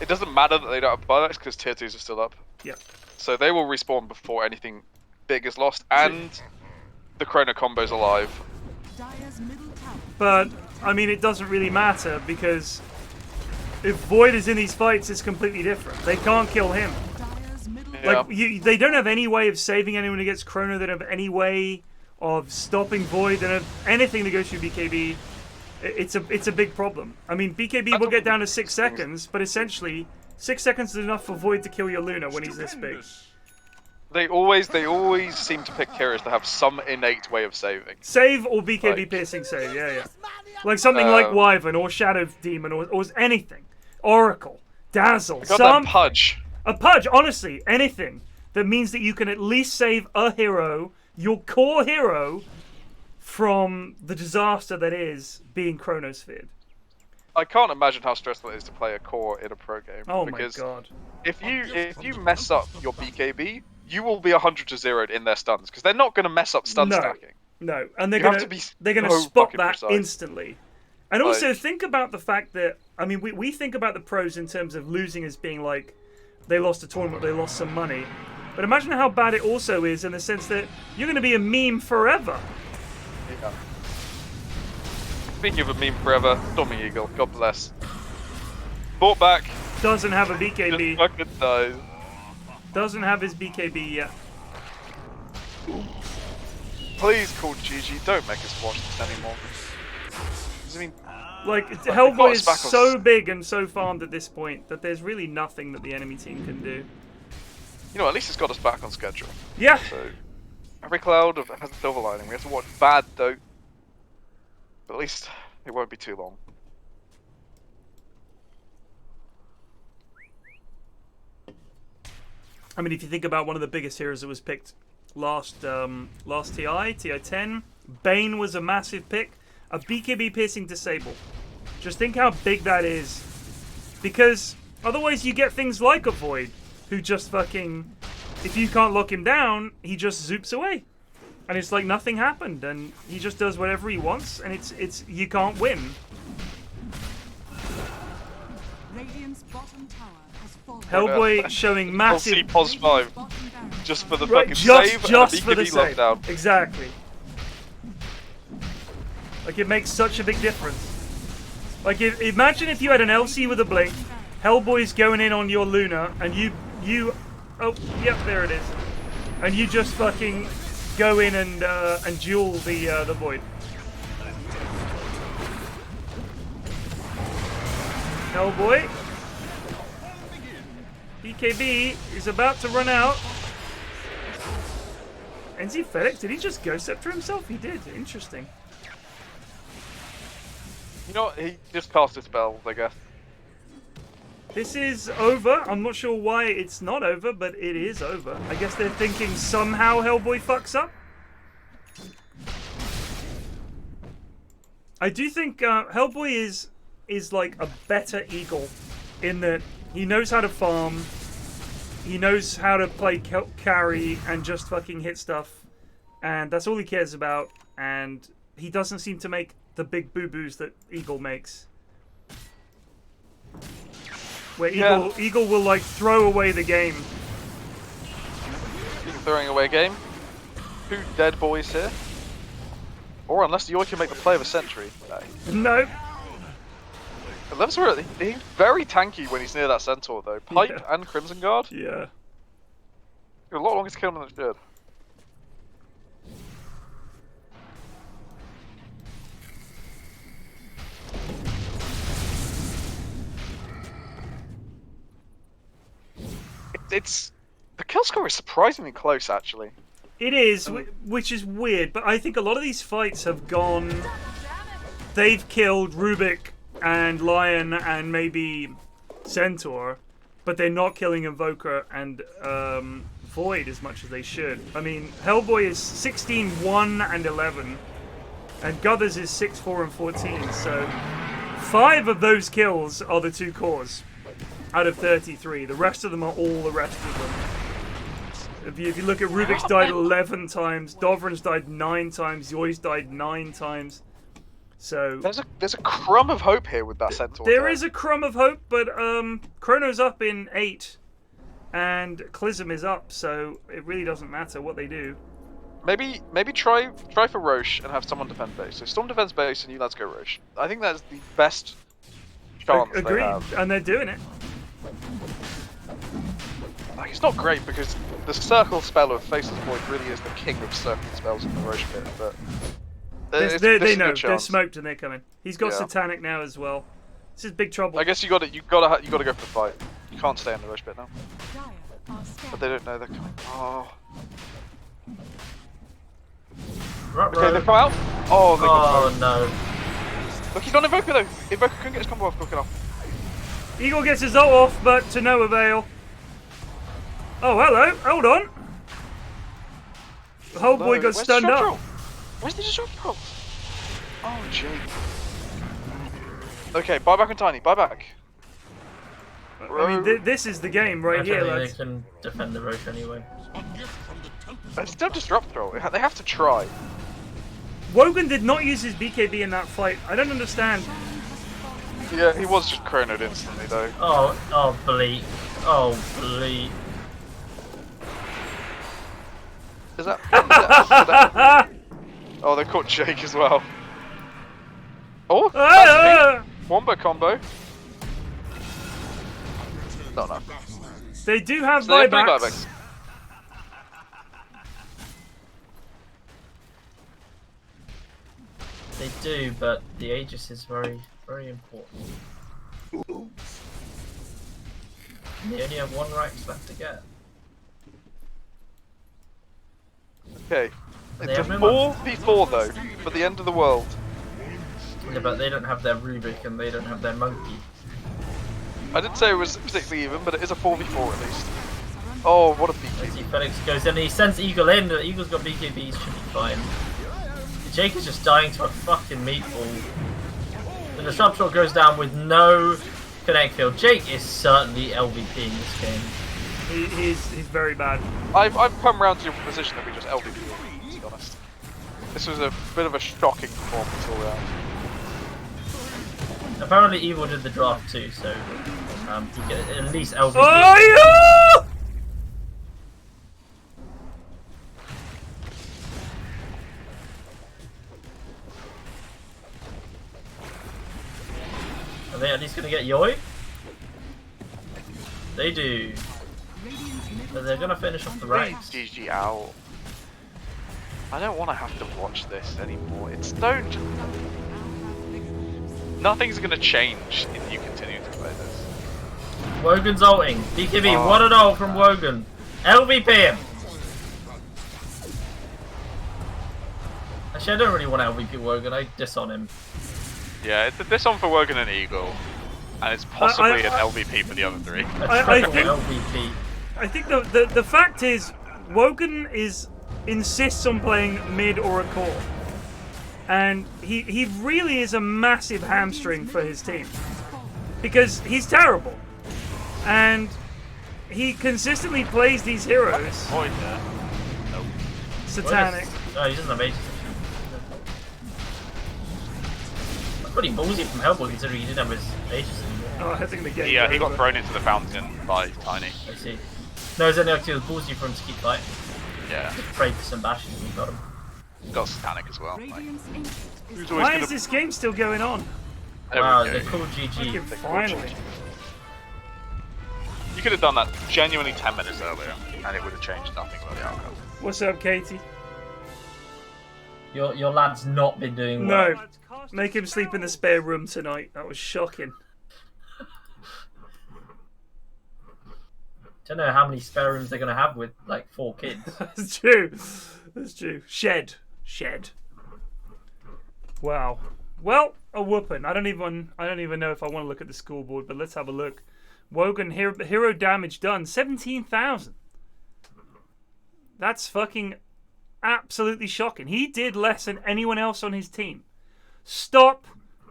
it doesn't matter that they don't have PFlax because tier 2s are still up. Yeah. So they will respawn before anything big is lost, and the Chrono combo's alive. But, I mean, it doesn't really matter because if Void is in these fights, it's completely different. They can't kill him. Yeah. Like, they don't have any way of saving anyone against Chrono. They don't have any way of stopping Void. They don't have anything that goes through BKB. It's a big problem. I mean, BKB will get down to 6 seconds, but essentially 6 seconds is enough for Void to kill your Luna when he's this big. They always seem to pick heroes that have some innate way of saving. Save or BKB piercing save, yeah. Like something like Wyvern or Shadow Demon or anything. Oracle, Dazzle, That Pudge. A Pudge, honestly, anything that means that you can at least save a hero, your core hero, from the disaster that is being Chronosphered. I can't imagine how stressful it is to play a core in a pro game. Oh because my god. If you mess up your BKB, you will be 100 to 0'd in their stuns because they're not going to mess up stun stacking. No, and they're going to spot that instantly. And also think about the fact that, I mean, we think about the pros in terms of losing as being like they lost a tournament, they lost some money. But imagine how bad it also is in the sense that you're going to be a meme forever. Yeah. Speaking of a meme forever, Stormy Eagle, God bless. Bought back. Doesn't have a BKB. Just fucking dies. Doesn't have his BKB yet. Please call GG, don't make us watch this anymore. I mean, like Hellboy is so big and so farmed at this point that there's really nothing that the enemy team can do. You know, at least it's got us back on schedule. Yeah. So every cloud has a silver lining. We have to watch bad though. But at least it won't be too long. I mean, if you think about one of the biggest heroes that was picked last TI10, Bane was a massive pick. a BKB piercing disable. Just think how big that is. Because otherwise you get things like a Void, who just fucking, if you can't lock him down, he just zoops away. And it's like nothing happened, and he just does whatever he wants, and it's you can't win. Radiant's bottom tower has fallen. Hellboy showing massive. I'll see pos 5 just for the Right, fucking just save for and the BKB save. lockdown. Exactly. Like, it makes such a big difference. Like, imagine if you had an LC with a blink, Hellboy's going in on your Luna, and you oh, yep, there it is. And you just fucking go in and duel the Void. Hellboy. BKB is about to run out. NZ FedEx, did he just Ghost Scepter himself? He did. Interesting. You know what? He just cast his spells, I guess. This is over. I'm not sure why it's not over, but it is over. I guess they're thinking somehow Hellboy fucks up. I do think Hellboy is like a better Eagle in that he knows how to farm, he knows how to play carry and just fucking hit stuff, and that's all he cares about, and he doesn't seem to make the big boo-boos that Eagle makes. Where Eagle will like throw away the game. Speaking of throwing away a game, 2 dead boys here. Or unless you can make the play of a century. No. He's very tanky when he's near that centaur though. Pipe and Crimson Guard. Yeah. You're a lot longer to kill him than it should. It's the kill score is surprisingly close, actually. It is, which is weird, but I think a lot of these fights have gone. They've killed Rubik and Lion and maybe Centaur, but they're not killing Invoker and Void as much as they should. I mean, Hellboy is 16, 1, and 11, and Guthers is 6, 4, and 14. So 5 of those kills are the 2 cores out of 33. The rest of them are all the rest of them. If you look at Rubik's died 11 times, Dovran's died 9 times, Yoi's died 9 times. So there's a crumb of hope here with that Centaur. There is a crumb of hope, but Chrono's up in 8, and Clism is up, so it really doesn't matter what they do. Maybe try for Roche and have someone defend base. So Storm defends base and you lads go Roche. I think that's the best chance Agreed, they have. and they're doing it. Like, it's not great because the circle spell of Faceless Void really is the king of circle spells in the Roche pit, but they know they're smoked and they're coming. He's got Satanic now as well. This is big trouble. I guess you gotta go for the fight. You can't stay in the Roche pit now. But they don't know they're coming. Oh. Okay, they've come out. Oh, they got no. Look, he's on Invoker though. Invoker couldn't get his combo off quick enough. Eagle gets his ult off, but to no avail. Oh, hello. Hold on. The whole boy got stunned up. Where's the disrupt drop? Oh, gee. Okay, buy back on Tiny. Buy back. I mean, this is the game right here. They can defend the Roche anyway. It's still disrupt throw. They have to try. Wogan did not use his BKB in that fight. I don't understand. Yeah, he was just chronoed instantly though. Oh, bleep. Oh, bleep. Is that... Oh, they caught Jake as well. Oh, that's Wombo combo. Not enough. They do have so buybacks. They do, but the Aegis is very, very important. And they only have 1 Rax left to get. Okay. It's a 4v4 though, for the end of the world. Yeah, but they don't have their Rubik and they don't have their Monkey. I didn't say it was particularly even, but it is a 4v4 at least. Oh, what a BKB. FedEx goes in and he sends Eagle in, but Eagle's got BKBs, should be fine. Jake is just dying to a fucking meatball. The disruptor goes down with no connect kill. Jake is certainly LVP in this game. He's very bad. I've come round to your position that we just LVP, to be honest. This was a bit of a shocking performance all round. Apparently Evil did the draft too, so you get at least LVP. Oh, yeah! Are they at least going to get Yoi? They do. But they're going to finish off the ranks. GG Owl. I don't want to have to watch this anymore. It's don't. Nothing's going to change if you continue to play this. Wogan's ulting. BKB, what an ult from Wogan. LVP him! Actually, I don't really want to LVP Wogan. I diss on him. Yeah, it's a diss on for Wogan and Eagle. And it's possibly an LVP for the other three. I think LVP. I think the fact is, Wogan insists on playing mid or a core, and he really is a massive hamstring for his team because he's terrible, and he consistently plays these heroes. Point there. Nope. Satanic. Oh, he doesn't have ages. That's pretty ballsy from Hellboy considering he didn't have his ages anymore. Oh, I think the game. Yeah, he got thrown into the fountain by Tiny. I see. No, it's only actually ballsy for him to keep fighting. Yeah. Just prayed for some bashing and we got him. He's got Satanic as well. Like, Why is this game still going on? Wow, they're called GG. Finally. You could have done that genuinely 10 minutes earlier, and it would have changed nothing about the outcome. What's up, Katie? Your lad's not been doing well. No. Make him sleep in the spare room tonight. That was shocking. Don't know how many spare rooms they're gonna have with like 4 kids. That's true. That's true. Shed. Wow. Well, a whooping. I don't even know if I want to look at the scoreboard, but let's have a look. Wogan hero damage done 17,000. That's fucking absolutely shocking. He did less than anyone else on his team. Stop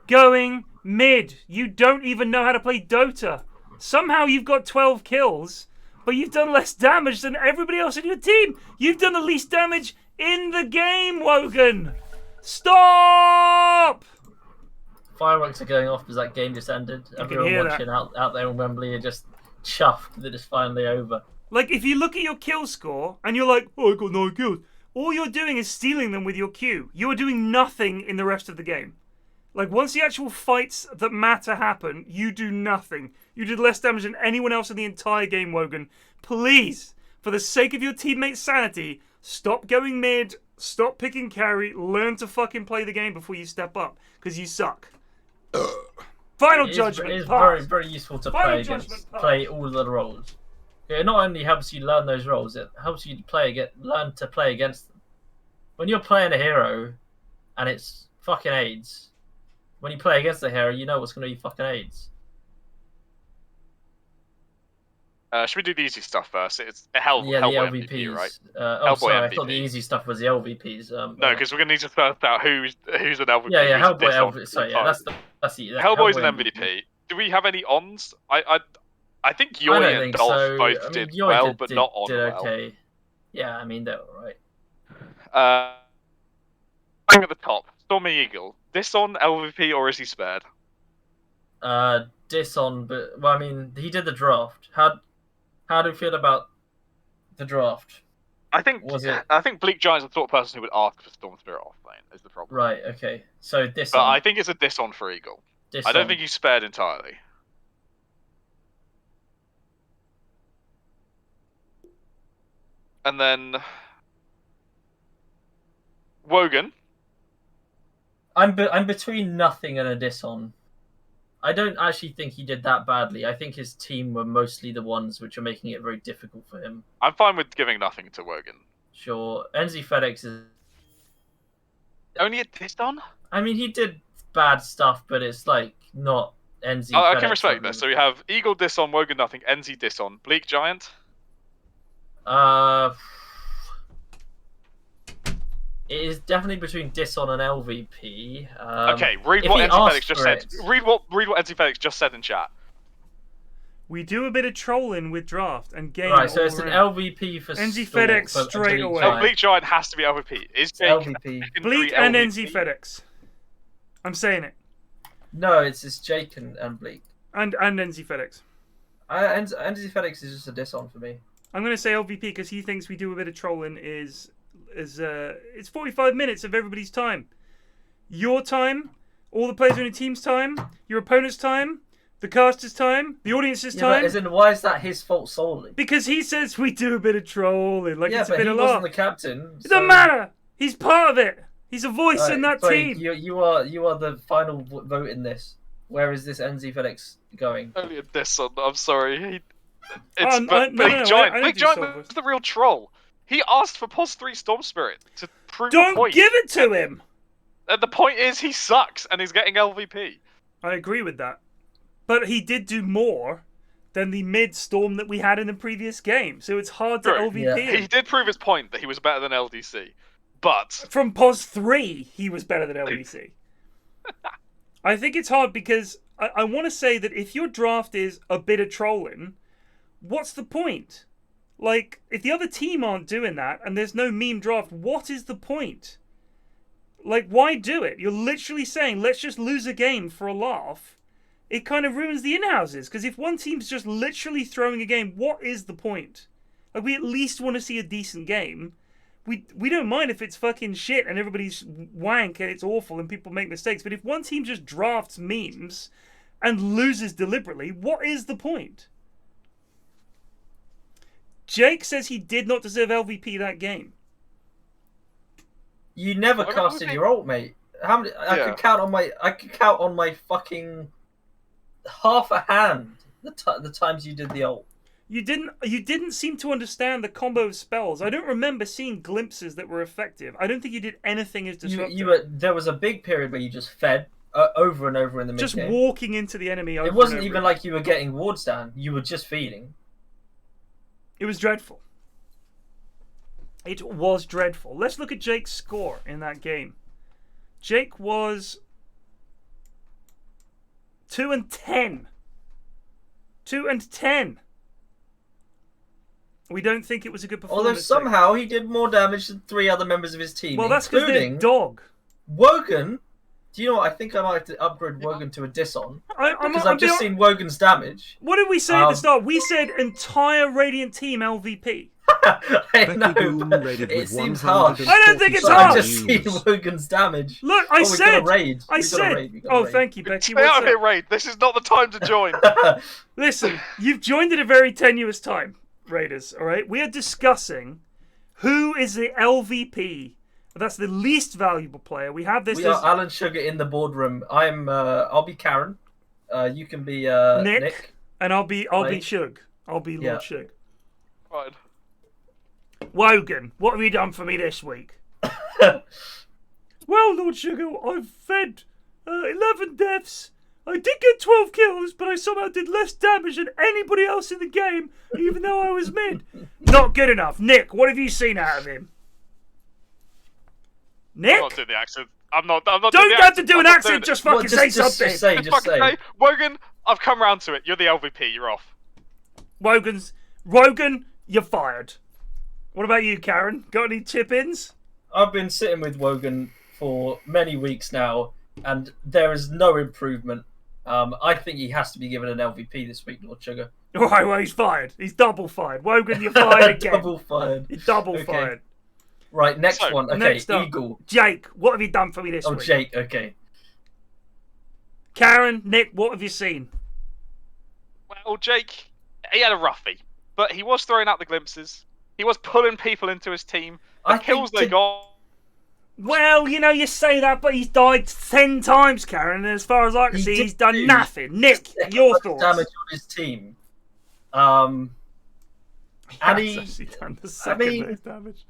going mid. You don't even know how to play Dota. Somehow you've got 12 kills, but you've done less damage than everybody else in your team. You've done the least damage in the game, Wogan. Stop! Fireworks are going off because that game just ended. Everyone watching out there in Wembley are just chuffed that it's finally over. Like, if you look at your kill score and you're like, oh, I got 9 kills, all you're doing is stealing them with your Q. You are doing nothing in the rest of the game. Like, once the actual fights that matter happen, you do nothing. You did less damage than anyone else in the entire game, Wogan. Please, for the sake of your teammates' sanity, stop going mid, stop picking carry, learn to fucking play the game before you step up, because you suck. Final judgment. It is very, very useful to play all of the roles. It not only helps you learn those roles, it helps you learn to play against them. When you're playing a hero and it's fucking AIDS, when you play against the hero, you know what's going to be fucking AIDS. Should we do the easy stuff first? It's a Hellboy the LVPs. MVP, right? Sorry, MVP. I thought the easy stuff was the LVPs. No, because we're going to need to first out who's an LVP. Yeah, Hellboy LVP. Sorry, yeah, that's the Hellboy's an MVP. Do we have any ons? I think Yoi and Dolph both did well, but not on well. Okay. Yeah, I mean, they're alright. Going at the top, Stormy Eagle. This on LVP or is he spared? Diss on, but well, I mean, he did the draft. How do you feel about the draft? I think Bleak Giant's the sort of person who would ask for Storm Spirit off lane is the problem. Right. Okay. So diss but on. I think it's a diss on for Eagle. Diss I don't on. think he's spared entirely. And then Wogan. I'm between nothing and a diss on. I don't actually think he did that badly. I think his team were mostly the ones which are making it very difficult for him. I'm fine with giving nothing to Wogan. Sure. NZ FedEx is only a diss on? I mean, he did bad stuff, but it's like not NZ. I can respect this. So we have Eagle diss on, Wogan nothing, NZ diss on, Bleak Giant. It is definitely between Dishon and LVP. Okay, read if what he NC Felix asked just for said. it- Read what NC Felix just said in chat. We do a bit of trolling with draft and game. Right, so all it's an around. LVP for NZ Storm, FedEx for straight Bleak away. Giant. Bleak Giant has to be LVP. Is Jake LVP. Bleak and NZ FedEx. I'm saying it. No, it's Jake and Bleak. And NZ FedEx. NZ FedEx is just a Dishon for me. I'm going to say LVP because he thinks we do a bit of trolling is it's 45 minutes of everybody's time. Your time, all the players on your team's time, your opponent's time, the caster's time, the audience's time. But as in, why is that his fault solely? Because he says we do a bit of trolling. Like it's a but bit he of wasn't laugh. the captain. It doesn't matter. He's part of it. He's a voice in that team. You are the final vote in this. Where is this NZ FedEx going? Only a diss on. I'm sorry. No, Bleak Giant. I don't Bleak do Giant Storm was the real troll. He asked for POS 3 Storm Spirit to prove a Don't point. give it to him. And the point is he sucks and he's getting LVP. I agree with that. But he did do more than the mid Storm that we had in the previous game. So it's hard to True. LVP him. He did prove his point that he was better than LDC. But From POS 3, he was better than LDC. I think it's hard because I want to say that if your draft is a bit of trolling, what's the point? Like, if the other team aren't doing that and there's no meme draft, what is the point? Like, why do it? You're literally saying, let's just lose a game for a laugh. It kind of ruins the in-houses, because if one team's just literally throwing a game, what is the point? Like, we at least want to see a decent game. We don't mind if it's fucking shit and everybody's wank and it's awful and people make mistakes, but if one team just drafts memes and loses deliberately, what is the point? Jake says he did not deserve LVP that game. You never I casted think- your ult, mate. How many? I Yeah. could count on my fucking half a hand the times you did the ult. You didn't seem to understand the combo of spells. I don't remember seeing glimpses that were effective. I don't think you did anything as disruptive. There was a big period where you just fed over and over in the mid Just game. walking into the enemy. Over It wasn't and over even like you were getting wards down. You were just feeding. It was dreadful. It was dreadful. Let's look at Jake's score in that game. Jake was 2-10. 2-10. We don't think it was a good performance. Although somehow he did more damage than 3 other members of his team. Well, that's because they're including dog. Wogan. Do you know what? I think I might have to upgrade Wogan to a Dishon. Because I'm I've just being- seen Wogan's damage. What did we say at the start? We said entire Radiant team LVP. I know, Boom but rated it with seems harsh. 147 I don't think it's But harsh. I've just seen Wogan's damage. Look, I we said. got a raid. I We got a said. raid. We got a Oh, raid. thank you, Becky. stay out What's of here, up? Raid. This is not the time to join. Listen, you've joined at a very tenuous time, Raiders. All right, we are discussing who is the LVP. That's the least valuable player. We have this. We are Alan Sugar in the boardroom. I'll be Karen. You can be Nick. and I'll be Right. Shug. I'll be Lord Yeah. Shug. Fine. Wogan, what have you done for me this week? Well, Lord Sugar, I've fed 11 deaths. I did get 12 kills, but I somehow did less damage than anybody else in the game, even though I was mid. Not good enough. Nick, what have you seen out of him? Nick? I'm not doing the accent. I'm not doing Don't the have to accent. do I'm an not accent, doing just it. fucking say something. Just say. Fucking say, Wogan, I've come round to it. You're the LVP. You're off. Wogan, you're fired. What about you, Karen? Got any tip-ins? I've been sitting with Wogan for many weeks now, and there is no improvement. I think he has to be given an LVP this week, Lord Sugar. All right, well, he's fired. He's double fired. Wogan, you're fired again. Double fired. You're double Okay. fired. Right, next So, one. Okay, Next up, Eagle. Jake, what have you done for me this Oh, week? Jake. Okay. Karen, Nick, what have you seen? Well, Jake, he had a roughie, but he was throwing out the glimpses. He was pulling people into his team. The I kills think they got. Well, you know, you say that, but he's died 10 times, Karen, and as far as I can He see, did he's done do nothing. Nick, your thoughts? damage on his team. He And has he, actually done the second mean- most damage.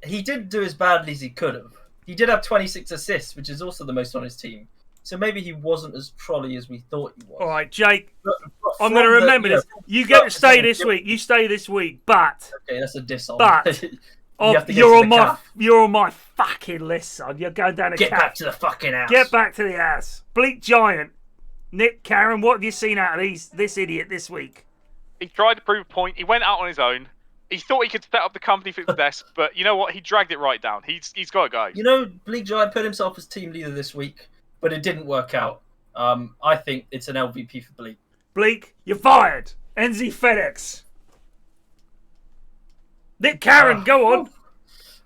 he didn't do as badly as he could have. He did have 26 assists, which is also the most on his team. So maybe he wasn't as trolley as we thought he was. All right, Jake, But I'm from going to the- remember yeah, this. You from get to the- stay this week. You stay this week, but Okay, that's a diss on. But- You have to get you're to on the my calf. you're on my fucking list, son. You're going down the Get calf. back to the fucking house. Get back to the house. Bleak Giant. Nick, Karen, what have you seen out of this idiot this week? He tried to prove a point. He went out on his own. He thought he could set up the company for his desk, but you know what? He dragged it right down. He's got to go. You know, Bleak Giant put himself as team leader this week, but it didn't work out. I think it's an LVP for Bleak. Bleak, you're fired. NZ FedEx. Nick, Karen, go on.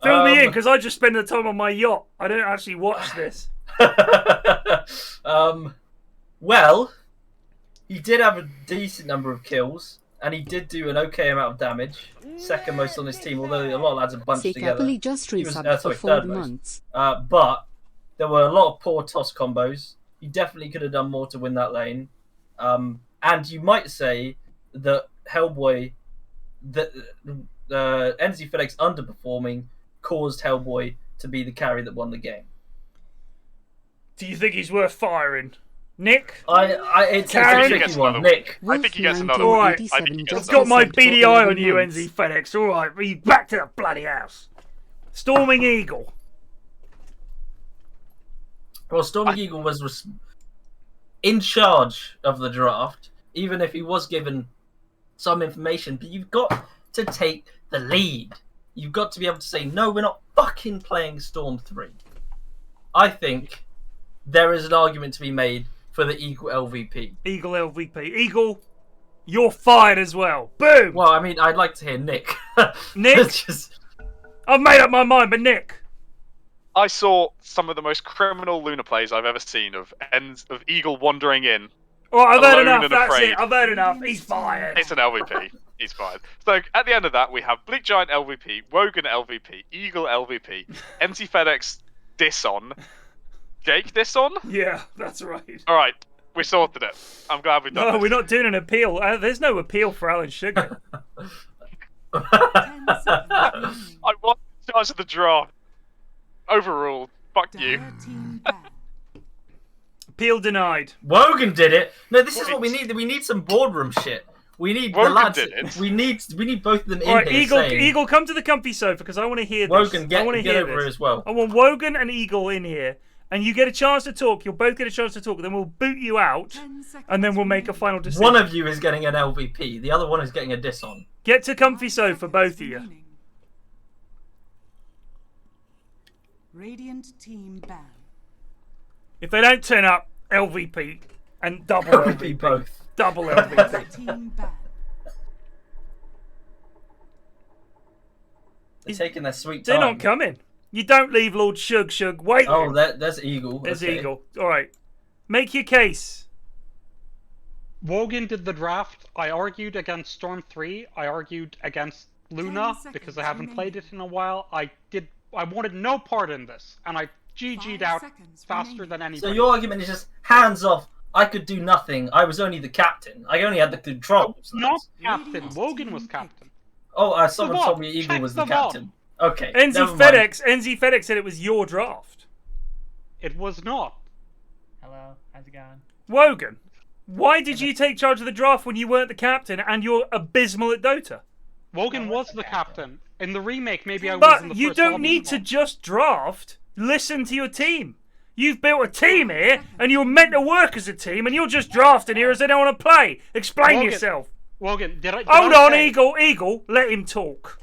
Fill me in, because I just spend the time on my yacht. I don't actually watch this. Well, he did have a decent number of kills, and he did do an okay amount of damage. Second most on his team, although a lot of lads are bunched together. Happily just He was- resubbed for sorry, 4 third most. months. But there were a lot of poor toss combos. He definitely could have done more to win that lane. And you might say that Hellboy, that NZ FedEx underperforming, caused Hellboy to be the carry that won the game. Do you think he's worth firing? Nick? It's a Karen? tricky one. Nick. I think he gets another All one. right. I think he gets I've got my resubbed for beady eye 11 on you, months. NZ FedEx. All right, be back to the bloody house. Storming Eagle. Well, Storming Eagle was in charge of the draft, even if he was given some information. But you've got to take the lead. You've got to be able to say, no, we're not fucking playing Storm 3. I think there is an argument to be made for the Eagle LVP. Eagle LVP. Eagle, you're fired as well. Boom! Well, I mean, I'd like to hear Nick. Nick? I've made up my mind, but Nick. I saw some of the most criminal Luna plays I've ever seen of Eagle wandering in. All right, I've heard alone enough. and That's afraid. it. I've heard enough. He's fired. It's an LVP. He's fired. So at the end of that, we have Bleak Giant LVP, Wogan LVP, Eagle LVP, NZ FedEx Disson, Jake Disson. Yeah, that's right. All right, we sorted it. I'm glad we've done No, this. we're not doing an appeal. There's no appeal for Alan Sugar. 10 seconds remaining. I was in charge of the draft. Overruled. Fuck you. Dire team ban. Appeal denied. Wogan did it. No, this is what we need. We need some boardroom shit. We need Wogan the lads. did it. We need both of them All in right, here Eagle, saying, Eagle, come to the comfy sofa because I want to hear this. Wogan, I want to get hear over this here as well. I want Wogan and Eagle in here, and you get a chance to talk. You'll both get a chance to talk. Then we'll boot you out, 10 seconds and then we'll make a remaining. final decision. One of you is getting an LVP. The other one is getting a diss on. Get to comfy 5 sofa, seconds both of you. remaining. Radiant team ban. If they don't turn up, LVP and double LVP LVP. both. Double LVP. Team ban. They're taking their sweet They're time. not coming. You don't leave Lord Shug waiting. Oh, there's Eagle. There's Okay. Eagle. All right. Make your case. Wogan did the draft. I argued against Storm 3. I argued against Luna 10 because I seconds haven't played it remaining. in a while. I wanted no part in this, and I GG'd 5 out seconds faster remaining. than So anybody. your argument is just hands off. I could do nothing. I was only the captain. I only had the controls. Not captain. Radiant Wogan team was pick. captain. Oh, someone the told bomb. me Eagle Check was the the bomb. captain. Okay. NZ never mind. FedEx said it was your draft. It was not. Hello, how's it going? Wogan, why did you take charge of the draft when you weren't the captain and you're abysmal at Dota? Wogan No, was that's the the captain. In the remake, maybe I was in But the you first don't lobby need to spot. just draft. Listen to your team. You've built a team here, and you're meant to work as a team, and you're just drafting here as they don't want to play. Explain Wogan, yourself. Wogan, did I? Hold on, Eagle, let him talk.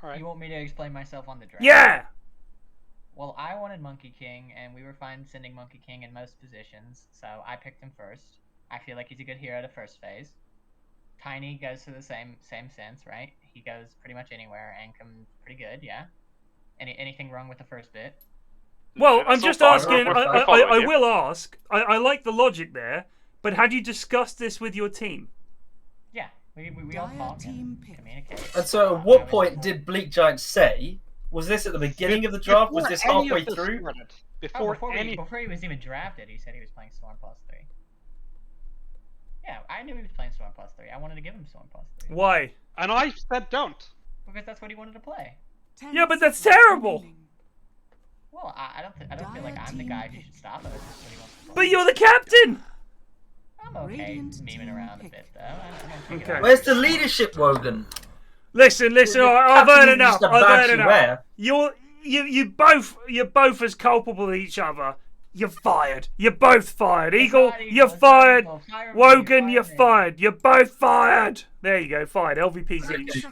All right. You want me to explain myself on the draft? Yeah. Well, I wanted Monkey King, and we were fine sending Monkey King in most positions, so I picked him first. I feel like he's a good hero to first phase. Tiny goes to the same sense, right? He goes pretty much anywhere and comes pretty good, yeah. Anything wrong with the first bit? Well, I'm It's just all fine. asking. We're following I you. will ask. I like the logic there, but had you discussed this with your team? Yeah, we all Dire talk team and pick. communicate. And so, at what point did Bleak Giant say? Was this at the beginning of the draft? Was Before this any halfway of this through? started. Before any. he was even drafted, he said he was playing Storm Plus 3. Yeah, I knew he was playing Storm Plus 3. I wanted to give him Storm Plus 3. Why? And I said don't. Because that's what he wanted to play. 10 Yeah, but that's seconds terrible. remaining. Well, I don't feel like I'm the guy who should stop us. That's what he wants to play. But you're the captain. I'm okay Radiant memeing team around a pick. bit, though. I don't take it Okay. out. Where's the leadership, Wogan? Listen. I've heard enough. Just a I've badge heard you enough. wear. You're both as culpable as each other. You're fired. You're both fired. Eagle, not Eagle, you're it's not fired. Eagle. Fire me, Wogan, fire you're me. fired. You're both fired. There you go. Fired. LVPs each.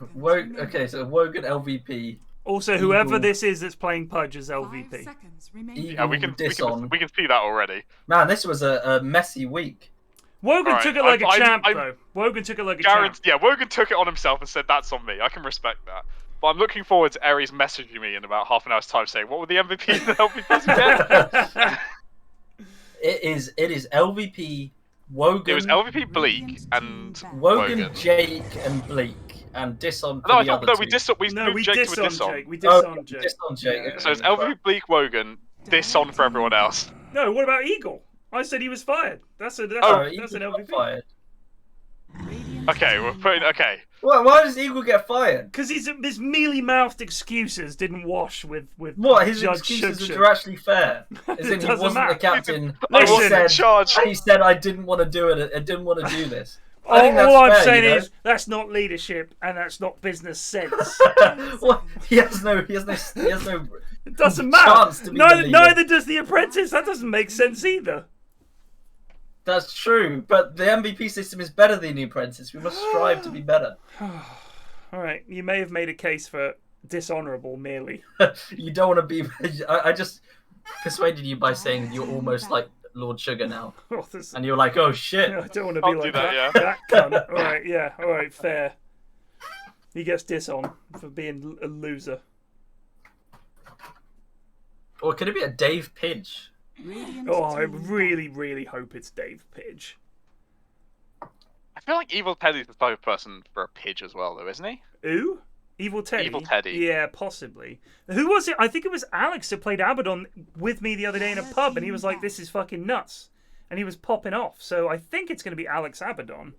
Okay, so Wogan LVP. Also, whoever Eagle. this is that's playing Pudge as 5 LVP. seconds remaining. Eagle Yeah, we can see that already. Man, this was a messy week. Wogan Alright, took it like a champ, I'm- though. Wogan took it like a champ. Yeah, Wogan took it on himself and said that's on me. I can respect that. But I'm looking forward to Ares messaging me in about half an hour's time saying, what were the MVPs and LVPs again? It is LVP, Wogan. It was LVP Bleak and Wogan, Jake, and Bleak, and Dishon for No, I the thought other we two. moved Jake to a diss on Dishon. Jake. We diss on Jake. Dishon Jake. Yeah. So it's LVP Bleak, Wogan, Dishon for everyone else. No, what about Eagle? I said he was fired. That's an Eagle's LVP. not fired. Okay, we're putting. Okay. Why does Eagle get fired? Because his mealy-mouthed excuses didn't wash with What? His Judge excuses Shuk. are actually fair. As in, he doesn't wasn't matter. the captain. I Listen. wasn't in charge. He said, "I didn't want to do it. I didn't want to do this." I All, think that's all I'm fair, saying you know? is that's not leadership and that's not business sense. Well, he has no. It doesn't matter. Chance to be the leader. Neither does the apprentice. That doesn't make sense either. That's true, but the MVP system is better than the apprentice. We must strive to be better. All right, you may have made a case for dishonourable merely. You don't want to be. I just persuaded you by saying you're almost like Lord Sugar now, Oh, this- and you're like, oh shit. I don't want to be I'll like do that, yeah. that cunt. All right, yeah, all right, fair. He gets dishon for being a loser. Or could it be a Dave Pidge? Oh, I really, really hope it's Dave Pidge. I feel like Evil Teddy's the type of person for a Pidge as well, though, isn't he? Who? Evil Teddy? Evil Teddy. Yeah, possibly. Who was it? I think it was Alex that played Abaddon with me the other day in a pub, and he was like, this is fucking nuts. And he was popping off. So I think it's going to be Alex Abaddon.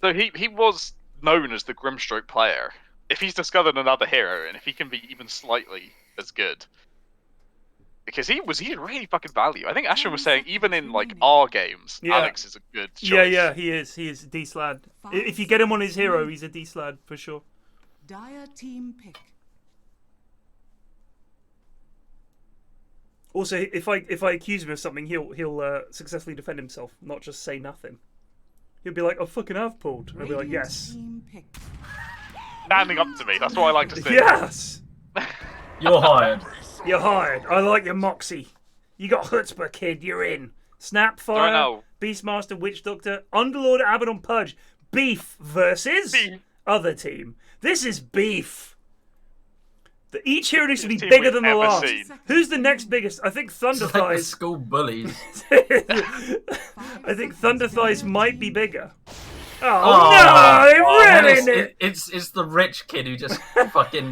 So he was known as the Grimstroke player. If he's discovered another hero, and if he can be even slightly as good, because he had really fucking value. I think Ashton was saying even in like our games, Yeah. Alex is a good choice. Yeah, he is. He is a decent lad. If you get him on his hero, he's a decent lad for sure. Dire team pick. Also, if I accuse him of something, he'll successfully defend himself, not just say nothing. He'll be like, "I fucking have pulled." And I'll be like, "Yes, Team pick. Standing up to me. That's what I like to see. yes, You're hired. you're hired. I like your moxie. You got chutzpah, kid. You're in. I Snapfire, know. Beastmaster, Witch Doctor, Underlord, Abaddon, Pudge, beef versus Beef. other team. This is beef. Each hero needs to be Team bigger we've than the ever last. seen. Who's the next biggest? I think Thunder It's like the Thighs. school bullies. I think Thunder Thighs might be bigger. Oh, Oh, no! They it's, ruined it! it's the rich kid who just fucking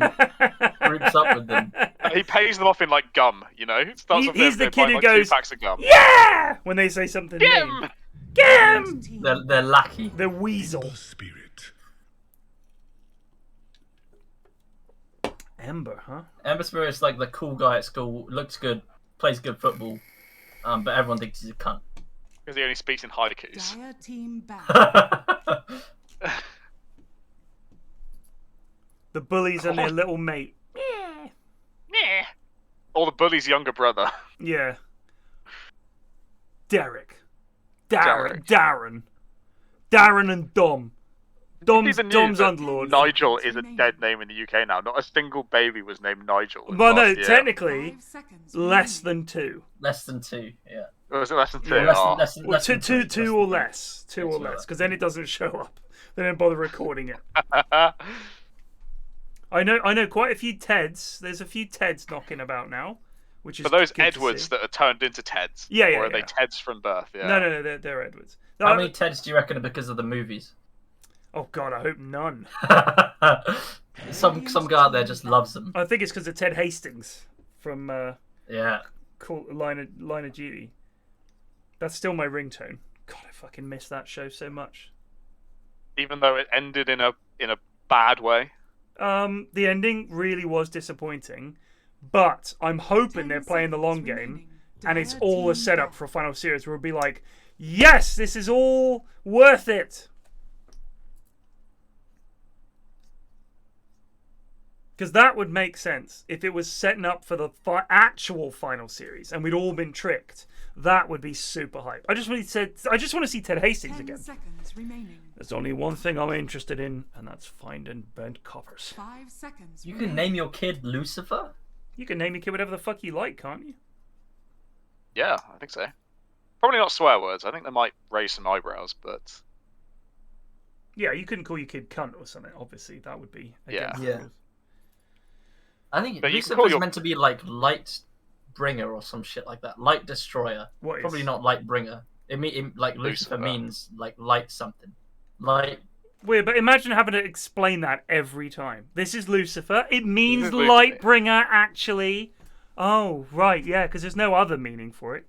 groups up with them. He pays them off in like gum, you know. Starts off He's there, the they kid buy, who like, goes, 2 packs of gum. Yeah! When they say something mean. Gim! Gim! They're lackey. The weasel. Spirit. Ember, huh? Ember Spirit's like the cool guy at school, looks good, plays good football, but everyone thinks he's a cunt. Because he only speaks in haikus. Dire team back. The bullies and their little mate. Yeah. Or the bully's younger brother. Yeah. Derek. Darren and Dom. Dom's Even knew that Underlord. Nigel is a dead name in the UK now. Not a single baby was named Nigel. Well, no, last year. technically, 5 seconds less remaining. than 2. Less than 2, yeah. Or was it less than 2? Yeah, Oh. Well, two or less. 2 or less. Because then it doesn't show up. They don't bother recording it. I know quite a few Teds. There's a few Teds knocking about now. Which is For those good to Edwards see. that are turned into Teds. Yeah, Or are they yeah. Teds from birth? Yeah. No, they're Edwards. No, How many Teds do you reckon are because of the movies? Oh god, I hope none. some guy out there just loves them. I think it's because of Ted Hastings from Yeah. Line of Duty. That's still my ringtone. God, I fucking miss that show so much. Even though it ended in a bad way. The ending really was disappointing, but I'm hoping they're playing the long game, and it's all a setup for a final series where it'll be like, yes, this is all worth it. Because that would make sense if it was setting up for the actual final series and we'd all been tricked. That would be super hype. I just want to see Ted Hastings 10 again. seconds remaining. There's only one thing I'm interested in, and that's finding burnt coppers. 5 seconds. You can name your kid Lucifer? You can name your kid whatever the fuck you like, can't you? Yeah, I think so. Probably not swear words. I think they might raise some eyebrows, but Yeah, you couldn't call your kid cunt or something. Obviously, that would be against the Yeah. rules. I think But you can Lucifer's call your- meant to be like Light Bringer or some shit like that. Light Destroyer. What is? Probably not Light Bringer. Like Lucifer means like light something. Light. Weird, but imagine having to explain that every time. This is Lucifer. It means Lucifer. light bringer, actually. Oh, right, yeah, because there's no other meaning for it.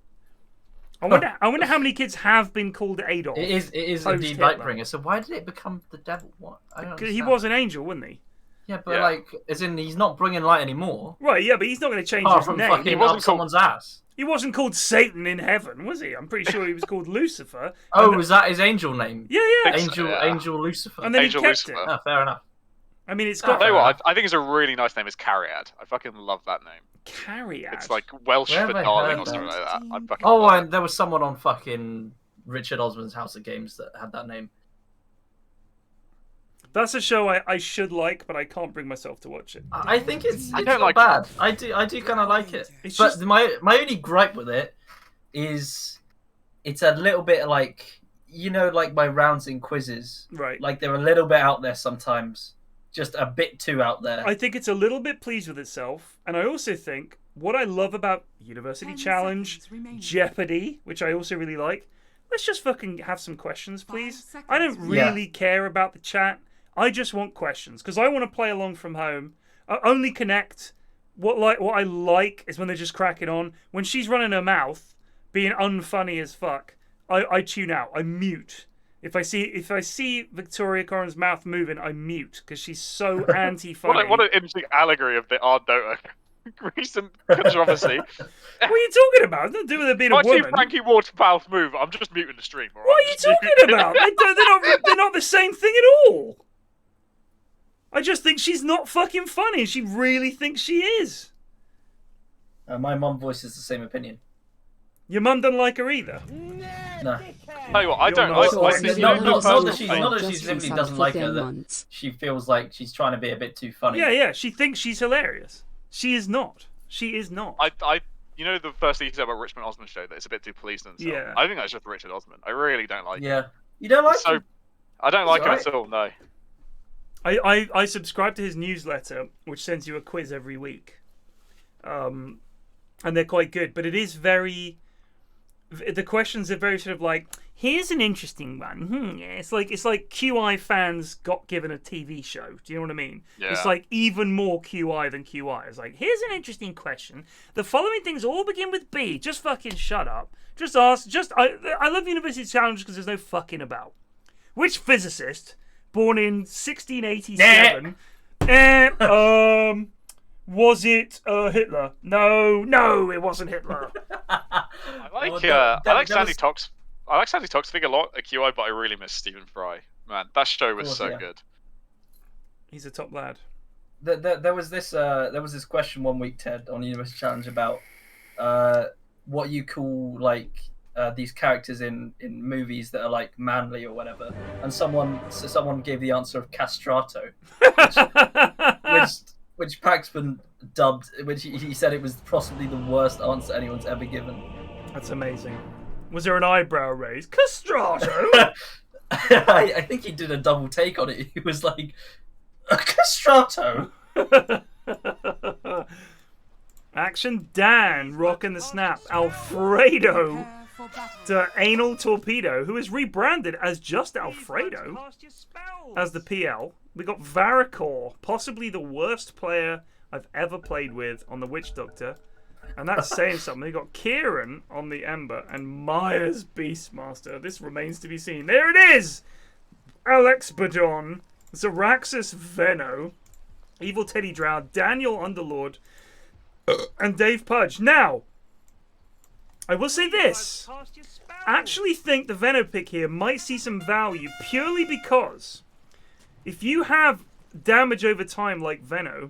I wonder how many kids have been called Adolf. It is post indeed Hitler. Light Bringer. So why did it become the devil? What? I don't Because he understand. was an angel, wasn't he? Yeah, but Yeah. like, as in, he's not bringing light anymore. Right, yeah, but he's not going to change Apart his from name. fucking wasn't up someone's ass. He wasn't called Satan in heaven, was he? I'm pretty sure he was called Lucifer. Oh, And was that his angel name? yeah, yeah. Think so, yeah. Angel Lucifer. And then Angel he kept Lucifer. it. Ah, fair enough. I mean, it's Oh, I'll got tell you what, I think it's a really nice name. It's Cariad. I fucking love that name. Cariad. It's like Welsh Where for have I darling heard or something that? like that. I fucking Oh, love and there was someone on fucking Richard Osman's House of Games that had that name. That's a show I should like, but I can't bring myself to watch it. I think it's I it's don't not like bad. I do kind of like it. It's But just- my only gripe with it is it's a little bit like, you know, like my rounds in quizzes. Right. Like they're a little bit out there sometimes. Just a bit too out there. I think it's a little bit pleased with itself, and I also think what I love about University 10 Challenge, seconds remaining. Jeopardy, which I also really like. Let's just fucking have some questions, 5 please. seconds I don't Yeah. really care about the chat. I just want questions because I want to play along from home. I only connect. What I like is when they're just cracking on. When she's running her mouth, being unfunny as fuck, I tune out. I mute. If I see Victoria Corin's mouth moving, I mute because she's so anti-funny. What an interesting allegory of the Dota recent controversy. What are you talking about? It's not doing with her being If a I see woman. Frankie Ward's mouth move, I'm just muting the stream. All right? What are you Just mute talking it. about? They're not the same thing at all. I just think she's not fucking funny. She really thinks she is. My mum voices the same opinion. Your mum doesn't like her either. No. Tell you what, I don't. not- I think Not you know, that she Just simply resubbed doesn't for like 10 her. That months. she feels like she's trying to be a bit too funny. Yeah. She thinks she's hilarious. She is not. She is not. you know the first thing you said about Richmond Osman show that it's a bit too pleased in itself. Yeah. I think that's just Richard Osman. I really don't like him. Yeah. You don't like So him? I don't like him alright. at all. No. I subscribe to his newsletter, which sends you a quiz every week. And they're quite good, but it is very. The questions are very sort of like, here's an interesting one. Yeah, it's like QI fans got given a TV show. Do you know what I mean? Yeah. It's like even more QI than QI. It's like, here's an interesting question. The following things all begin with B. Just fucking shut up. Just ask. I love University Challenge because there's no fucking about. Which physicist, born in 1687, was it Hitler? No, it wasn't Hitler. I like Well, I like that Sandy was- Tox. I like Sandy Toxic a lot at QI, but I really miss Stephen Fry. Man, that show was course, so yeah. good. He's a top lad. There was this question one week, Ted, on University Challenge about what you call like these characters in movies that are like manly or whatever, and someone gave the answer of castrato, which Paxman dubbed, which he said it was possibly the worst answer anyone's ever given. That's amazing. Was there an eyebrow raise? Castrato? I think he did a double take on it. He was like, a castrato. Action Dan rocking the snap. Alfredo Prepare for battle. to Anal Torpedo, who is rebranded as just Alfredo as the PL. We got Varicor, possibly the worst player I've ever played with on the Witch Doctor. And that's saying something. We got Kieran on the Ember and Myers Beastmaster. This remains to be seen. There it is! Alex Badon, Zaraxus Veno, Evil Teddy Drow, Daniel Underlord, and Dave Pudge. Now, I will say this. I actually think the Veno pick here might see some value purely because if you have damage over time like Veno,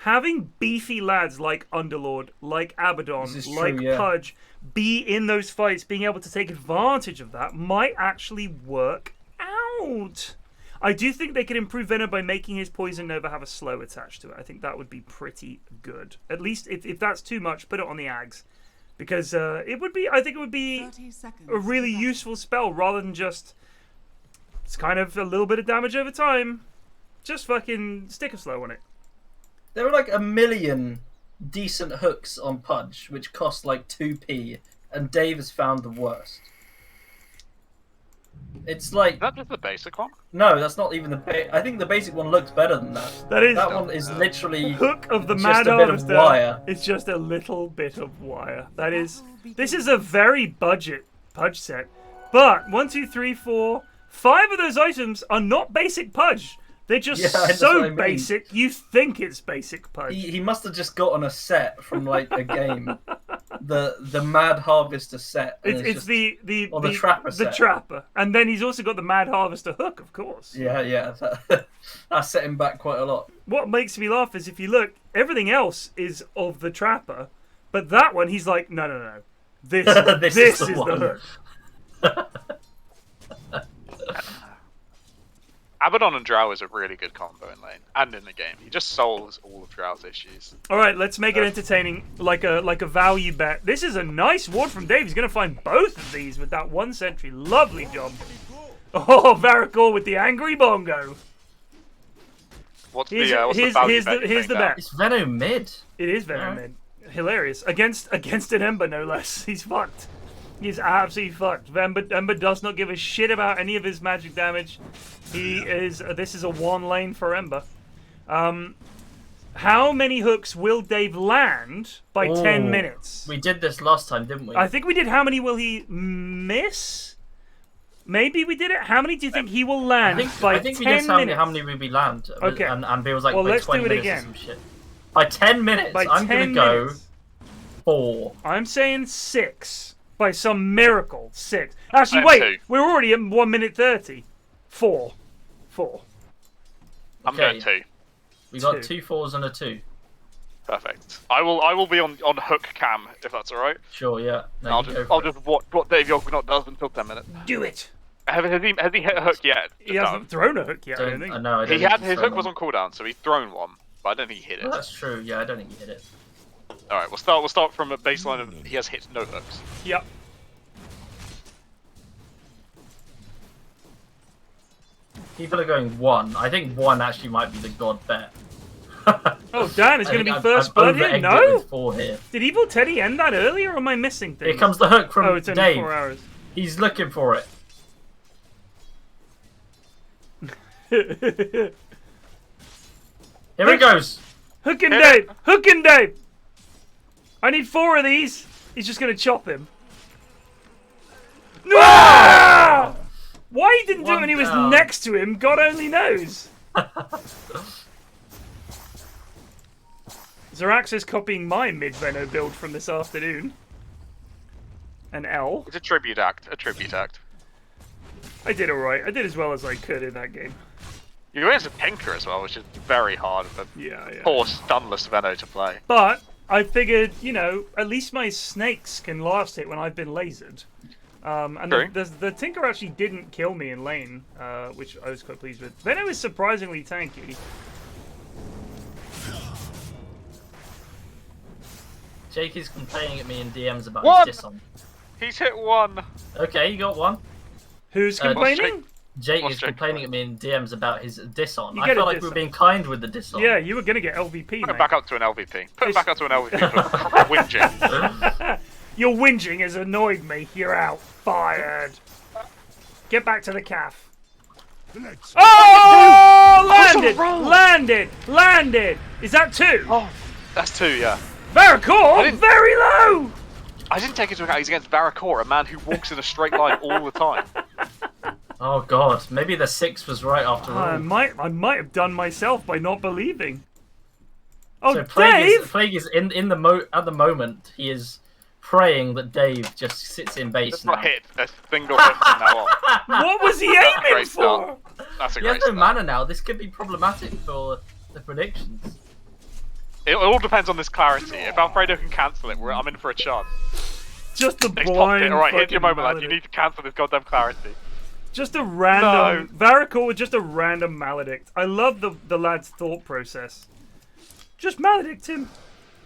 having beefy lads like Underlord, like Abaddon, like Pudge be in those fights, being able to take advantage of that might actually work out. I do think they could improve Venom by making his Poison Nova have a slow attached to it. I think that would be pretty good. At least if that's too much, put it on the Ags. Because it would be, I think it would be a really useful spell rather than just, it's kind of a little bit of damage over time. Just fucking stick a slow on it. There were like 1 million decent hooks on Pudge, which cost like 2p, and Dave has found the worst. It's like... Is that just the basic one? No, that's not even the I think the basic one looks better than that. That one is literally Hook of the just Mad a bit of Harvester. wire. It's just a little bit of wire. That is... This is a very budget Pudge set. But 1, 2, 3, 4... 5 of those items are not basic Pudge. They're just so basic, you think it's basic Pudge. He must have just gotten a set from like a game. the Mad Harvester set. It's the Trapper set. The Trapper. And then he's also got the Mad Harvester hook, of course. Yeah. That set him back quite a lot. What makes me laugh is if you look, everything else is of the Trapper. But that one, he's like, no. This is the hook. Abaddon and Drow is a really good combo in lane and in the game. He just solves all of Drow's issues. All right, let's make it entertaining, like a value bet. This is a nice ward from Dave. He's going to find both of these with that 1 sentry. Lovely job. Oh, Varicor with the angry bongo. Here's the bet. It's Venom mid. It is Venom mid. Hilarious. Against an Ember, no less. He's fucked. He's absolutely fucked. Ember does not give a shit about any of his magic damage. This is a 1 lane for Ember. How many hooks will Dave land by 10 minutes? We did this last time, didn't we? I think we did. How many will he miss? Maybe we did it. How many do you think he will land by 10 minutes? I think we just how many will we land. Okay. And Bill was like, well, let's 20 do it minutes again. Or some shit. By 10 minutes, I'm going to go 4. I'm saying 6. By some miracle, 6. Actually, wait. 2. We're already at 1 minute 30. 4. I'm going 2. We got 2 4s and a 2. Perfect. I will be on hook cam if that's all right. Sure, yeah. No, I'll just watch what Dave Yognot does until 10 minutes. Do it. Has he hit a hook yet? He hasn't thrown a hook yet. I don't think. No, his hook was on cooldown, so he's thrown one, but I don't think he hit it. That's true. Yeah, I don't think he hit it. All right, we'll start from a baseline of he has hit no hooks. Yep. People are going 1. I think 1 actually might be the god bet. Oh, damn, it's going to be first blood here? No? 4 here. Did Evil Teddy end that earlier, or am I missing things? Here comes the hook from it's only Dave. 4 hours. He's looking for it. Here he goes. Hook and Dave! Hook and Dave! I need 4 of these. He's just going to chop him. Ah! Why he didn't do it when he was next to him, God only knows. Zarax is copying my mid-Veno build from this afternoon. An L. It's a tribute act. I did alright. I did as well as I could in that game. You're going to Tinker as well, which is very hard for poor stunless Veno to play. But I figured, at least my snakes can last it when I've been lasered. And the Tinker actually didn't kill me in lane, which I was quite pleased with. Veno is surprisingly tanky. Jake is complaining at me in DMs about his diss on. He's hit 1. Okay, you got 1. Who's complaining? Jake is complaining at me in DMs about his diss on. I felt like we were being kind with the diss on. Yeah, you were going to get LVP, Put it back up to an LVP. Put it back up to an LVP for whinging. Your whinging has annoyed me. You're out. Fired. Get back to the calf. Oh! Landed! Is that 2? Oh, that's 2, yeah. Varicor, very low! I didn't take into account he's against Varicor, a man who walks in a straight line all the time. Oh god, maybe the 6 was right after all. I might have done myself by not believing. Oh, so Dave! Plague is at the moment, he is praying that Dave just sits in base Let's now. not hit a single hit from now on. What was he aiming for? That's a he great has no mana now. This could be problematic for the predictions. It all depends on this clarity. If Alfredo can cancel it, I'm in for a chance. Just the He's popped blind. it. All right, hit your moment, lad. maledict. You need to cancel this goddamn clarity. Just a random Varicor with just a random maledict. I love the lad's thought process. Just maledict him.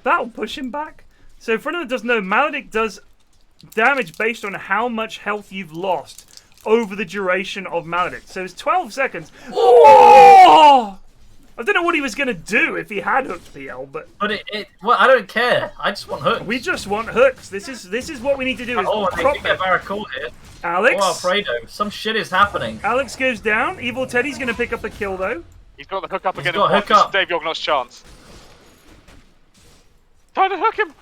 That'll push him back. So for anyone that doesn't know, maledict does damage based on how much health you've lost over the duration of maledict. So it's 12 seconds. Oh! I don't know what he was going to do if he had hooked PL, but well, I don't care. I just want hooks. We just want hooks. This is what we need to do. Is they can get Varicor here. Alex. Oh, Alfredo. Some shit is happening. Alex goes down. Evil Teddy's going to pick up the kill, though. He's got the hook up again. He's got hook up. Dave Yognot's chance. Trying to hook him.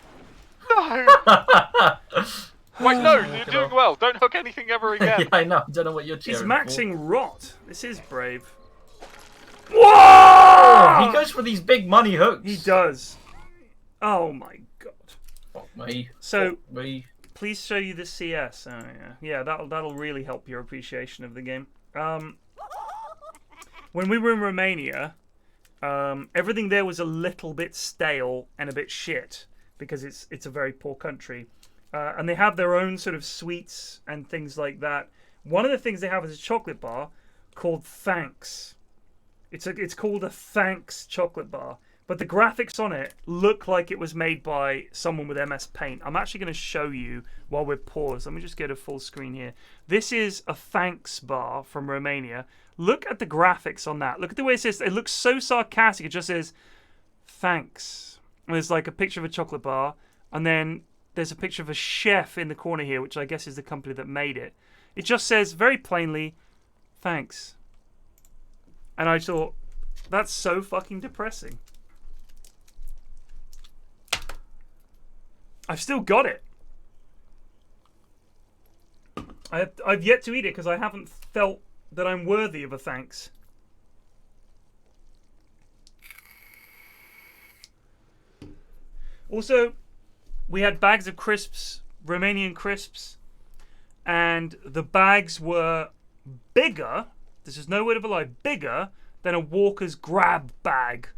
No. Wait, no. You're doing well. Don't hook anything ever again. Yeah, I know. I don't know what you're cheering He's maxing for. rot. This is brave. Whoa! Oh, he goes for these big money hooks. He does. Oh my god. Fuck me. So, Fuck me. Please show you the CS. Oh yeah, that'll really help your appreciation of the game. When we were in Romania, everything there was a little bit stale and a bit shit because it's a very poor country, and they have their own sort of sweets and things like that. One of the things they have is a chocolate bar called Thanks. It's called a Thanks chocolate bar, but the graphics on it look like it was made by someone with MS Paint. I'm actually going to show you while we're paused. Let me just get a full screen here. This is a Thanks bar from Romania. Look at the graphics on that. Look at the way it says. It looks so sarcastic. It just says Thanks. And there's like a picture of a chocolate bar, and then there's a picture of a chef in the corner here, which I guess is the company that made it. It just says very plainly, Thanks. And I thought, that's so fucking depressing. I've still got it. I've yet to eat it because I haven't felt that I'm worthy of a thanks. Also, we had bags of crisps, Romanian crisps, and the bags were bigger. This is no word of a lie, bigger than a Walker's grab bag.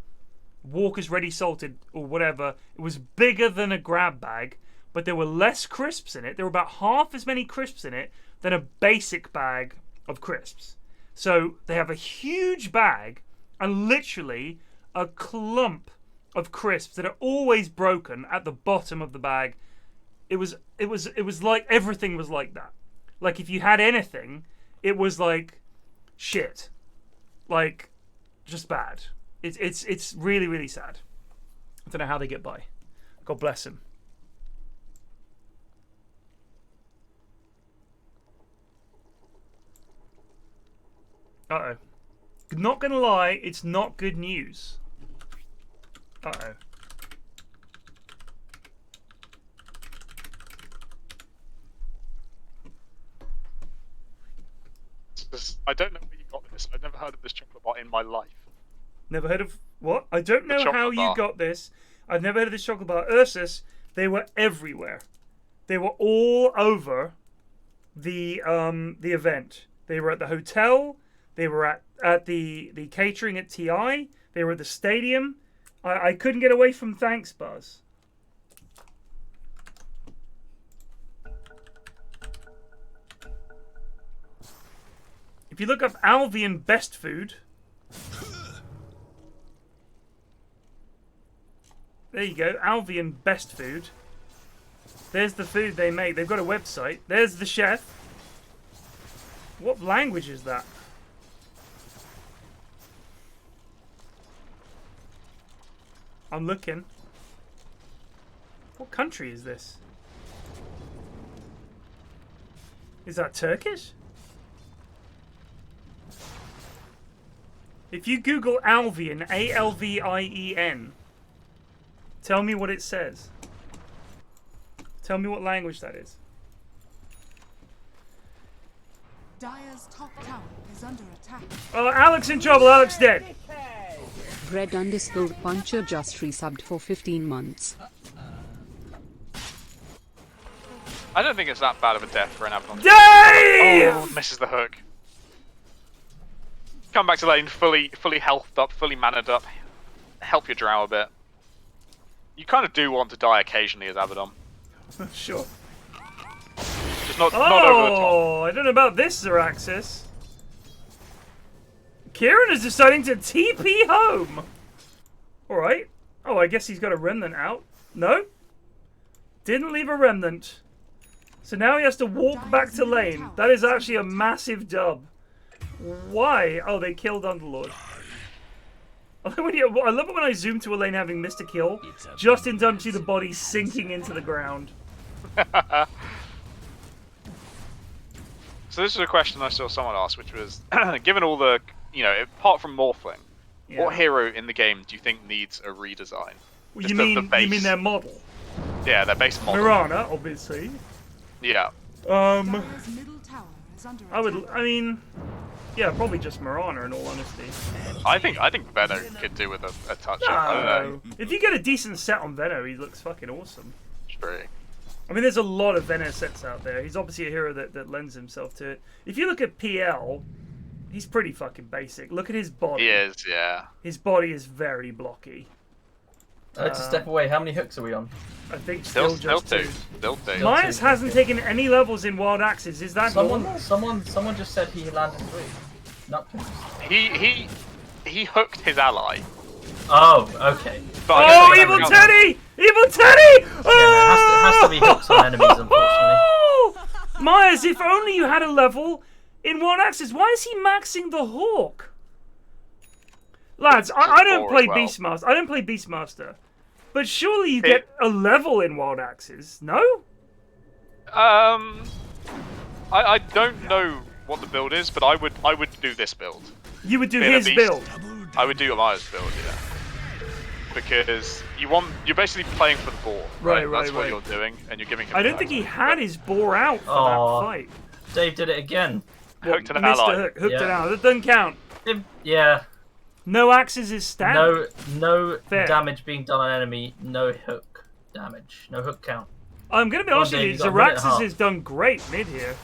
Walker's ready salted or whatever. It was bigger than a grab bag, but there were less crisps in it. There were about half as many crisps in it than a basic bag of crisps. So they have a huge bag and literally a clump of crisps that are always broken at the bottom of the bag. It was like everything was like that. Like if you had anything, it was like shit, like just bad. It's really, really sad. I don't know how they get by. God bless them. Uh-oh. Not gonna lie, it's not good news. Uh-oh. I don't know where you got this. I've never heard of this chocolate bar in my life. Never heard of what? I don't know how you got this. I've never heard of this chocolate bar. Ursus, they were everywhere. They were all over the event. They were at the hotel. They were at the catering at TI. They were at the stadium. I couldn't get away from thanks bars. If you look up Albion best food, there you go, Albion best food. There's the food they make. They've got a website. There's the chef. What language is that? I'm looking. What country is this? Is that Turkish? If you Google Albion, A-L-V-I-E-N, tell me what it says. Tell me what language that is. Dire's top tower is under attack. Oh, Alex in trouble. Alex dead. Bread_puncher just resubbed for 15 months. I don't think it's that bad of a death for an Abaddon. Dave! Oh, misses the hook. Come back to lane fully healthed up, fully mannered up. Help your drow a bit. You kind of do want to die occasionally as Abaddon. Sure. Just not over the top. Oh, I don't know about this, Zeraxis. Kieran is deciding to TP home. Alright. Oh, I guess he's got a remnant out. No. Didn't leave a remnant. So now he has to walk back to lane. That is actually a massive dub. Why? Oh, they killed Underlord. I love it when I zoom to a lane having missed a kill, just in time to see the body sinking into the ground. So this is a question I saw someone ask, which was, given all the, apart from Morphling, what hero in the game do you think needs a redesign? You mean their model? Yeah, their base model. Mirana, obviously. Yeah. Yeah, probably just Mirana in all honesty. I think Venno could do with a touch up. I don't know. If you get a decent set on Venno, he looks fucking awesome. True. I mean, there's a lot of Venno sets out there. He's obviously a hero that lends himself to it. If you look at PL, he's pretty fucking basic. Look at his body. He is, yeah. His body is very blocky. To step away, how many hooks are we on? I think still just two. Still two. Myers hasn't taken any levels in Wild Axes. Is that normal? Someone just said he landed 3. He hooked his ally. Oh, okay. Oh, Evil Teddy! Evil Teddy! Yeah, it has to be hooks on enemies, unfortunately. Myers, if only you had a level in Wild Axes. Why is he maxing the Hawk? Lads, I don't play Beastmaster. I don't play Beastmaster. But surely you get a level in Wild Axes, no? I don't know what the build is, but I would do this build. You would do his build? I would do Amaya's build, yeah. Because you're basically playing for the boar, right? That's what you're doing, and you're giving him. I don't think he had his boar out for that fight. Dave did it again. Hooked an ally. Hooked it out. That doesn't count. Yeah. No axes is standard. No damage being done on enemy. No hook damage. No hook count. I'm gonna be honest with you. Zeraxis has done great mid here.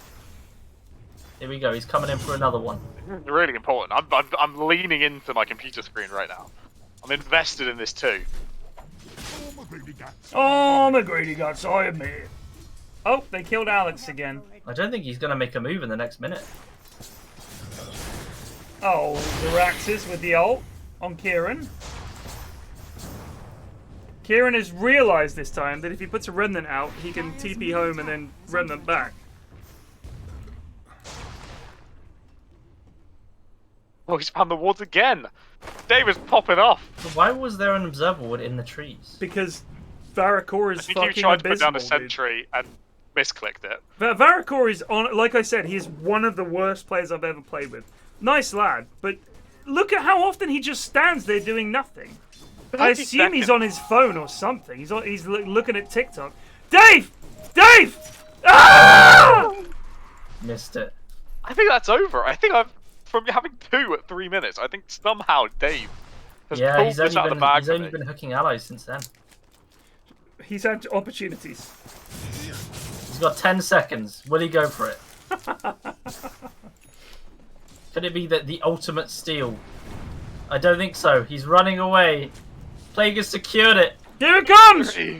Here we go. He's coming in for another one. Really important. I'm leaning into my computer screen right now. I'm invested in this too. Oh, my greedy guts, I admit it. Oh, they killed Alex again. I don't think he's going to make a move in the next minute. Oh, Zeraxis with the ult on Kieran. Kieran has realised this time that if he puts a Remnant out, he can TP home and then Remnant back. Oh, he's found the wards again! David's popping off! Why was there an observer ward in the trees? Because Varacor is fucking abysmal, I think he tried to put down a sentry and misclicked it. Varacor is, like I said, he is one of the worst players I've ever played with. Nice lad, but look at how often he just stands there doing nothing. I assume he's on his phone or something. He's looking at TikTok. Dave! Dave! Ah! Missed it. I think that's over. I think from having 2 at 3 minutes, I think somehow Dave has pulled this out of the bag. He's only been hooking allies since then. He's had opportunities. He's got 10 seconds. Will he go for it? Could it be the ultimate steal? I don't think so. He's running away. Plague has secured it. Here it comes! Yeah,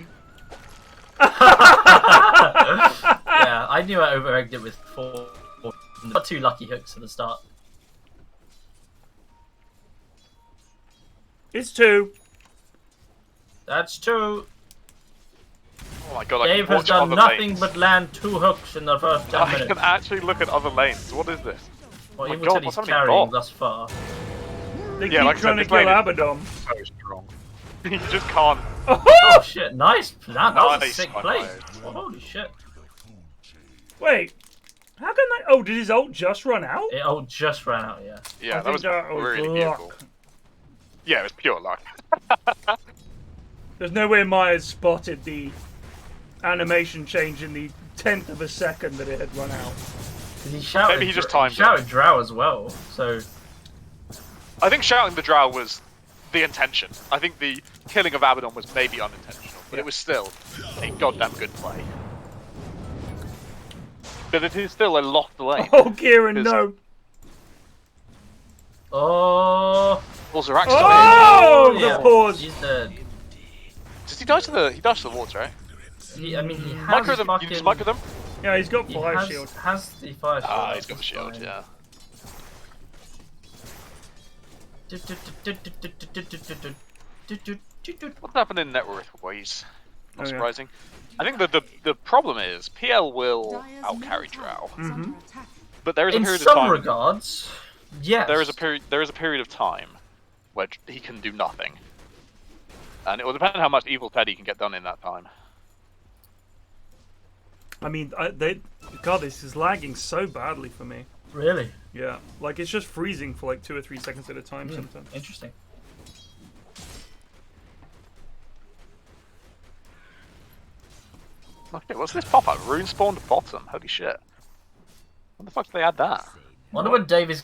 I knew I over-egged it with 4. Got 2 lucky hooks at the start. It's 2. That's 2. Oh my god, Dave has done nothing but land 2 hooks in the first 10 minutes. I can actually look at other lanes. What is this? Well, even said he's carrying thus far. They keep trying to kill Abaddon. So strong. You just can't. Oh shit, nice plan. That was a sick play. Oh, holy shit. Wait. How can that... Oh, did his ult just run out? It ult just ran out, yeah. Yeah, that was really beautiful. Yeah, it was pure luck. There's no way Myers spotted the animation change in the 10th of a second that it had run out. He shouted, maybe he just timed shouted drow as well, so... I think shouting the drow was the intention. I think the killing of Abaddon was maybe unintentional, but it was still a goddamn good play. But it is still a locked lane. Oh, Kieran, no! Oh! Also, oh, yeah, the pause! He's dead. Does he die to the? He dies to the wards, right? I mean, he has Micro them. fucking... You just micro them. Yeah, he's got He fire shield. has the fire shield. Ah, he's got the shield. Fine. Yeah. What's happening in net worth ways? Not surprising. I think the problem is PL will outcarry Drow. But there is a In period some of time. regards, yes. There is a period of time where he can do nothing, and it will depend on how much Evil Teddy can get done in that time. I mean, God, this is lagging so badly for me. Really? Yeah, like it's just freezing for like 2 or 3 seconds at a time sometimes. Interesting. Okay, what's this pop-up? Rune spawned bottom. Holy shit! When the fuck did they add that? Wonder when Dave is.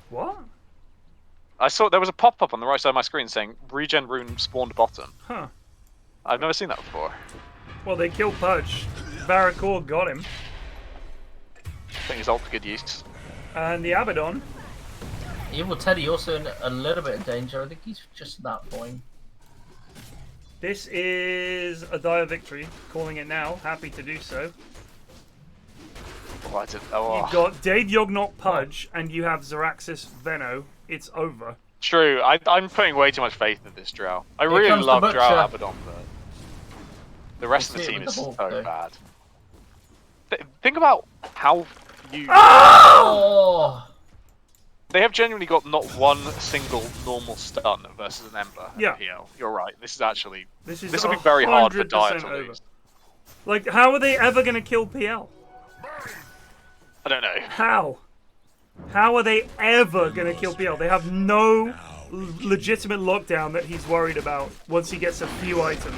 What? I saw there was a pop-up on the right side of my screen saying "Regen Rune spawned bottom." Huh. I've never seen that before. Well, they killed Pudge. Varicor got him. I think it's all for good use. And the Abaddon. Evil Teddy also in a little bit of danger. I think he's just that point. This is a dire victory. Calling it now. Happy to do so. You've got Dave Yognok Pudge, and you have Zaraxis Venno. It's over. True. I'm putting way too much faith in this Drow. I really love Drow Abaddon, but the rest of the team is so bad. Think about how you. Oh! They have genuinely got not one single normal stun versus an Ember. Yeah. PL. You're right. This This will be very hard for Dire to over. lose. Like, how are they ever going to kill PL? I don't know. How? How are they ever going to kill PL? They have no legitimate lockdown that he's worried about once he gets a few items.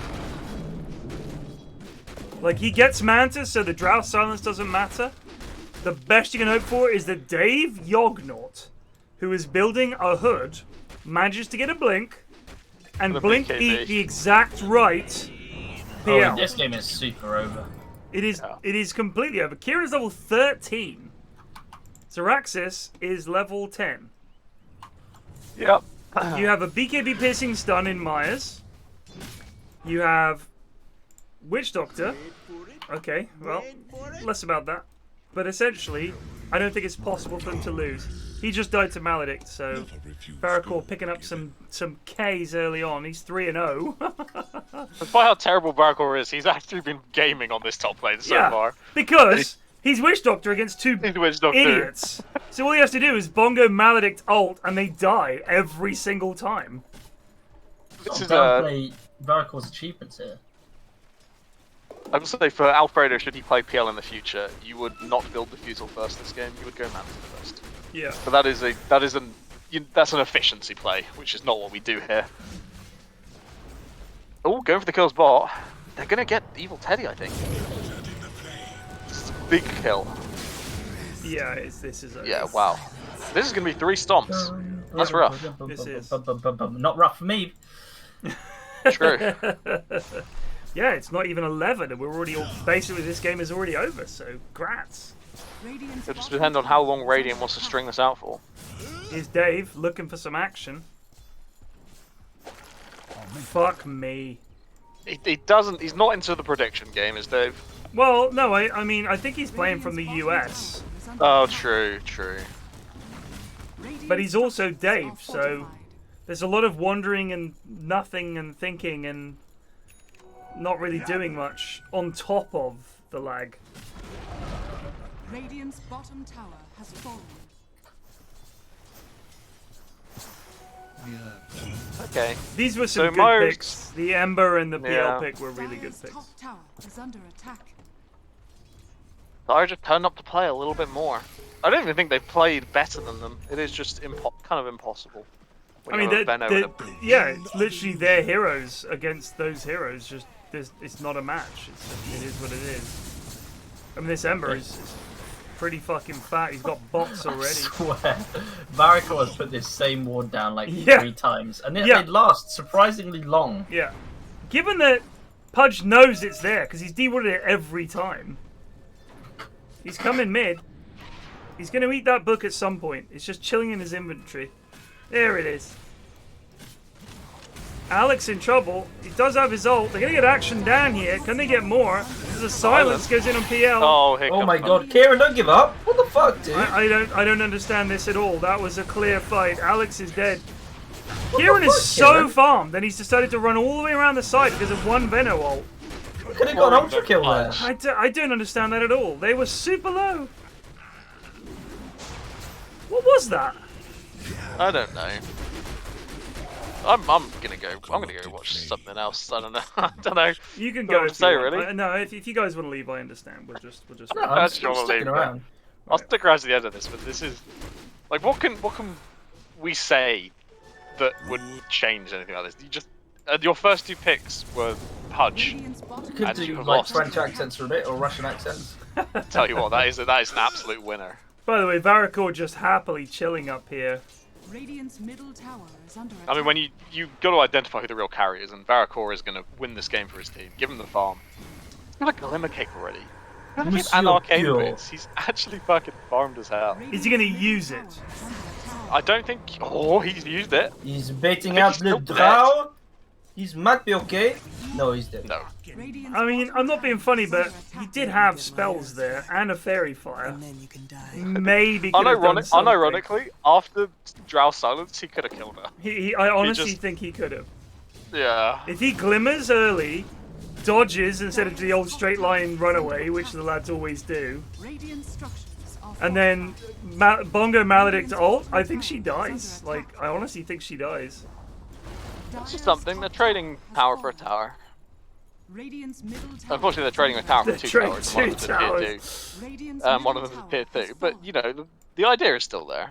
Like, he gets Mantis, so the Drow silence doesn't matter. The best you can hope for is that Dave Yognot, who is building a hood, manages to get a blink, and blink eat the exact right PL. Oh, this game is super over. It is completely over. Kira's level 13. Zaraxis is level 10. Yep. You have a BKB piercing stun in Myers. You have Witch Doctor. Okay, well, less about that. But essentially, I don't think it's possible for them to lose. He just died to Maledict, so Varicor picking up some Ks early on. He's 3-0. Despite how terrible Varicor is, he's actually been gaming on this top lane so far. Because he's Witch Doctor against two idiots. So all he has to do is bongo Maledict ult, and they die every single time. This is play Varicor's achievements here. I would say for Alfredo, should he play PL in the future, you would not build Diffusal first this game. You would go Mantis first. Yeah. But that's an efficiency play, which is not what we do here. Oh, going for the kills bot. They're gonna get Evil Teddy, I think. This is a big kill. Yeah, this is. Yeah, wow. This is gonna be 3 stomps. That's rough. This is not rough for me. True. Yeah, it's not even 11, and we're already basically this game is already over. So, grats. It'll just depend on how long Radiant wants to string this out for. Here's Dave looking for some action. Fuck me. He doesn't. He's not into the prediction game, is Dave? Well, no, I mean, I think he's playing from the US. Oh, true. But he's also Dave, so there's a lot of wandering and nothing and thinking and not really doing much on top of the lag. Radiant's bottom tower has fallen. Okay. These were some good Myers... picks. The Ember and the PL pick were really good picks. Top tower is under attack. I just turned up to play a little bit more. I don't even think they played better than them. It is just kind of impossible. I mean, yeah, it's literally their heroes against those heroes. Just it's not a match. It is what it is. I mean, this Ember is pretty fucking fat. He's got bots already. I swear, Varicor has put this same ward down like 3 times, and they last surprisingly long. Yeah. Given that Pudge knows it's there, because he's de-warded it every time. He's coming mid. He's going to eat that book at some point. It's just chilling in his inventory. There it is. Alex in trouble. He does have his ult. They're going to get action down here. Can they get more? There's a silence goes in on PL. Oh my god, Kieran, don't give up. What the fuck, dude? I don't understand this at all. That was a clear fight. Alex is dead. Kieran is so farmed, and he's decided to run all the way around the side because of one Veno ult. Could have got an ultra kill there. I don't understand that at all. They were super low. What was that? I don't know. I'm gonna go watch something else. I don't know. I don't know. You can go. Say really. No, if you guys want to leave, I understand. We'll just. No, I'm sticking around. I'll stick around to the end of this, but this is like, what can we say that would change anything like this? You just your first two picks were Pudge. Could do like French accents for a bit or Russian accents. Tell you what, that is an absolute winner. By the way, Varicor just happily chilling up here. Radiant's middle tower is under attack. I mean, when you got to identify who the real carry is, and Varicor is going to win this game for his team. Give him the farm. He's got a Glimmer Cape already. And Arcane Boots. He's actually fucking farmed as hell. Is he going to use it? I don't think. Oh, he's used it. He's baiting out the Drow. He might be okay. No, he's dead. No. I mean, I'm not being funny, but he did have spells there and a Fairy Fire. Maybe. Unironically, after Drow silence, he could have killed her. I honestly think he could have. Yeah. If he glimmers early, dodges instead of the old straight line runaway, which the lads always do, and then Bongo Maledict ult, I think she dies. Like, I honestly think she dies. It's just something. They're trading power for a tower. Unfortunately, they're trading a tower for two towers. One of them is tier 2. One of them is tier 2. But you know, the idea is still there.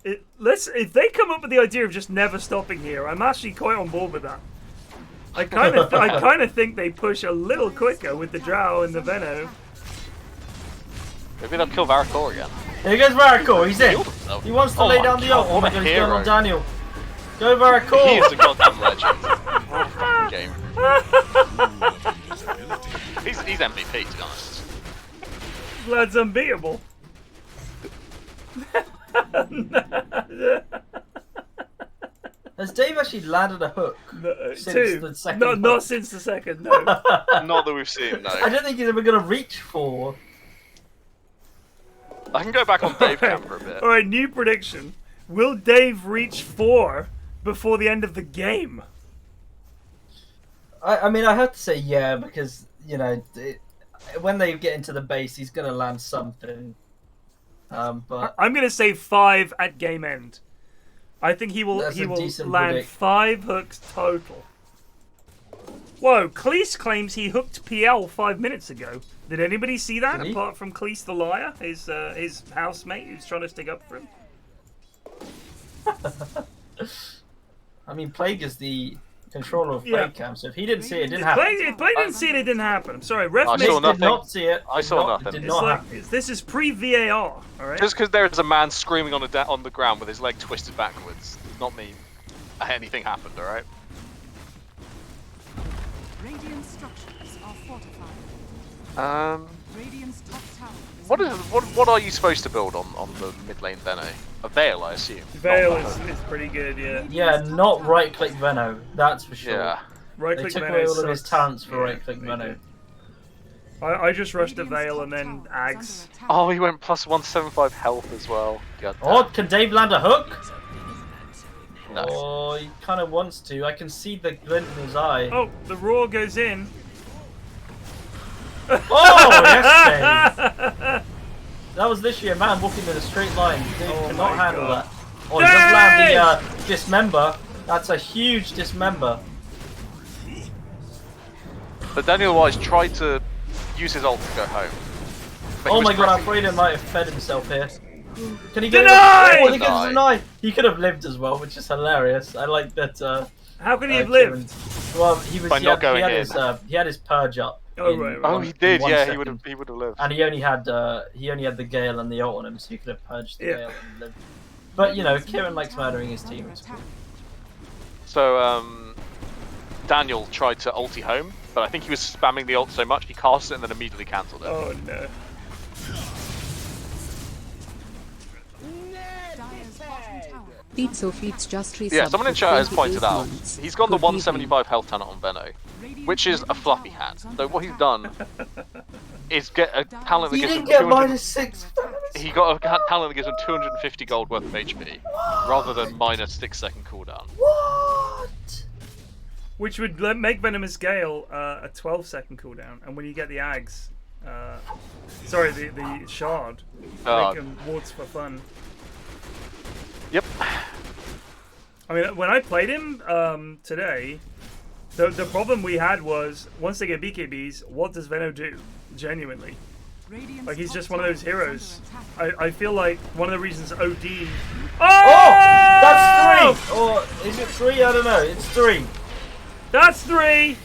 If they come up with the idea of just never stopping here, I'm actually quite on board with that. I kind of think they push a little quicker with the Drow and the Veno. Maybe they'll kill Varicor again. Here goes Varicor. He's in. He wants to lay down the ult. Oh my god, he's going on Daniel. Go Varicor! He is a goddamn legend. Game. He's MVP, to be honest. Lad's unbeatable. Has Dave actually landed a hook since the second? Not since the second, no. Not that we've seen, no. I don't think he's ever going to reach 4. I can go back on Dave Cam for a bit. Alright, new prediction. Will Dave reach 4 before the end of the game? I mean, I have to say yeah, because, you know, when they get into the base, he's going to land something. But I'm going to say 5 at game end. I think he will land 5 hooks total. Whoa, Cleese claims he hooked PL 5 minutes ago. Did anybody see that apart from Cleese the liar, his housemate who's trying to stick up for him? I mean, Plague is the controller of Plague Cam, so if he didn't see it, it didn't happen. If Plague didn't see it, it didn't happen. I'm sorry, Ref did not see it. I saw nothing. Did not happen. This is pre-VAR, alright? Just because there is a man screaming on the ground with his leg twisted backwards does not mean anything happened, alright? Radiant structures are fortified. Radiant's top tower What are you supposed to build on the mid lane Veno? A Veil, I assume. Veil is pretty good, yeah. Yeah, not right click Veno, that's for sure. Yeah. Right click They took Veno away all of his sucks. talents for right click Veno. I just rushed a Veil and then Ags. Oh, he went plus 175 health as well. Oh, can Dave land a hook? No. Oh, he kind of wants to. I can see the glint in his eye. Oh, the roar goes in. Oh, yes, Dave. That was literally a man walking in a straight line. Dave cannot handle that. Oh, he does land the dismember. That's a huge dismember. But Daniel Wise tried to use his ult to go home. But Oh my god, I'm afraid he might have fed himself here. Can he get Deny! Oh, he gets denied. He could have lived as well, which is hilarious. I like that. How could he have lived? Well, he was. By not going in. He had his purge up. Oh, right. Oh, he did. Yeah, second. he would have lived. And he only had the Gale and the ult on him, so he could have purged the Gale and lived. But you know, Kieran likes murdering his team. So Daniel tried to ulti home, but I think he was spamming the ult so much he cast it and then immediately cancelled it. Oh no. Pizza Feats just resubbed. Yeah, someone in for chat has 28 pointed out months. he's gone the Good evening. 175 health talent on Veno, which is a fluffy hat. So what he's done is get a talent that He gives him didn't get 200. -6. He got a talent that gives him 250 gold worth of HP, rather than minus 6-second cooldown. What? Which would make Venomous Gale a 12-second cooldown, and when you get the Ags, sorry, the Shard, make them wards for fun. Yep. I mean, when I played him today, the problem we had was, once they get BKBs, what does Veno do? Genuinely. Like, he's just one of those heroes. I feel like one of the reasons OD... Oh! That's 3! Or is it 3? I don't know. It's 3. That's 3!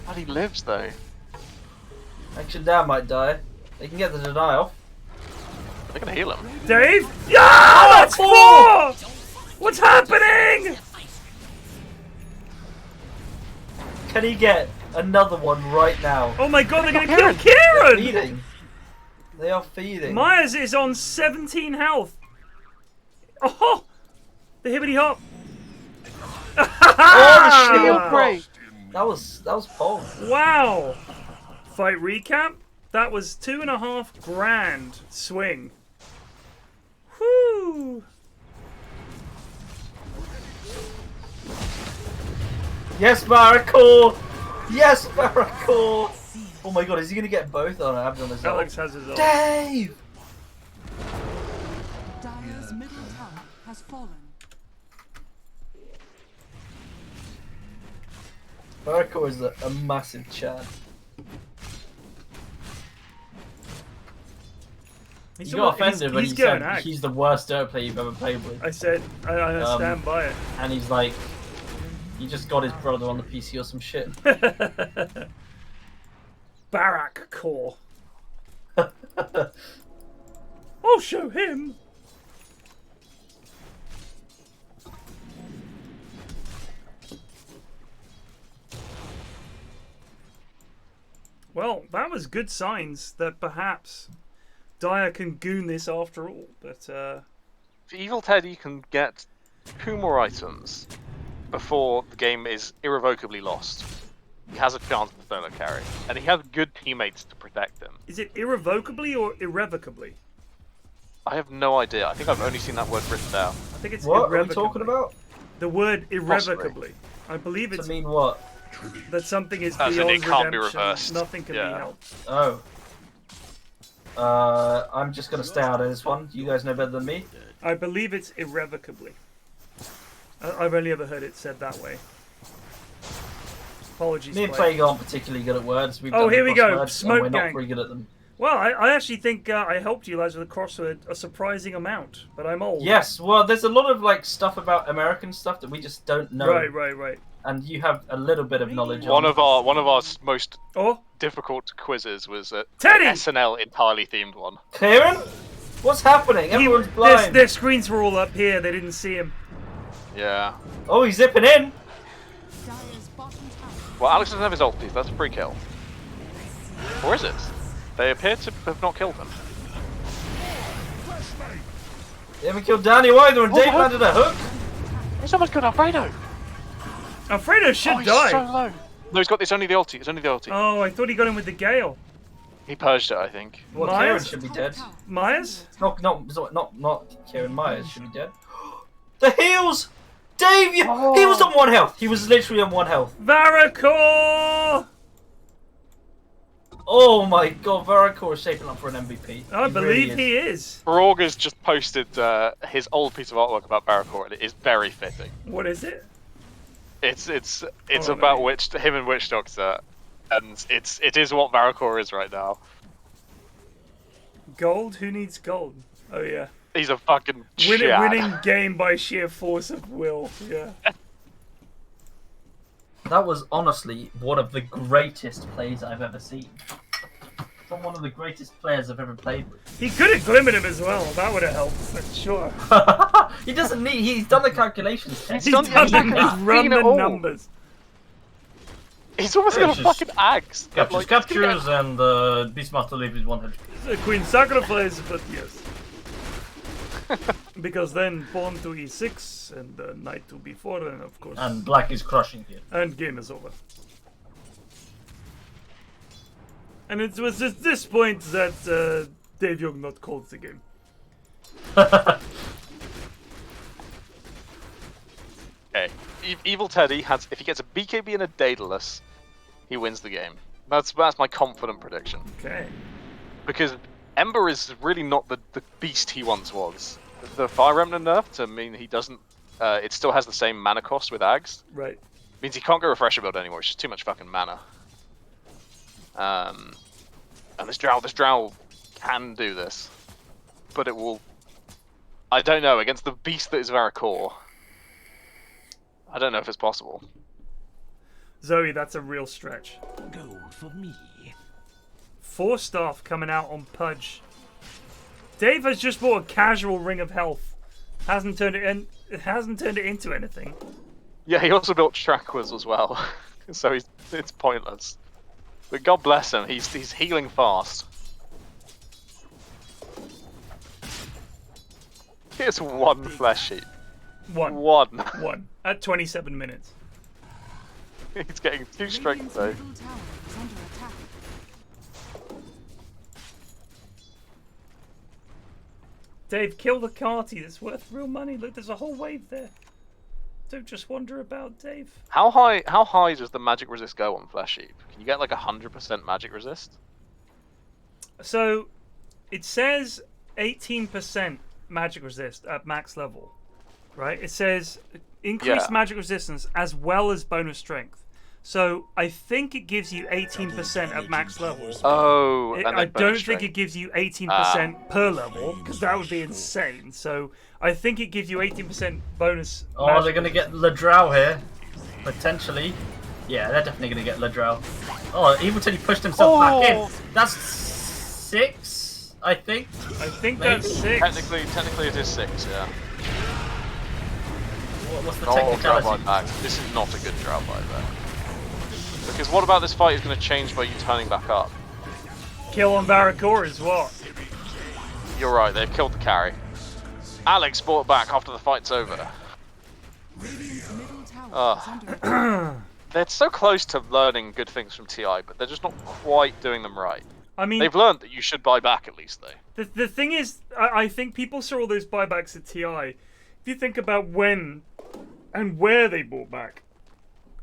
But he lives, though. Action down might die. They can get the deny off. They're gonna heal him. Dave? Yeah! That's 4! What's happening? Can he get another one right now? Oh my god, they're gonna kill Kieran! Feeding. They are feeding. Myers is on 17 health. Oh! The hibbity hop. Oh, the shield break! That was Paul. Wow! Fight recap? That was 2.5 grand swing. Whoo! Yes, Miracle! Yes, Miracle! Oh my god, is he gonna get both? Oh no, I haven't done this. Alex has his ult. Dave! Dire's middle tower has fallen. Miracle is a massive chad. He's You got offended when he's you going said act. he's the worst Dota player you've ever played with. I said, I stand by it. And he's like, he just got his brother on the PC or some shit. Barak core. I'll show him. Well, that was good signs that perhaps Dire can goon this after all, but If Evil Teddy can get 2 more items before the game is irrevocably lost, he has a chance of solo carry, and he has good teammates to protect him. is it irrevocably or irrevocably? I have no idea. I think I've only seen that word written down. I think it's What are we irrevocably. talking about? The word irrevocably. I believe it's To mean what? that something is As in beyond it can't be redemption. reversed. Nothing can be Yeah. helped. Oh. I'm just gonna stay out of this one. You guys know better than me. I believe it's irrevocably. I've only ever heard it said that way. Apologies. Me and player. Plague aren't particularly good at words. We've Oh, done here we go. crosswords, Smoke and we're gang. not very good at them. Well, I actually think I helped you guys with a crossword a surprising amount, but I'm old. Yes, well, there's a lot of like stuff about American stuff that we just don't know. Right. And you have a little bit of knowledge. One on. of our most Oh, difficult quizzes was an Teddy! SNL entirely themed one. Kieran, what's happening? Everyone's blind. their screens were all up here. They didn't see him. Yeah. Oh, he's zipping in. Dire's bottom tower. Well, Alex doesn't have his ulti. That's a free kill. Or is it? They appear to have not killed him. They haven't killed Danny either, and Oh, Dave hook. landed a hook. Someone's got Alfredo. Alfredo should He's die. so low. No, he's got. It's only the ulti. It's only the ulti. Oh, I thought he got him with the gale. He purged it, I think. Well, Kieran Myers? should be dead. Myers? Not Kieran Myers should be dead. The heals! Dave, he was on 1 health. He was literally on 1 health. Varicor! Oh my god, Varicor is shaping up for an MVP. I believe really he is. Broga's just posted his old piece of artwork about Barakor, and it is very fitting. What is it? It's Oh, about no. him and Witch Doctor, and it is what Barakor is right now. Gold? Who needs gold? Oh yeah. He's a fucking Winning game by sheer force of will. Yeah. That was honestly one of the greatest plays I've ever seen. From one of the greatest players I've ever played with. He could have glimmered him as well. That would have helped for sure. He doesn't need. He's done the calculations. He's done- done he's run seen it the all. numbers. He's almost got a Just fucking axe. Captures and Beastmaster leaves with 100. The Queen sacrifice, but yes. Because then pawn to e6 and knight to b4, and of course. And black is crushing here. And game is over. And it was at this point that Dave Yognot called the game. Okay, Evil Teddy has. If he gets a BKB and a Daedalus, he wins the game. That's my confident prediction. Okay. Because Ember is really not the beast he once was. The Fire Remnant nerf to mean he doesn't. It still has the same mana cost with Ags. Right. Means he can't go Refresher build anymore. It's just too much fucking mana. And this Drow can do this, but it will. I don't know, against the beast that is Varicor. I don't know if it's possible. Zoe, that's a real stretch. Go for me. 4 staff coming out on Pudge. Dave has just bought a casual Ring of Health. Hasn't turned it into anything. Yeah, he also built Trackwas as well, so it's pointless. But God bless him, he's healing fast. Here's 1 flesh sheet. 1. 1. At 27 minutes. He's getting 2 strength though. Middle tower is under attack. Dave, kill the Carty. That's worth real money. Look, there's a whole wave there. Don't just wonder about Dave. How high does the magic resist go on Flesh Sheep? Can you get like 100% magic resist? So, it says 18% magic resist at max level, right? It says increased magic resistance as well as bonus strength. So, I think it gives you 18% at max level. Oh, and I then don't bonus think it gives you 18% per level, because that would be insane. So, I think it gives you 18% bonus. Oh, they're going to get Ladrow here. Potentially. Yeah, they're definitely going to get Ladrow. Oh, Evil Teddy pushed himself back in. That's 6, I think. I think Maybe. that's 6. Technically it is 6, yeah. What's the Drow technicality? buyback. This is not a good drow buyback. Because what about this fight is going to change by you turning back up? Kill on Varicor is what? You're right, they've killed the carry. Alex bought back after the fight's over. Middle tower is under attack. They're so close to learning good things from TI, but they're just not quite doing them right. I mean, they've learned that you should buy back at least, though. The thing is, I think people saw all those buybacks at TI. If you think about when and where they bought back,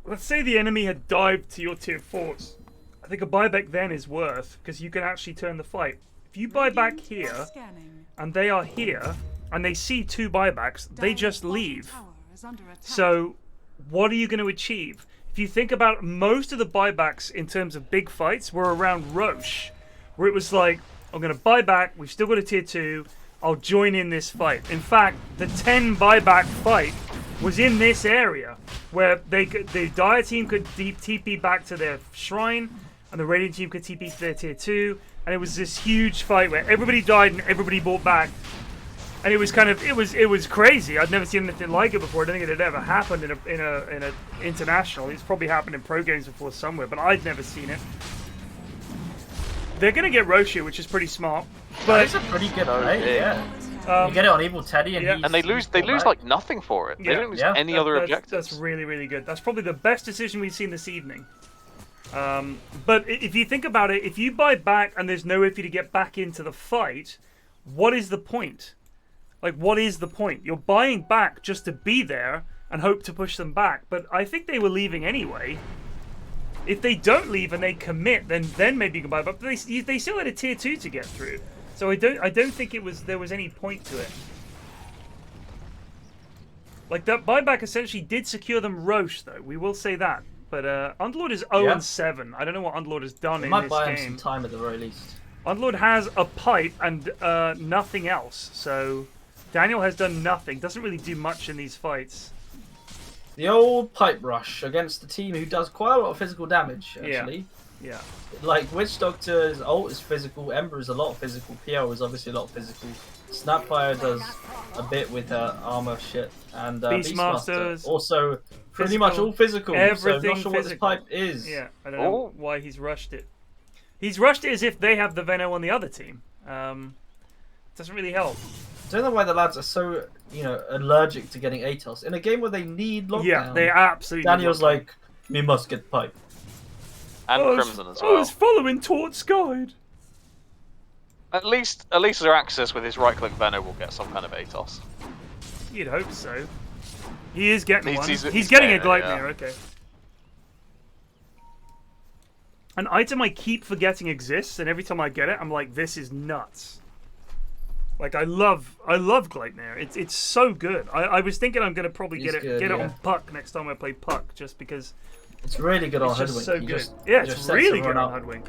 let's say the enemy had dived to your tier 4s. I think a buyback then is worth, because you can actually turn the fight. If you buy back here, Scanning. and they are here, and they see 2 buybacks, they just leave. Tower is under attack. So, what are you going to achieve? If you think about most of the buybacks in terms of big fights were around Roche, where it was like, I'm going to buy back, we've still got a tier 2, I'll join in this fight. In fact, the 10 buyback fight was in this area, where the Dire team could TP back to their shrine, and the Radiant team could TP to their tier 2, and it was this huge fight where everybody died and everybody bought back. And it was kind of, it was crazy. I'd never seen anything like it before. I don't think it had ever happened in a international. It's probably happened in pro games before somewhere, but I'd never seen it. They're gonna get Roshu, which is pretty smart. But It's a pretty good play, yeah. You get it on Evil Teddy, and and they lose like nothing for it. They don't lose any other objectives. That's really, really good. That's probably the best decision we've seen this evening. But if you think about it, if you buy back and there's no way for you to get back into the fight, what is the point? Like, what is the point? You're buying back just to be there and hope to push them back. But I think they were leaving anyway. If they don't leave and they commit, then maybe you can buy back. But they still had a tier 2 to get through. So I don't think there was any point to it. Like, that buyback essentially did secure them Roche, though. We will say that. But Underlord is 0-7. I don't know what Underlord has done in this game. Might buy him some time at the very least. Underlord has a pipe and nothing else. So Daniel has done nothing. Doesn't really do much in these fights. The old pipe rush against a team who does quite a lot of physical damage, actually. Yeah. Like, Witch Doctor's ult is physical, Ember is a lot of physical, PL is obviously a lot of physical. Snapfire does a bit with her armor shit, and Beastmaster also pretty much all physical, everything so not sure physical. what this pipe is. Yeah, I don't know why he's rushed it. He's rushed it as if they have the Veno on the other team. Doesn't really help. don't know why the lads are so, allergic to getting Atos. In a game where they need lockdown. Yeah, they absolutely Daniel's like, me must get pipe. And Crimson as I well. was following Tort's guide. At least Zaraxis with his right-click Venom will get some kind of Atos. You'd hope so. He is getting one. He's getting a getting it, Gleipnir, yeah. okay. An item I keep forgetting exists, and every time I get it, I'm like, this is nuts. Like, I love Gleipnir. It's so good. I was thinking I'm gonna probably get it on Puck next time I play Puck, just because it's really good on it's just Hoodwink. so good. Yeah, it's really good on Hoodwink.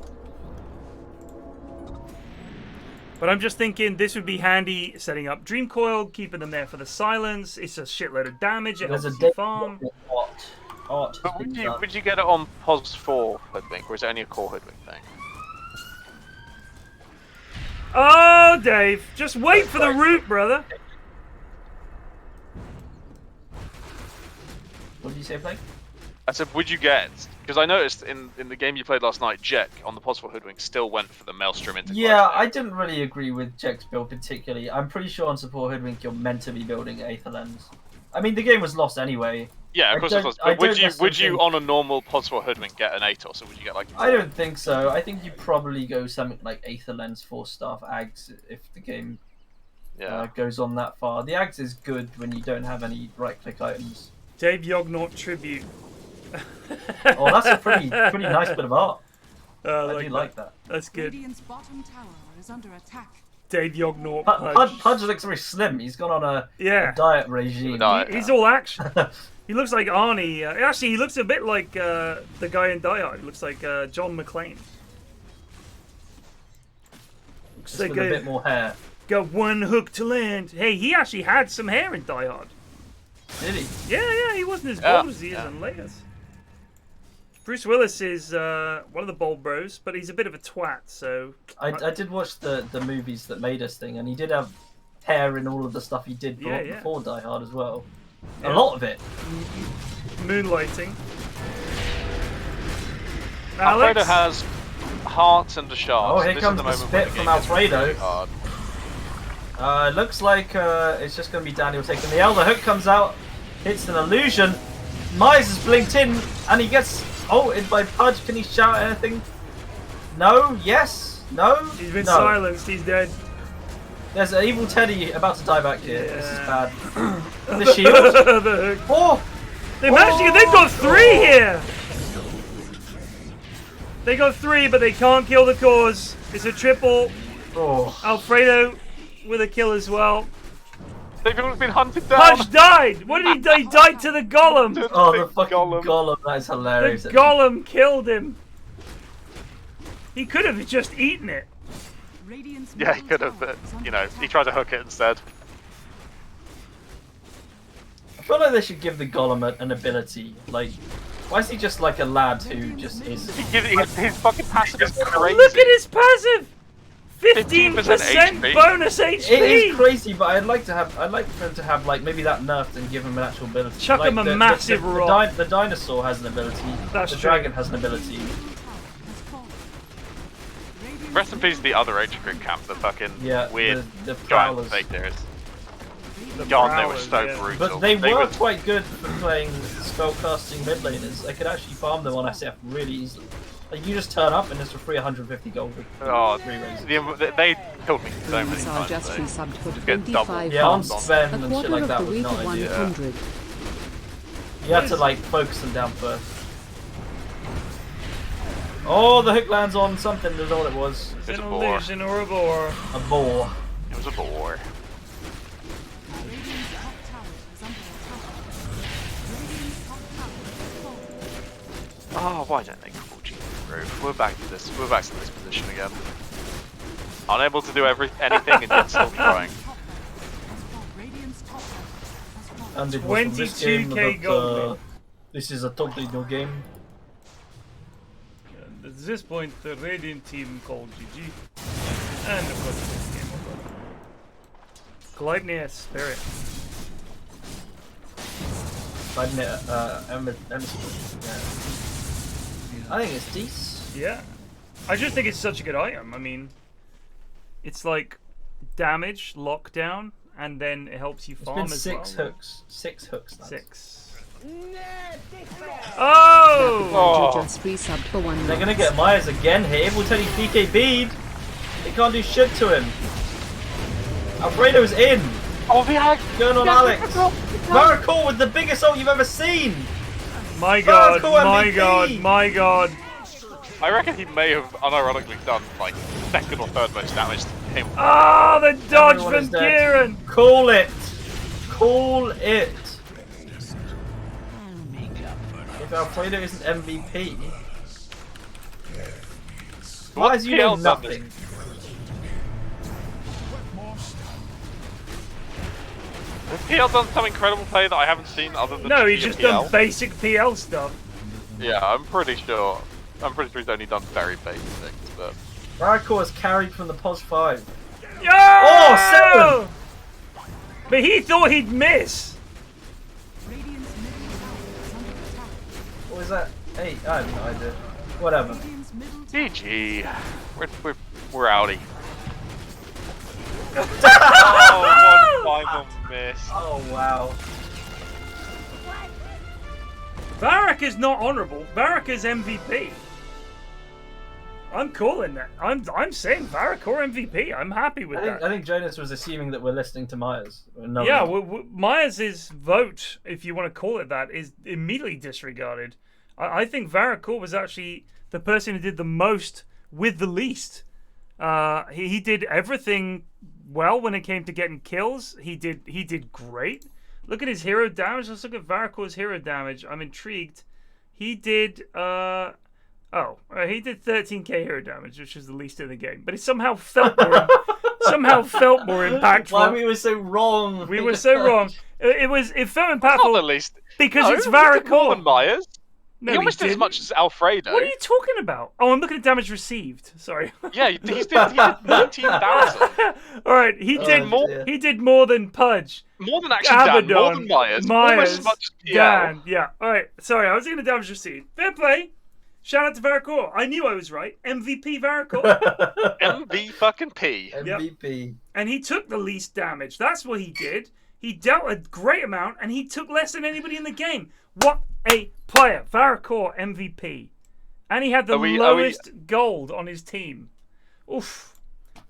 But I'm just thinking this would be handy setting up Dream Coil, keeping them there for the silence. It's a shitload of damage. It helps you farm. But would you get it on POS 4 Hoodwink, or is it only a core Hoodwink thing? Oh, Dave, just wait for the root, brother. What did you say, Blake? I said, would you get? Because I noticed in the game you played last night, Jack on the POS 4 Hoodwink still went for the Maelstrom into. Yeah, I didn't really agree with Jack's build particularly. I'm pretty sure on support Hoodwink you're meant to be building Aether Lens. I mean, the game was lost anyway. Yeah, of course it was. But would you on a normal POS 4 Hoodwink get an Atos, or would you get like? I don't think so. I think you probably go something like Aether Lens 4-staff Ags if the game goes on that far. The Ags is good when you don't have any right-click items. Dave Yognaut tribute. Oh, that's a pretty nice bit of art. I do like that. That's good. Radiant's bottom tower is under attack. Dave Yognaut. Pudge looks very slim. He's gone on a diet regime. He's all action. He looks like Arnie. Actually, he looks a bit like the guy in Die Hard. He looks like John McClane. Looks Just like with a bit more hair. Got one hook to land. Hey, he actually had some hair in Die Hard. Did he? Yeah, he wasn't as bold as he is in Layers. Bruce Willis is one of the bold bros, but he's a bit of a twat, so... I did watch the movies that made us thing, and he did have hair in all of the stuff he did before Die Hard as well. A lot of it. Moonlighting. Alfredo has hearts and a shard. Oh, here comes the spit from Alfredo. Looks like it's just going to be Daniel taking the L. The hook comes out, hits an illusion. Mize has blinked in, and he gets ulted by Pudge. Can he shout anything? No? Yes? No? He's been silenced. He's dead. There's an evil Teddy about to die back here. Yeah. This is bad. The shield. The hook. Oh! They've got 3 here! They got 3, but they can't kill the cause. It's a triple. Oh. Alfredo with a kill as well. They've all been hunted down. Pudge died! What did he do? He died to the golem! Oh, the fucking golem. That is hilarious. The golem killed him. He could have just eaten it. Yeah, he could have, but, he tried to hook it instead. I feel like they should give the golem an ability. Like, why is he just like a lad who just is... His fucking passive is crazy. Look at his passive! 15% bonus HP! It is crazy, but I'd like for him to have like maybe that nerfed and give him an actual ability. Chuck like him a massive rock. The dinosaur has an ability. That's the true. dragon has an ability. Rest in peace to the other Age of Grid camp, the fucking weird the giant prowlers. fakers. God, they were so brutal. But they were quite good for playing spellcasting mid laners. I could actually farm them on SF really easily. Like, you just turn up and it's for free 150 gold with 3 raises. They killed me so many Are times. just resubbed for Just get double 25 Yeah, on months. Sven A and shit quarter like of that the was weight not of ideal. 100. You have to like focus them down first. Oh, the hook lands on something, that's all it was. It's a boar. Illusion or a boar. A boar. It was a boar. Oh, why don't they call G roof? We're back to this. We're back to this position again. Unable to do anything and yet still trying. And it was from this game 22k that, gold. this is a totally new game. And at this point, the Radiant team called GG. And of course, this game over. Gleipnir Spirit. I think it's decent. Yeah. I just think it's such a good item. I mean, it's like damage, lockdown, and then it helps you It's farm been as six well. hooks. 6 hooks. Lads. 6. Oh! Oh! Just resubmed for 1 They're month. gonna get Myers again here. We'll tell you BKB'd. They can't do shit to him. Alfredo's in. Oh, the Going on Alex. Varacor with the biggest ult you've ever seen. My god, Varacor my MVP. god, my god. I reckon he may have unironically done like second or third most damage to him. Oh, the dodge Everyone from is dead. Kieran. Call it. Call it. If Alfredo isn't MVP, why is you PL doing done nothing? Has PL done some incredible play that I haven't seen other than No, be he's a just PL? done basic PL stuff. Yeah, I'm pretty sure. I'm pretty sure he's only done very basic things, but Varacor is carried from the POS 5. Yo! Oh, 7! But he thought he'd miss. Radiant's middle tower is under attack. What was that? 8? I have no idea. Whatever. Radiant's middle tower. GG. We're outie. Oh, one final miss. Oh, wow. Varrock is not honourable. Varrock is MVP. I'm calling that. I'm saying Varrock or MVP. I'm happy with that. I think Jonas was assuming that we're listening to Myers. No, Yeah, Myers' vote, if you want to call it that, is immediately disregarded. I think Varrock was actually the person who did the most with the least. He did everything well when it came to getting kills. He did great. Look at his hero damage. Let's look at Varrock's hero damage. I'm intrigued. He did he did 13k hero damage, which is the least in the game. But it somehow felt more impactful. Why we were so wrong? We were so wrong. It felt impactful. Not the least. Because No, it's he did more than Varrock. Myers. No, he almost did as didn't. much as Alfredo. What are you talking about? Oh, I'm looking at damage received. Sorry. Yeah, he did 19,000. All right, he did more. dear. He did more than Pudge. More than actually Dan, more Abaddon, than Myers. Almost as much as PL. Dan. Yeah. All right. Sorry, I was going to damage received. Fair play. Shout out to Varrock. I knew I was right. MVP Varrock. MV fucking P. MVP. And he took the least damage. That's what he did. He dealt a great amount, and he took less than anybody in the game. What a player. Varrock MVP. And he had the lowest gold on his team. Oof.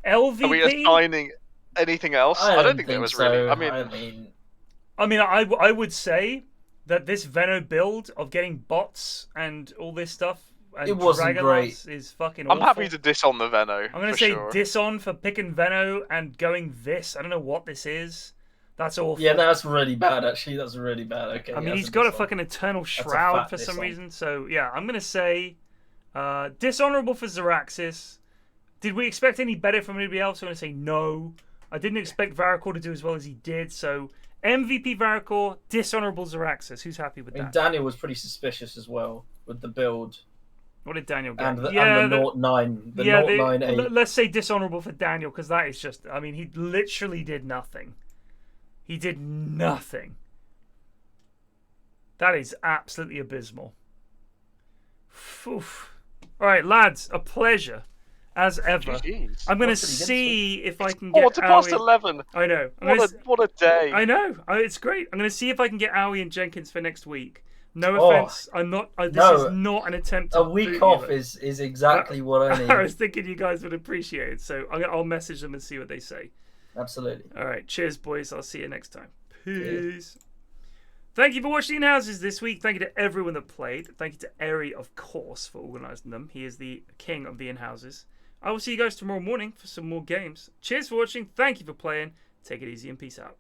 LVP? Are we assigning anything else? I don't think there was so. really. I mean, I would say that this Veno build of getting bots and all this stuff and It wasn't Dragonlance great. is fucking I'm awful. happy to diss on the Veno. I'm going to for say sure. diss on for picking Veno and going this. I don't know what this is. That's awful. Yeah, that's really bad, actually. That's really bad. Okay. I mean, yeah, he's that's got a diss on. fucking Eternal a Shroud fat for diss some on. reason. So, yeah, I'm going to say dishonorable for Xeraxis. Did we expect any better from anybody else? I'm going to say no. I didn't expect Varrock to do as well as he did. So, MVP Varrock, dishonorable Xeraxis. Who's happy with I mean, that? Daniel was pretty suspicious as well with the build. What did Daniel get? And the 0-9. The 0-9-8. Let's say dishonorable for Daniel, because that is just... I mean, he literally did nothing. He did nothing. That is absolutely abysmal. Oof. All right, lads, a pleasure, as ever. GG's. I'm going to That's pretty good, see if I can Oh, get to past Owie. 11. I know. What a day. I know. It's great. I'm going to see if I can get Owie and Jenkins for next week. No Oh, offense. I'm not. This no. is not an attempt to A boot week you, off but- is exactly what I need. I was thinking you guys would appreciate it, so I'll message them and see what they say. Absolutely. All right, cheers, boys. I'll see you next time. Peace. Thank you for watching Inhouses this week. Thank you to everyone that played. Thank you to Eri, of course, for organising them. He is the king of the Inhouses. I will see you guys tomorrow morning for some more games. Cheers for watching. Thank you for playing. Take it easy and peace out.